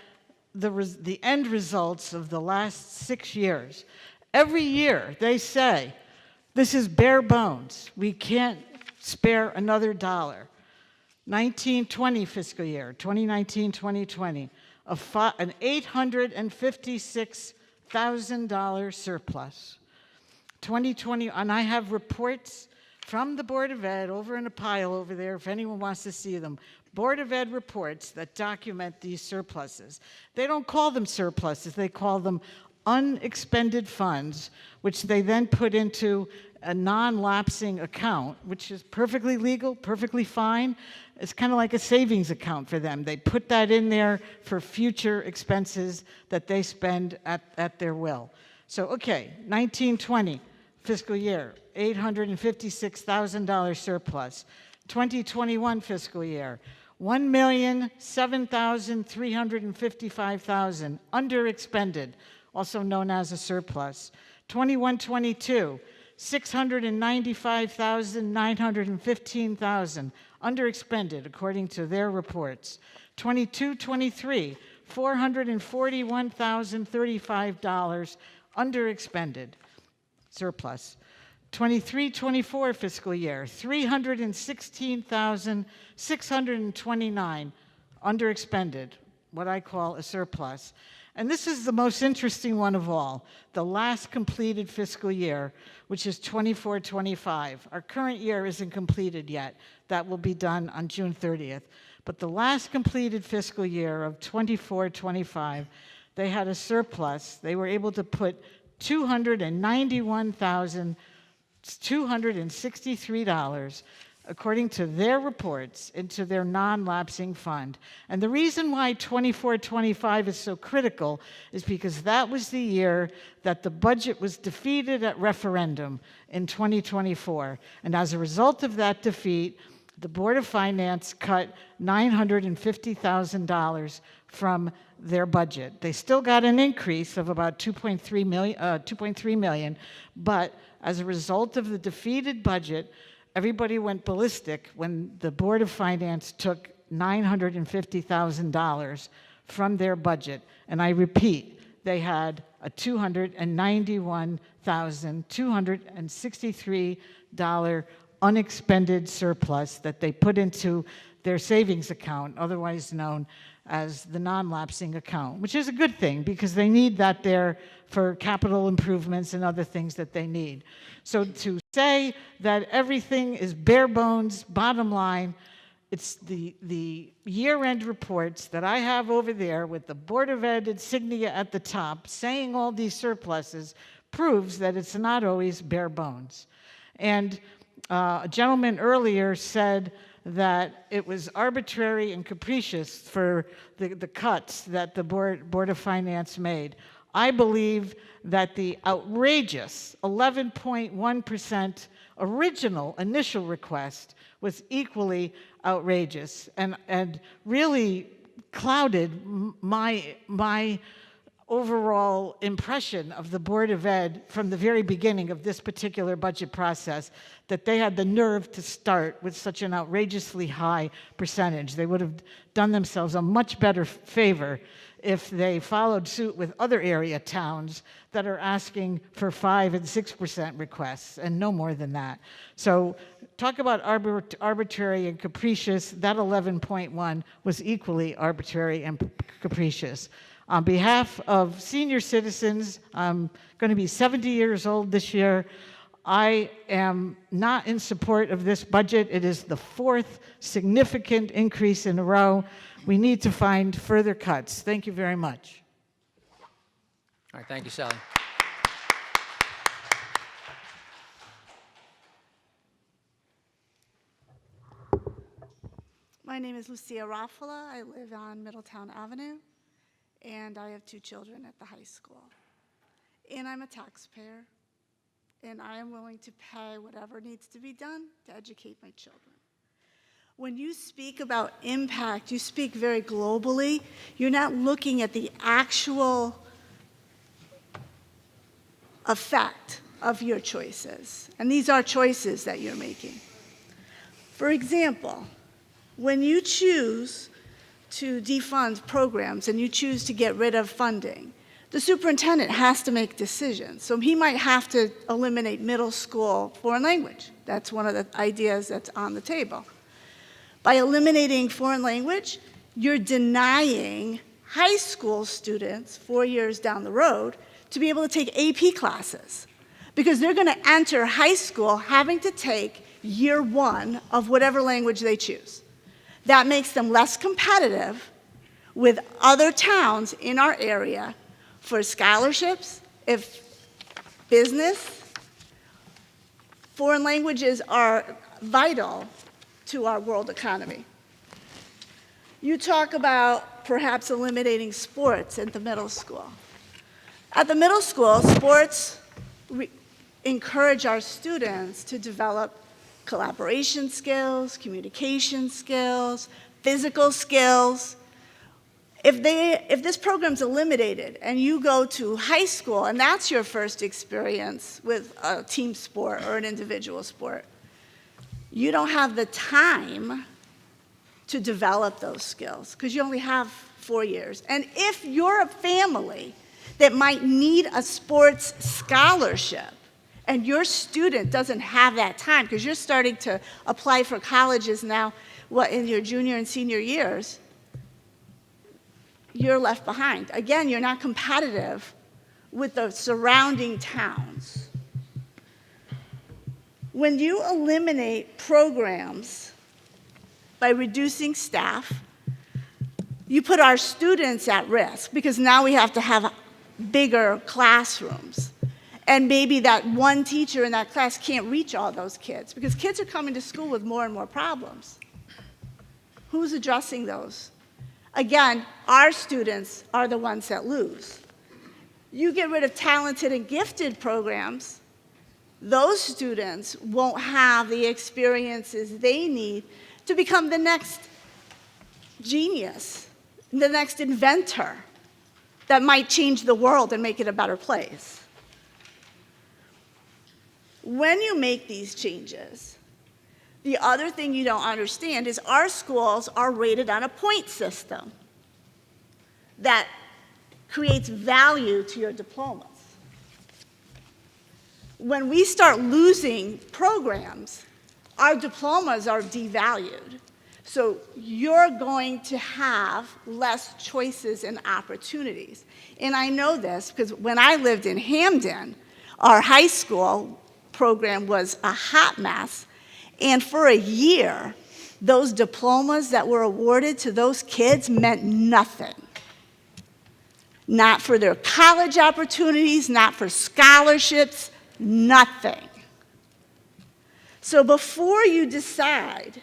[SPEAKER 9] the end results of the last 6 years. Every year, they say, this is bare bones. We can't spare another dollar. 1920 fiscal year, 2019-2020, an $856,000 surplus. 2020, and I have reports from the Board of Ed over in a pile over there, if anyone wants to see them. Board of Ed reports that document these surpluses. They don't call them surpluses, they call them unexpended funds, which they then put into a non-lapsing account, which is perfectly legal, perfectly fine. It's kind of like a savings account for them. They put that in there for future expenses that they spend at their will. So, okay, 1920 fiscal year, $856,000 surplus. 2021 fiscal year, $1,007,355,000 underexpended, also known as a surplus. 21-22, $695,915,000 underexpended according to their reports. 22-23, $441,035 underexpended, surplus. 23-24 fiscal year, $316,629 underexpended, what I call a surplus. And this is the most interesting one of all, the last completed fiscal year, which is 24-25. Our current year isn't completed yet. That will be done on June 30th. But the last completed fiscal year of 24-25, they had a surplus. They were able to put $291,263, according to their reports, into their non-lapsing fund. And the reason why 24-25 is so critical is because that was the year that the budget was defeated at referendum in 2024. And as a result of that defeat, the Board of Finance cut $950,000 from their budget. They still got an increase of about $2.3 million, but as a result of the defeated budget, everybody went ballistic when the Board of Finance took $950,000 from their budget. And I repeat, they had a $291,263 unexpended surplus that they put into their savings account, otherwise known as the non-lapsing account, which is a good thing because they need that there for capital improvements and other things that they need. So to say that everything is bare bones, bottom line, it's the year-end reports that I have over there with the Board of Ed insignia at the top saying all these surpluses proves that it's not always bare bones. And a gentleman earlier said that it was arbitrary and capricious for the cuts that the Board of Finance made. I believe that the outrageous 11.1% original initial request was equally outrageous and really clouded my overall impression of the Board of Ed from the very beginning of this particular budget process, that they had the nerve to start with such an outrageously high percentage. They would have done themselves a much better favor if they followed suit with other area towns that are asking for 5% and 6% requests and no more than that. So talk about arbitrary and capricious. That 11.1 was equally arbitrary and capricious. On behalf of senior citizens, I'm going to be 70 years old this year. I am not in support of this budget. It is the fourth significant increase in a row. We need to find further cuts. Thank you very much.
[SPEAKER 2] All right, thank you, Sally.
[SPEAKER 8] My name is Lucia Raffola. I live on Middletown Avenue, and I have 2 children at the high school. And I'm a taxpayer, and I am willing to pay whatever needs to be done to educate my children. When you speak about impact, you speak very globally. You're not looking at the actual effect of your choices. And these are choices that you're making. For example, when you choose to defund programs and you choose to get rid of funding, the superintendent has to make decisions. So he might have to eliminate middle school foreign language. That's one of the ideas that's on the table. By eliminating foreign language, you're denying high school students 4 years down the road to be able to take AP classes because they're going to enter high school having to take year 1 of whatever language they choose. That makes them less competitive with other towns in our area for scholarships, if business. Foreign languages are vital to our world economy. You talk about perhaps eliminating sports at the middle school. At the middle school, sports encourage our students to develop collaboration skills, communication skills, physical skills. If this program's eliminated and you go to high school and that's your first experience with a team sport or an individual sport, you don't have the time to develop those skills because you only have 4 years. And if you're a family that might need a sports scholarship and your student doesn't have that time because you're starting to apply for colleges now, in your junior and senior years, you're left behind. Again, you're not competitive with the surrounding towns. When you eliminate programs by reducing staff, you put our students at risk because now we have to have bigger classrooms. And maybe that one teacher in that class can't reach all those kids because kids are coming to school with more and more problems. Who's addressing those? Again, our students are the ones that lose. You get rid of talented and gifted programs, those students won't have the experiences they need to become the next genius, the next inventor that might change the world and make it a better place. When you make these changes, the other thing you don't understand is our schools are rated on a point system that creates value to your diplomas. When we start losing programs, our diplomas are devalued. So you're going to have less choices and opportunities. And I know this because when I lived in Hamden, our high school program was a hot mess. And for a year, those diplomas that were awarded to those kids meant nothing. Not for their college opportunities, not for scholarships, nothing. So before you decide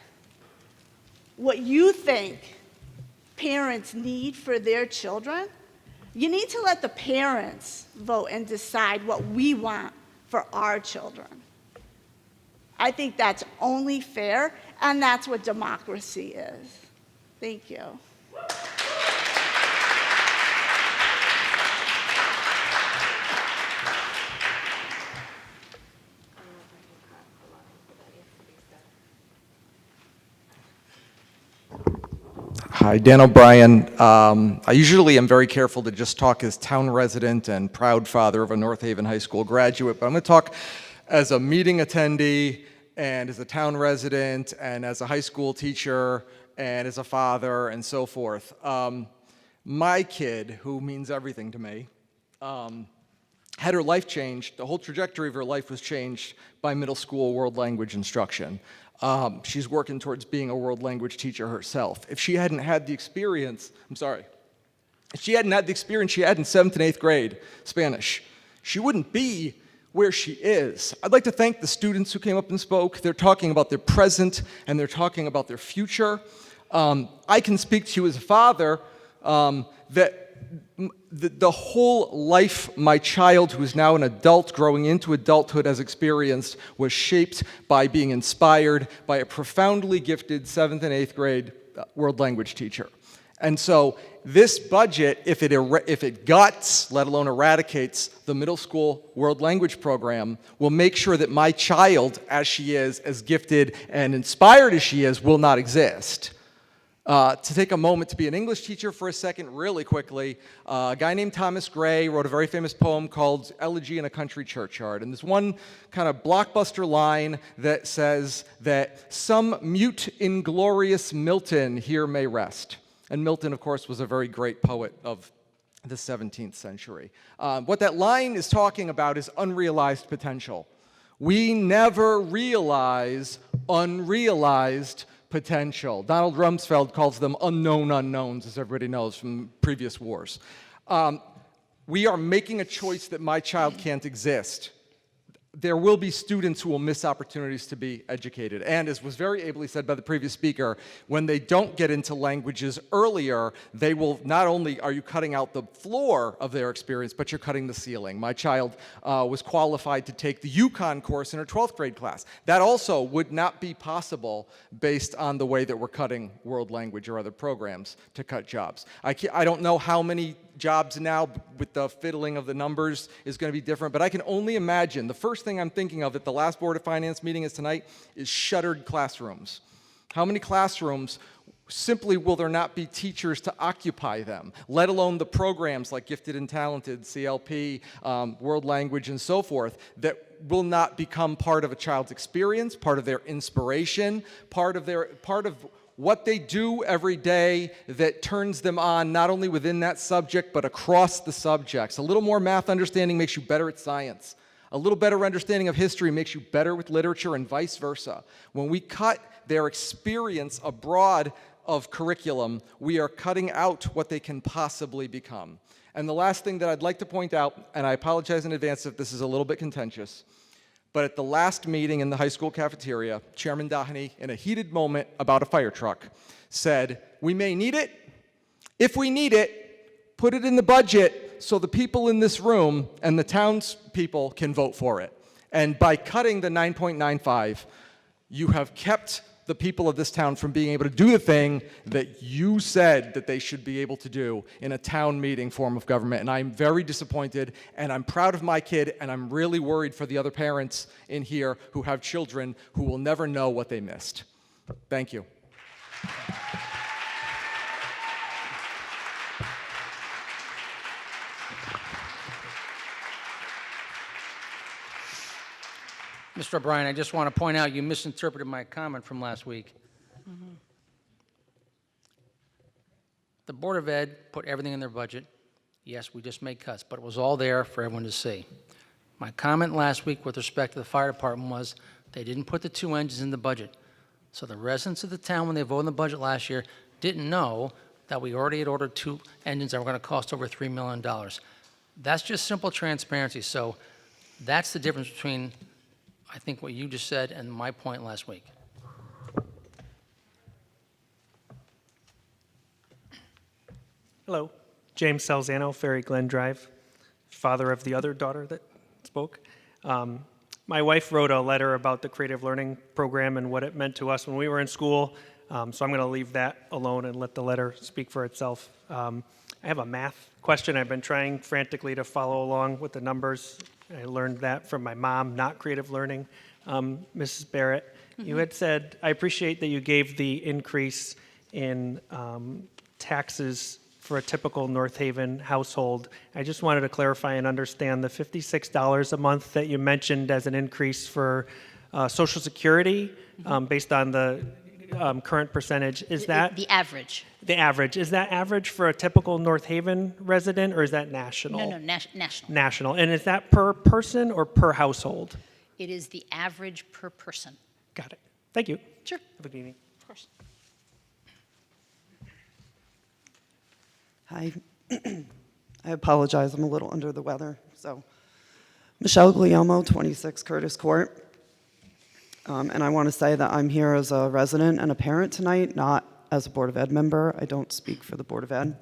[SPEAKER 8] what you think parents need for their children, you need to let the parents vote and decide what we want for our children. I think that's only fair, and that's what democracy is. Thank you.
[SPEAKER 7] Hi, Dan O'Brien. I usually am very careful to just talk as town resident and proud father of a North Haven High School graduate, but I'm going to talk as a meeting attendee and as a town resident and as a high school teacher and as a father and so forth. My kid, who means everything to me, had her life changed. The whole trajectory of her life was changed by middle school world language instruction. She's working towards being a world language teacher herself. If she hadn't had the experience, if she hadn't had the experience she had in 7th and 8th grade Spanish, she wouldn't be where she is. I'd like to thank the students who came up and spoke. They're talking about their present and they're talking about their future. I can speak to you as a father that the whole life my child, who is now an adult growing into adulthood, has experienced was shaped by being inspired by a profoundly gifted 7th and 8th grade world language teacher. And so this budget, if it guts, let alone eradicates, the middle school world language program, will make sure that my child, as she is, as gifted and inspired as she is, will not exist. To take a moment to be an English teacher for a second, really quickly, a guy named Thomas Gray wrote a very famous poem called Elegy in a Country Churchyard. And there's one kind of blockbuster line that says that some mute, inglorious Milton here may rest. And Milton, of course, was a very great poet of the 17th century. What that line is talking about is unrealized potential. We never realize unrealized potential. Donald Rumsfeld calls them unknown unknowns, as everybody knows from previous wars. We are making a choice that my child can't exist. There will be students who will miss opportunities to be educated. And as was very ably said by the previous speaker, when they don't get into languages earlier, they will, not only are you cutting out the floor of their experience, but you're cutting the ceiling. My child was qualified to take the UConn course in her 12th grade class. That also would not be possible based on the way that we're cutting world language or other programs to cut jobs. I don't know how many jobs now with the fiddling of the numbers is going to be different, but I can only imagine the first thing I'm thinking of at the last Board of Finance meeting is tonight is shuttered classrooms. How many classrooms simply will there not be teachers to occupy them, let alone the programs like Gifted and Talented, CLP, World Language, and so forth, that will not become part of a child's experience, part of their inspiration, part of what they do every day that turns them on, not only within that subject, but across the subjects. A little more math understanding makes you better at science. A little better understanding of history makes you better with literature, and vice versa. When we cut their experience abroad of curriculum, we are cutting out what they can possibly become. And the last thing that I'd like to point out, and I apologize in advance if this is a little bit contentious, but at the last meeting in the high school cafeteria, Chairman Doheny, in a heated moment about a fire truck, said, "We may need it. If we need it, put it in the budget so the people in this room and the townspeople can vote for it." And by cutting the 9.95, you have kept the people of this town from being able to do the thing that you said that they should be able to do in a town meeting form of government. And I'm very disappointed, and I'm proud of my kid, and I'm really worried for the other parents in here who have children who will never know what they missed. Thank you.
[SPEAKER 2] Mr. O'Brien, I just want to point out you misinterpreted my comment from last week. The Board of Ed put everything in their budget. Yes, we just made cuts, but it was all there for everyone to see. My comment last week with respect to the fire department was they didn't put the 2 engines in the budget. So the residents of the town, when they voted in the budget last year, didn't know that we already had ordered 2 engines that were going to cost over $3 million. That's just simple transparency. So that's the difference between, I think, what you just said and my point last week.
[SPEAKER 3] Hello, James Salzano, Ferry Glen Drive, father of the other daughter that spoke. My wife wrote a letter about the Creative Learning Program and what it meant to us when we were in school, so I'm going to leave that alone and let the letter speak for itself. I have a math question. I've been trying frantically to follow along with the numbers. I learned that from my mom, not creative learning. Mrs. Barrett, you had said, I appreciate that you gave the increase in taxes for a typical North Haven household. I just wanted to clarify and understand the $56 a month that you mentioned as an increase for Social Security based on the current percentage. Is that
[SPEAKER 5] the average?
[SPEAKER 3] The average. Is that average for a typical North Haven resident, or is that national?
[SPEAKER 5] No, national.
[SPEAKER 3] National. And is that per person or per household?
[SPEAKER 5] It is the average per person.
[SPEAKER 3] Got it. Thank you.
[SPEAKER 5] Sure.
[SPEAKER 3] Have a good evening.
[SPEAKER 5] Of course.
[SPEAKER 11] Hi. I apologize. I'm a little under the weather. So, Michelle Guglielmo, 26 Curtis Court. And I want to say that I'm here as a resident and a parent tonight, not as a Board of Ed member. I don't speak for the Board of Ed.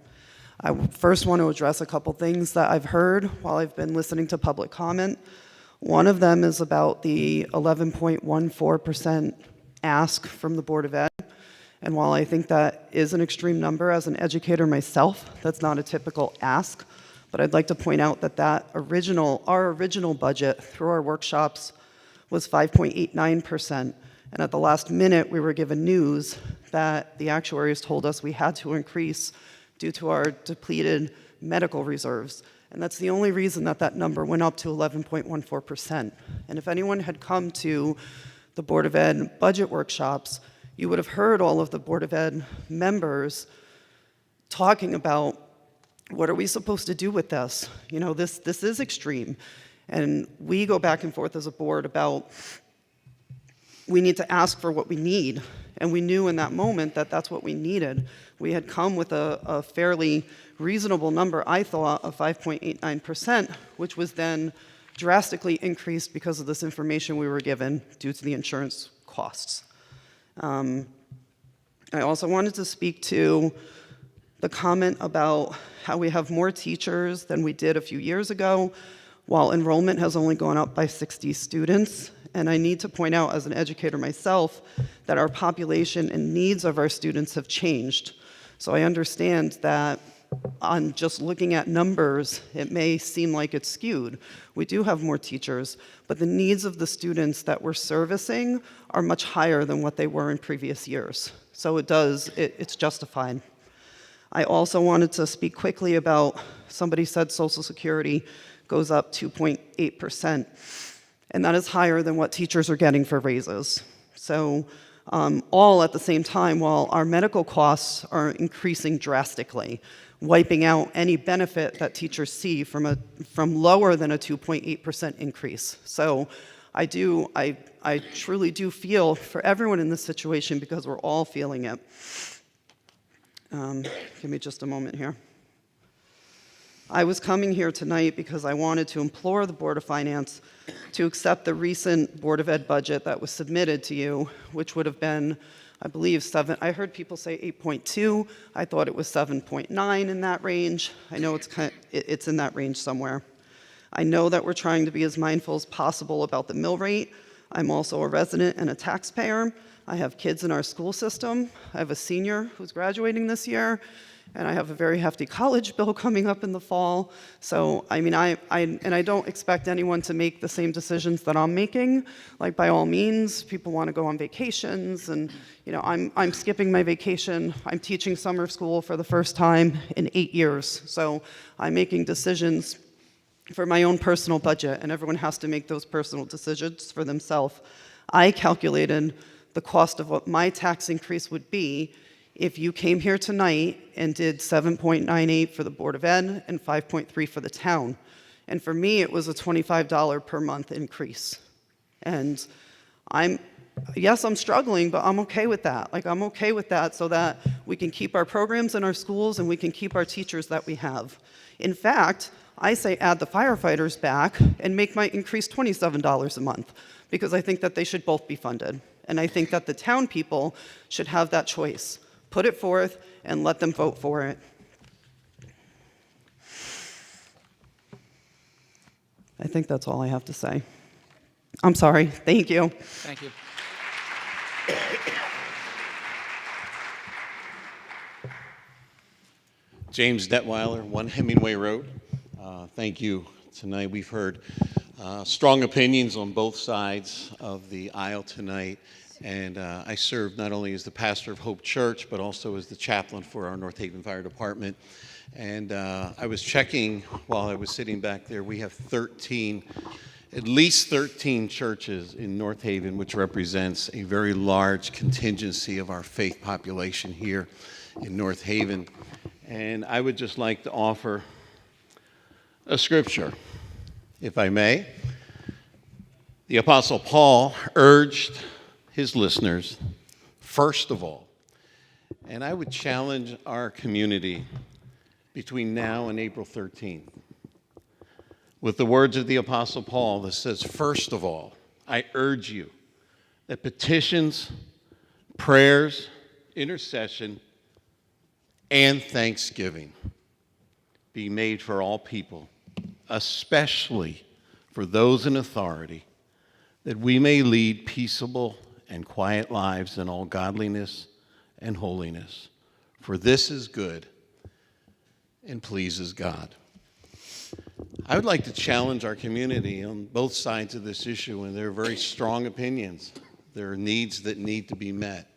[SPEAKER 11] I first want to address a couple things that I've heard while I've been listening to public comment. One of them is about the 11.14% ask from the Board of Ed. And while I think that is an extreme number as an educator myself, that's not a typical ask. But I'd like to point out that our original budget through our workshops was 5.89%. And at the last minute, we were given news that the actuaries told us we had to increase due to our depleted medical reserves. And that's the only reason that that number went up to 11.14%. And if anyone had come to the Board of Ed budget workshops, you would have heard all of the Board of Ed members talking about, what are we supposed to do with this? You know, this is extreme. And we go back and forth as a board about, we need to ask for what we need. And we knew in that moment that that's what we needed. We had come with a fairly reasonable number, I thought, of 5.89%, which was then drastically increased because of this information we were given due to the insurance costs. I also wanted to speak to the comment about how we have more teachers than we did a few years ago, while enrollment has only gone up by 60 students. And I need to point out, as an educator myself, that our population and needs of our students have changed. So I understand that on just looking at numbers, it may seem like it's skewed. We do have more teachers, but the needs of the students that we're servicing are much higher than what they were in previous years. So it's justified. I also wanted to speak quickly about, somebody said Social Security goes up 2.8%, and that is higher than what teachers are getting for raises. So all at the same time while our medical costs are increasing drastically, wiping out any benefit that teachers see from lower than a 2.8% increase. So I truly do feel for everyone in this situation because we're all feeling it. Give me just a moment here. I was coming here tonight because I wanted to implore the Board of Finance to accept the recent Board of Ed budget that was submitted to you, which would have been, I believe, I heard people say 8.2. I thought it was 7.9 in that range. I know it's in that range somewhere. I know that we're trying to be as mindful as possible about the mill rate. I'm also a resident and a taxpayer. I have kids in our school system. I have a senior who's graduating this year, and I have a very hefty college bill coming up in the fall. So, I mean, I don't expect anyone to make the same decisions that I'm making. Like, by all means, people want to go on vacations, and, you know, I'm skipping my vacation. I'm teaching summer school for the first time in 8 years. So I'm making decisions for my own personal budget, and everyone has to make those personal decisions for themselves. I calculated the cost of what my tax increase would be if you came here tonight and did 7.98 for the Board of Ed and 5.3 for the town. And for me, it was a $25 per month increase. And yes, I'm struggling, but I'm okay with that. Like, I'm okay with that so that we can keep our programs in our schools and we can keep our teachers that we have. In fact, I say add the firefighters back and make my increase $27 a month, because I think that they should both be funded. And I think that the town people should have that choice. Put it forth and let them vote for it. I think that's all I have to say. I'm sorry. Thank you.
[SPEAKER 2] Thank you.
[SPEAKER 12] James Detweiler, 1 Hemingway Road. Thank you. Tonight we've heard strong opinions on both sides of the aisle tonight. And I serve not only as the pastor of Hope Church, but also as the chaplain for our North Haven Fire Department. And I was checking while I was sitting back there. We have at least 13 churches in North Haven, which represents a very large contingency of our faith population here in North Haven. And I would just like to offer a scripture, if I may. The Apostle Paul urged his listeners, first of all, and I would challenge our community between now and April 13th with the words of the Apostle Paul that says, first of all, I urge you that petitions, prayers, intercession, and thanksgiving be made for all people, especially for those in authority, that we may lead peaceable and quiet lives in all godliness and holiness. For this is good and pleases God. I would like to challenge our community on both sides of this issue, and there are very strong opinions. There are needs that need to be met.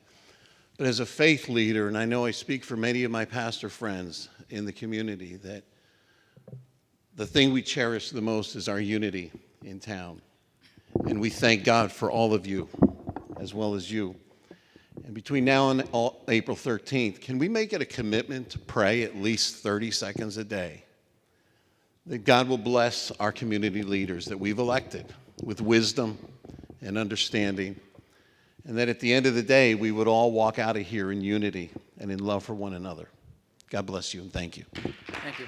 [SPEAKER 12] But as a faith leader, and I know I speak for many of my pastor friends in the community, that the thing we cherish the most is our unity in town. And we thank God for all of you, as well as you. And between now and April 13th, can we make it a commitment to pray at least 30 seconds a day? That God will bless our community leaders that we've elected with wisdom and understanding, and that at the end of the day, we would all walk out of here in unity and in love for one another. God bless you, and thank you.
[SPEAKER 2] Thank you.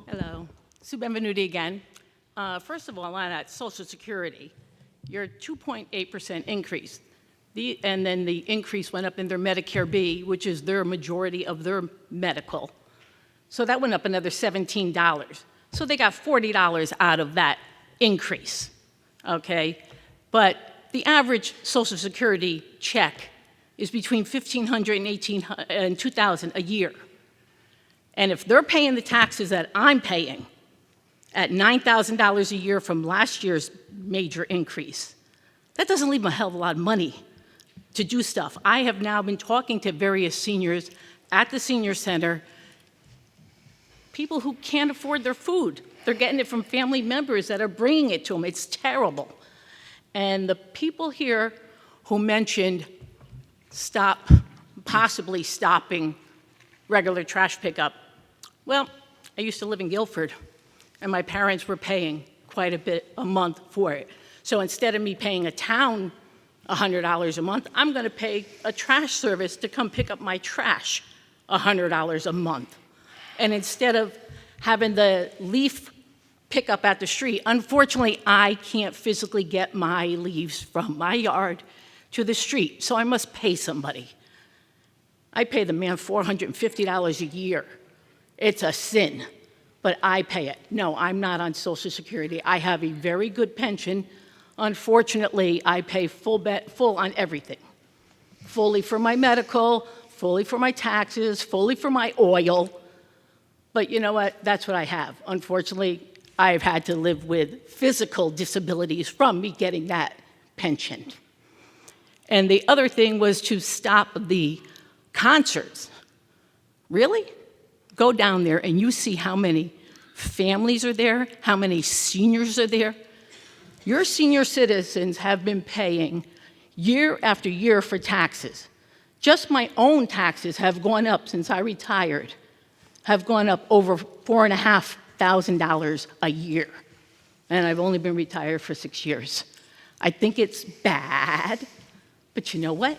[SPEAKER 13] Hello, Sue Benvenuti again. First of all, on that Social Security, your 2.8% increase, and then the increase went up in their Medicare B, which is their majority of their medical. So that went up another $17. So they got $40 out of that increase, okay? But the average Social Security check is between $1,500 and $2,000 a year. And if they're paying the taxes that I'm paying at $9,000 a year from last year's major increase, that doesn't leave them a hell of a lot of money to do stuff. I have now been talking to various seniors at the senior center, people who can't afford their food. They're getting it from family members that are bringing it to them. It's terrible. And the people here who mentioned possibly stopping regular trash pickup, well, I used to live in Guilford, and my parents were paying quite a bit a month for it. So instead of me paying a town $100 a month, I'm going to pay a trash service to come pick up my trash $100 a month. And instead of having the leaf pickup at the street, unfortunately, I can't physically get my leaves from my yard to the street, so I must pay somebody. I pay the man $450 a year. It's a sin, but I pay it. No, I'm not on Social Security. I have a very good pension. Unfortunately, I pay full on everything. Fully for my medical, fully for my taxes, fully for my oil. But you know what? That's what I have. Unfortunately, I've had to live with physical disabilities from me getting that pension. And the other thing was to stop the concerts. Really? Go down there and you see how many families are there, how many seniors are there. Your senior citizens have been paying year after year for taxes. Just my own taxes have gone up since I retired, have gone up over $4,500 a year. And I've only been retired for 6 years. I think it's bad, but you know what?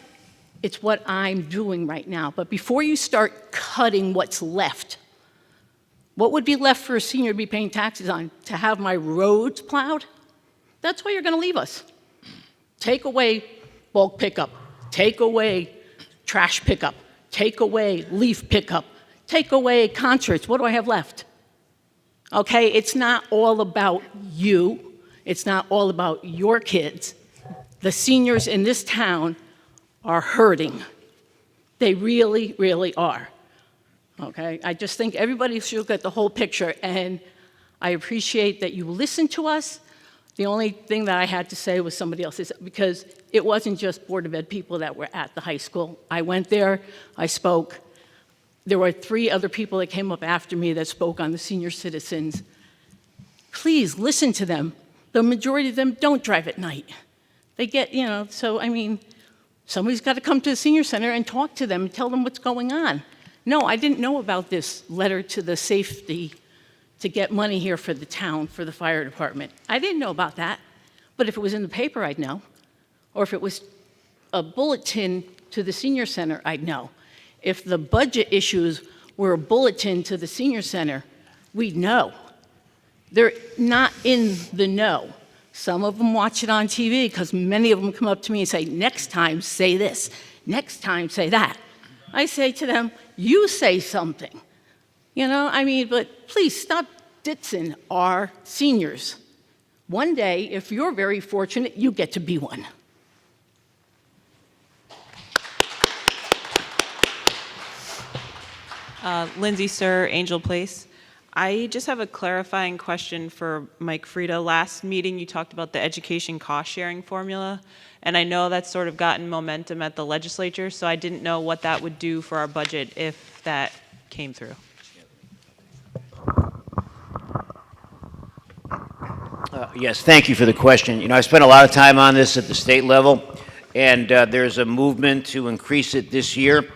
[SPEAKER 13] It's what I'm doing right now. But before you start cutting what's left, what would be left for a senior to be paying taxes on? To have my roads plowed? That's why you're going to leave us. Take away bulk pickup. Take away trash pickup. Take away leaf pickup. Take away concerts. What do I have left? Okay, it's not all about you. It's not all about your kids. The seniors in this town are hurting. They really, really are. Okay, I just think everybody should get the whole picture, and I appreciate that you listened to us. The only thing that I had to say was somebody else's, because it wasn't just Board of Ed people that were at the high school. I went there, I spoke. There were 3 other people that came up after me that spoke on the senior citizens. Please listen to them. The majority of them don't drive at night. They get, so I mean, somebody's got to come to the senior center and talk to them and tell them what's going on. No, I didn't know about this letter to the safety to get money here for the town, for the fire department. I didn't know about that. But if it was in the paper, I'd know. Or if it was a bulletin to the senior center, I'd know. If the budget issues were a bulletin to the senior center, we'd know. They're not in the know. Some of them watch it on TV because many of them come up to me and say, next time say this, next time say that. I say to them, you say something. But please stop ditzing our seniors. One day, if you're very fortunate, you get to be one.
[SPEAKER 14] Lindsay Sir, Angel Place. I just have a clarifying question for Mike Frieda. Last meeting, you talked about the education cost-sharing formula, and I know that's sort of gotten momentum at the legislature, so I didn't know what that would do for our budget if that came through.
[SPEAKER 4] Yes, thank you for the question. I spent a lot of time on this at the state level, and there's a movement to increase it this year.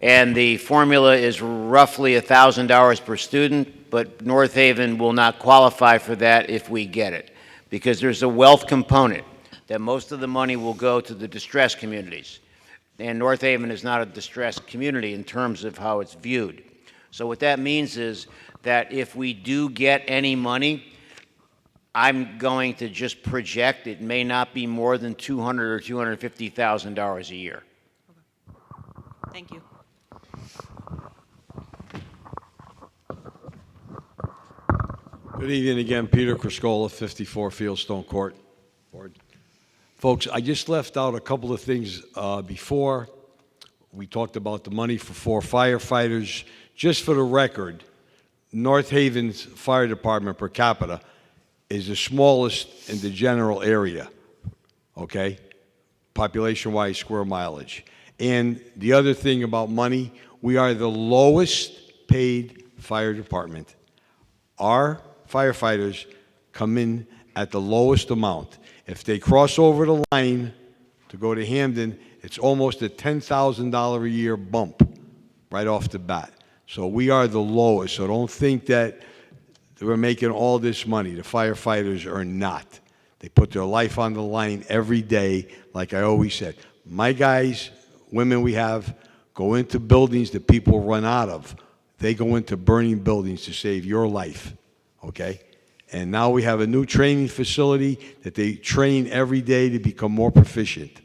[SPEAKER 4] And the formula is roughly $1,000 per student, but North Haven will not qualify for that if we get it, because there's a wealth component that most of the money will go to the distressed communities. And North Haven is not a distressed community in terms of how it's viewed. So what that means is that if we do get any money, I'm going to just project it may not be more than $200,000 or $250,000 a year.
[SPEAKER 14] Thank you.
[SPEAKER 18] Good evening again, Peter Criscola, 54 Fieldstone Court. Folks, I just left out a couple of things before. We talked about the money for 4 firefighters. Just for the record, North Haven's fire department per capita is the smallest in the general area, okay? Population-wise, square mileage. And the other thing about money, we are the lowest paid Fire Department. Our firefighters come in at the lowest amount. If they cross over the line to go to Hamden, it's almost a $10,000 a year bump right off the bat. So we are the lowest. So don't think that we're making all this money. The firefighters are not. They put their life on the line every day, like I always said. My guys, women we have, go into buildings that people run out of. They go into burning buildings to save your life, okay? And now we have a new training facility that they train every day to become more proficient.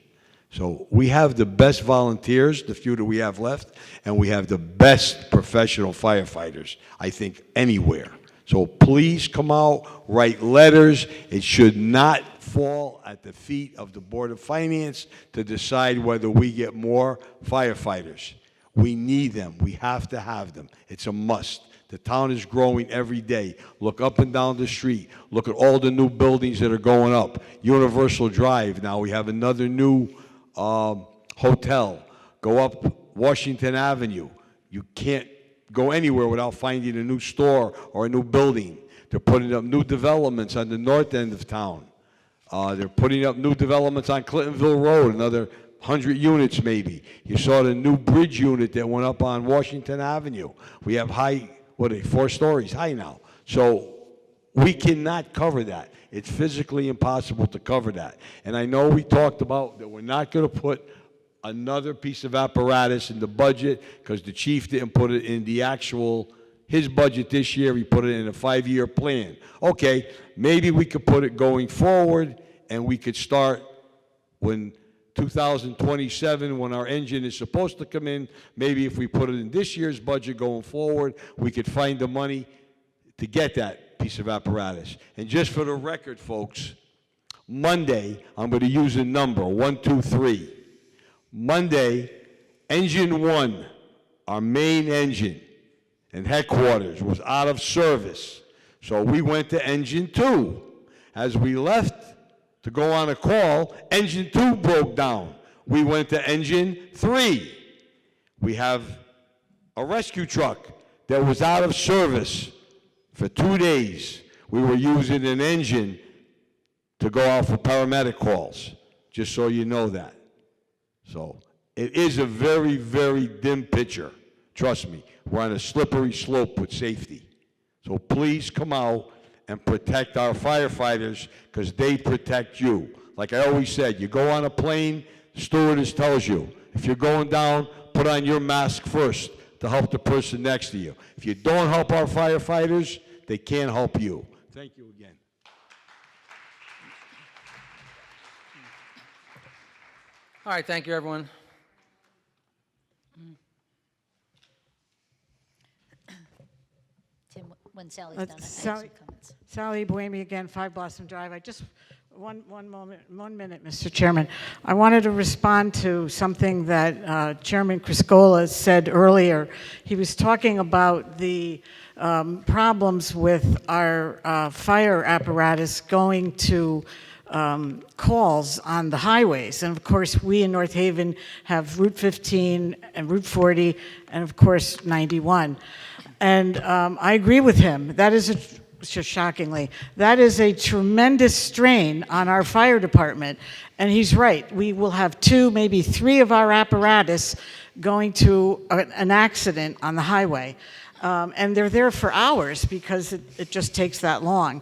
[SPEAKER 18] So we have the best volunteers, the few that we have left, and we have the best professional firefighters, I think, anywhere. So please come out, write letters. It should not fall at the feet of the Board of Finance to decide whether we get more firefighters. We need them. We have to have them. It's a must. The town is growing every day. Look up and down the street. Look at all the new buildings that are going up. Universal Drive, now we have another new hotel. Go up Washington Avenue. You can't go anywhere without finding a new store or a new building. They're putting up new developments on the north end of town. They're putting up new developments on Clintonville Road, another 100 units maybe. You saw the new bridge unit that went up on Washington Avenue. We have 4 stories high now. So we cannot cover that. It's physically impossible to cover that. And I know we talked about that we're not going to put another piece of apparatus in the budget because the chief didn't put it in the his budget this year. He put it in a 5-year plan. Okay, maybe we could put it going forward and we could start when 2027, when our engine is supposed to come in. Maybe if we put it in this year's budget going forward, we could find the money to get that piece of apparatus. And just for the record, folks, Monday, I'm going to use a number, 1, 2, 3. Monday, engine 1, our main engine and headquarters, was out of service. So we went to engine 2. As we left to go on a call, engine 2 broke down. We went to engine 3. We have a rescue truck that was out of service for 2 days. We were using an engine to go out for paramedic calls, just so you know that. So it is a very, very dim picture. Trust me, we're on a slippery slope with safety. So please come out and protect our firefighters because they protect you. Like I always said, you go on a plane, the stewardess tells you, if you're going down, put on your mask first to help the person next to you. If you don't help our firefighters, they can't help you. Thank you again.
[SPEAKER 2] All right, thank you, everyone.
[SPEAKER 5] Tim, when Sally's done, I have some comments.
[SPEAKER 9] Sally Buemi again, 5 Blossom Drive. I just, one minute, Mr. Chairman. I wanted to respond to something that Chairman Criscola said earlier. He was talking about the problems with our fire apparatus going to calls on the highways. And of course, we in North Haven have Route 15 and Route 40, and of course, 91. And I agree with him. That is just shockingly, that is a tremendous strain on our fire department. And he's right. We will have 2, maybe 3 of our apparatus going to an accident on the highway. And they're there for hours because it just takes that long.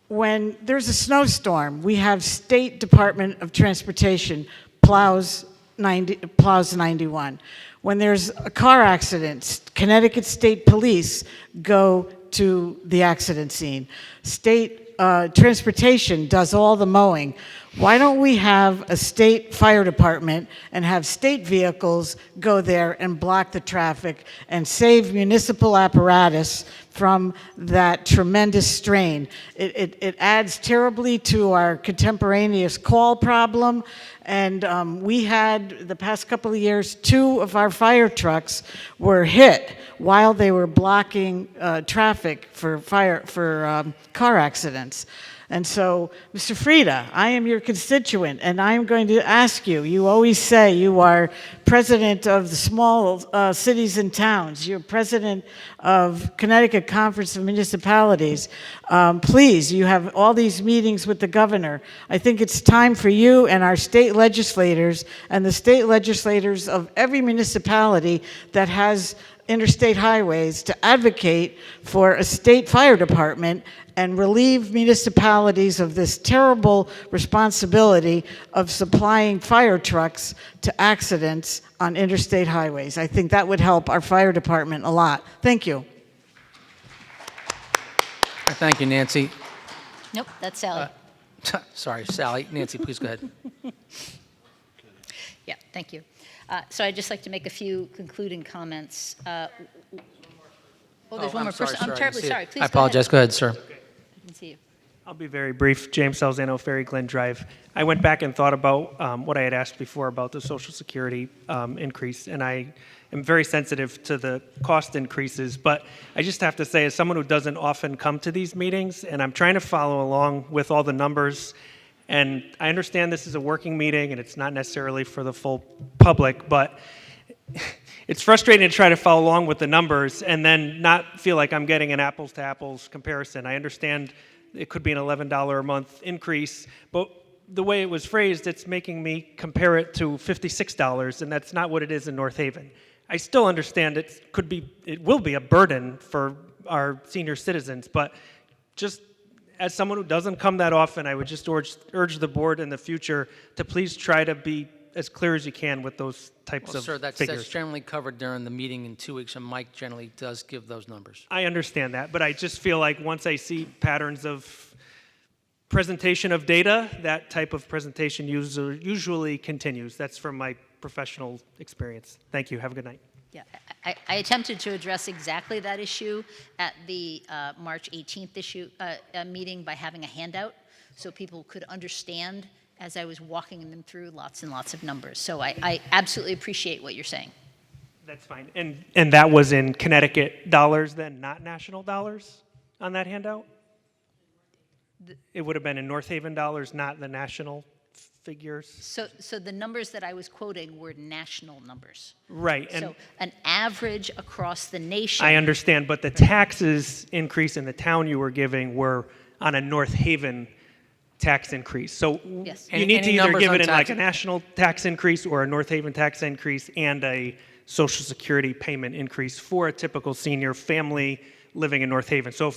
[SPEAKER 9] When there's a snowstorm, we have State Department of Transportation plows 91. When there's a car accident, Connecticut State Police go to the accident scene. State Transportation does all the mowing. Why don't we have a state fire department and have state vehicles go there and block the traffic and save municipal apparatus from that tremendous strain? It adds terribly to our contemporaneous call problem. And we had, the past couple of years, 2 of our fire trucks were hit while they were blocking traffic for car accidents. And so, Mr. Frieda, I am your constituent, and I'm going to ask you, you always say you are president of the small cities and towns. You're president of Connecticut Conference of Municipalities. Please, you have all these meetings with the governor. I think it's time for you and our state legislators and the state legislators of every municipality that has interstate highways to advocate for a state fire department and relieve municipalities of this terrible responsibility of supplying fire trucks to accidents on interstate highways. I think that would help our fire department a lot. Thank you.
[SPEAKER 2] Thank you, Nancy.
[SPEAKER 5] Nope, that's Sally.
[SPEAKER 2] Sorry, Sally. Nancy, please go ahead.
[SPEAKER 5] Yeah, thank you. So I'd just like to make a few concluding comments. Oh, there's one more person. I'm terribly sorry. Please
[SPEAKER 2] I apologize. Go ahead, sir.
[SPEAKER 5] I can see you.
[SPEAKER 3] I'll be very brief. James Salzano, Ferry Glen Drive. I went back and thought about what I had asked before about the Social Security increase, and I am very sensitive to the cost increases, but I just have to say, as someone who doesn't often come to these meetings, and I'm trying to follow along with all the numbers, and I understand this is a working meeting and it's not necessarily for the full public, but it's frustrating to try to follow along with the numbers and then not feel like I'm getting an apples to apples comparison. I understand it could be an $11 a month increase, but the way it was phrased, it's making me compare it to $56, and that's not what it is in North Haven. I still understand it will be a burden for our senior citizens, but just as someone who doesn't come that often, I would just urge the board in the future to please try to be as clear as you can with those types of
[SPEAKER 2] Sir,
[SPEAKER 3] figures.
[SPEAKER 2] that's generally covered during the meeting in 2 weeks, and Mike generally does give those numbers.
[SPEAKER 3] I understand that, but I just feel like once I see patterns of presentation of data, that type of presentation usually continues. That's from my professional experience. Thank you. Have a good night.
[SPEAKER 5] Yeah, I attempted to address exactly that issue at the March 18th meeting by having a handout so people could understand as I was walking them through lots and lots of numbers. So I absolutely appreciate what you're saying.
[SPEAKER 3] That's fine. And that was in Connecticut dollars then, not national dollars on that handout? It would have been in North Haven dollars, not the national figures?
[SPEAKER 5] So the numbers that I was quoting were national numbers.
[SPEAKER 3] Right. And
[SPEAKER 5] So an average across the nation.
[SPEAKER 3] I understand, but the taxes increase in the town you were giving were on a North Haven tax increase. So
[SPEAKER 5] Yes.
[SPEAKER 3] you need to
[SPEAKER 2] Any
[SPEAKER 3] either
[SPEAKER 2] numbers
[SPEAKER 3] give
[SPEAKER 2] on
[SPEAKER 3] it in like a
[SPEAKER 2] taxes?
[SPEAKER 3] national tax increase or a North Haven tax increase and a Social Security payment increase for a typical senior family living in North Haven. So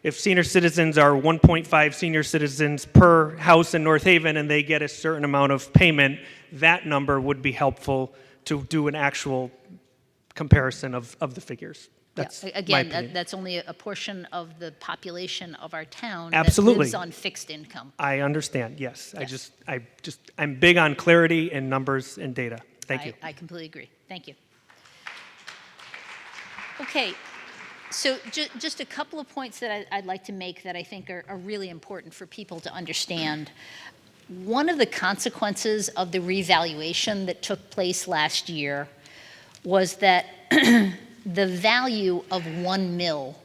[SPEAKER 3] if senior citizens are 1.5 senior citizens per house in North Haven and they get a certain amount of payment, that number would be helpful to do an actual comparison of the figures. That's
[SPEAKER 5] Yeah,
[SPEAKER 3] my
[SPEAKER 5] again,
[SPEAKER 3] opinion.
[SPEAKER 5] that's only a portion of the population of our town
[SPEAKER 3] Absolutely.
[SPEAKER 5] that lives on fixed income.
[SPEAKER 3] I understand, yes.
[SPEAKER 5] Yes.
[SPEAKER 3] I'm big on clarity and numbers and data. Thank you.
[SPEAKER 5] I completely agree. Thank you. Okay, so just a couple of points that I'd like to make that I think are really important for people to understand. One of the consequences of the revaluation that took place last year was that the value of 1 mil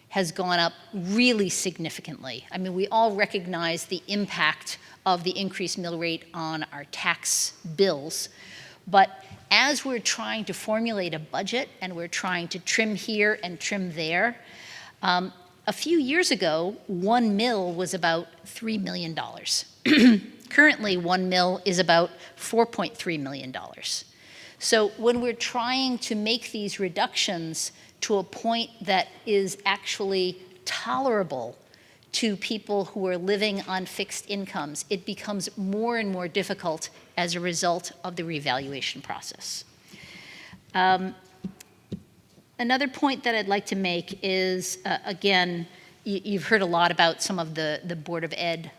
[SPEAKER 5] has gone up really significantly. I mean, we all recognize the impact of the increased mill rate on our tax bills, but as we're trying to formulate a budget and we're trying to trim here and trim there, a few years ago, 1 mil was about $3 million. Currently, 1 mil is about $4.3 million. So when we're trying to make these reductions to a point that is actually tolerable to people who are living on fixed incomes, it becomes more and more difficult as a result of the revaluation process. Another point that I'd like to make is, again, you've heard a lot about some of the Board of Ed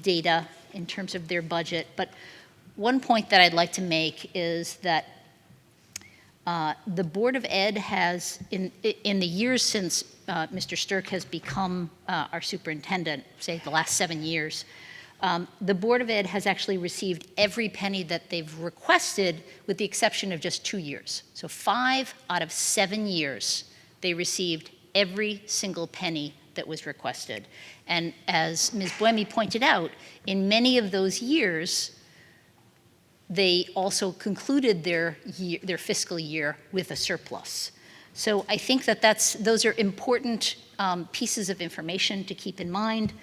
[SPEAKER 5] data in terms of their budget, but one point that I'd like to make is that the Board of Ed has, in the years since Mr. Stirk has become our superintendent, say the last 7 years, the Board of Ed has actually received every penny that they've requested with the exception of just 2 years. So 5 out of 7 years, they received every single penny that was requested. And as Ms. Buemi pointed out, in many of those years, they also concluded their fiscal year with a surplus. So I think that those are important pieces of information to keep in mind.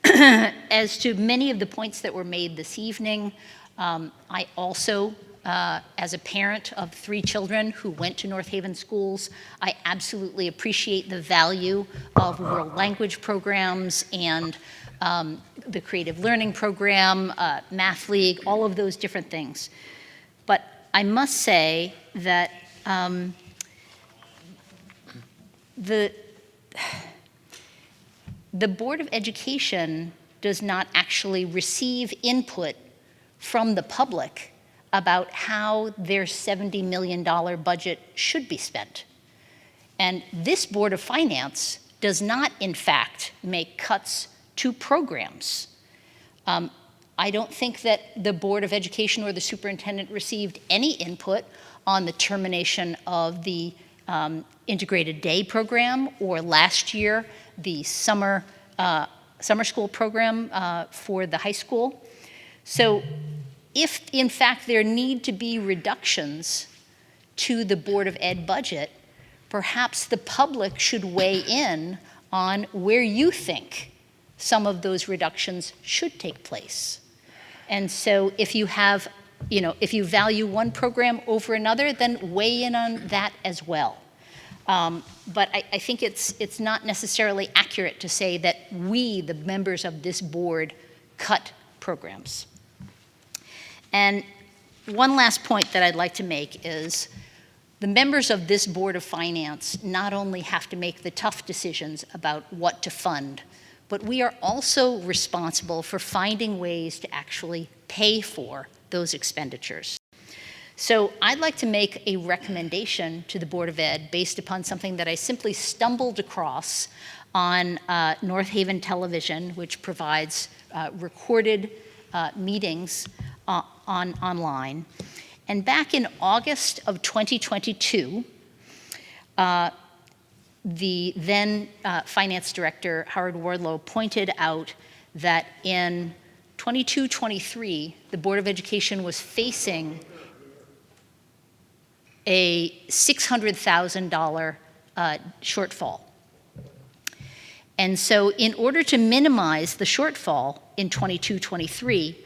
[SPEAKER 5] As to many of the points that were made this evening, I also, as a parent of 3 children who went to North Haven schools, I absolutely appreciate the value of world language programs and the Creative Learning Program, Math League, all of those different things. But I must say that the Board of Education does not actually receive input from the public about how their $70 million budget should be spent. And this Board of Finance does not, in fact, make cuts to programs. I don't think that the Board of Education or the superintendent received any input on the termination of the integrated day program, or last year, the summer school program for the high school. So if, in fact, there need to be reductions to the Board of Ed budget, perhaps the public should weigh in on where you think some of those reductions should take place. And so if you have, if you value one program over another, then weigh in on that as well. But I think it's not necessarily accurate to say that we, the members of this board, cut programs. And one last point that I'd like to make is the members of this Board of Finance not only have to make the tough decisions about what to fund, but we are also responsible for finding ways to actually pay for those expenditures. So I'd like to make a recommendation to the Board of Ed based upon something that I simply stumbled across on North Haven Television, which provides recorded meetings online. And back in August of 2022, the then finance director, Howard Wardlow, pointed out that in 22-23, the Board of Education was facing a $600,000 shortfall. And so in order to minimize the shortfall in 22-23,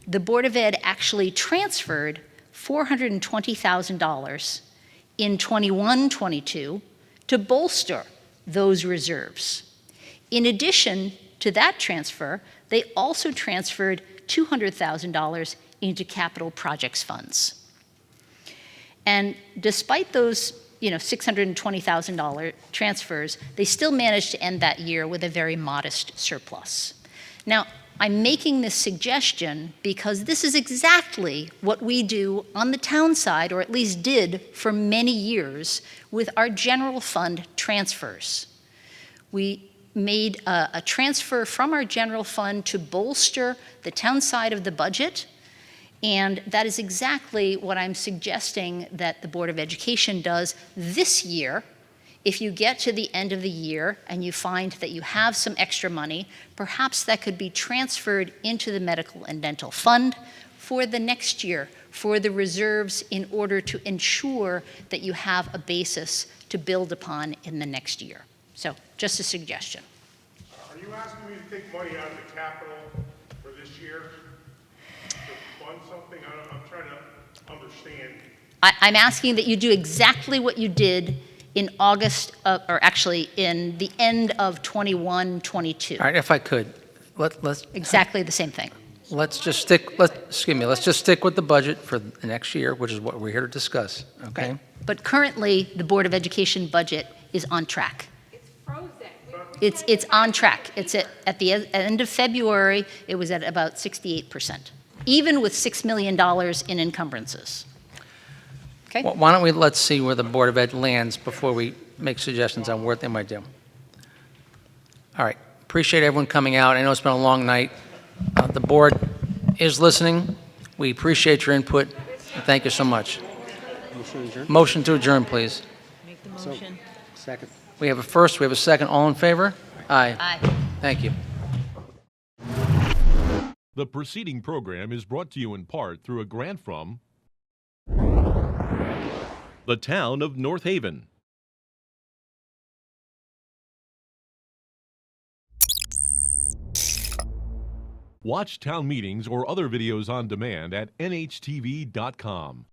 [SPEAKER 5] the Board of Ed actually transferred $420,000 in 21-22 to bolster those reserves. In addition to that transfer, they also transferred $200,000 into capital projects funds. And despite those $620,000 transfers, they still managed to end that year with a very modest surplus. Now, I'm making this suggestion because this is exactly what we do on the town side, or at least did for many years, with our general fund transfers. We made a transfer from our general fund to bolster the town side of the budget, and that is exactly what I'm suggesting that the Board of Education does this year. If you get to the end of the year and you find that you have some extra money, perhaps that could be transferred into the medical and dental fund for the next year, for the reserves, in order to ensure that you have a basis to build upon in the next year. So, just a suggestion.
[SPEAKER 10] Are you asking me to take money out of the capital for this year to fund something? I'm trying to understand.
[SPEAKER 5] I'm asking that you do exactly what you did in August, or actually in the end of 21-22.
[SPEAKER 2] All right, if I could, let's
[SPEAKER 5] Exactly the same thing.
[SPEAKER 2] let's just stick with the budget for the next year, which is what we're here to discuss, okay?
[SPEAKER 5] Right. But currently, the Board of Education budget is on track. It's on track. It's at the end of February, it was at about 68%, even with $6 million in encumbrances. Okay.
[SPEAKER 2] Well, why don't let's see where the Board of Ed lands before we make suggestions on what they might do. All right, appreciate everyone coming out. I know it's been a long night. The board is listening. We appreciate your input, and thank you so much. Motion to adjourn, please.
[SPEAKER 15] Make the motion.
[SPEAKER 2] Second. We have a first, we have a second. All in favor? Aye.
[SPEAKER 5] Aye.
[SPEAKER 2] Thank you.
[SPEAKER 15] The preceding program is brought to you in part through a grant from the town of North Haven. Watch town meetings or other videos on demand at nhtv.com.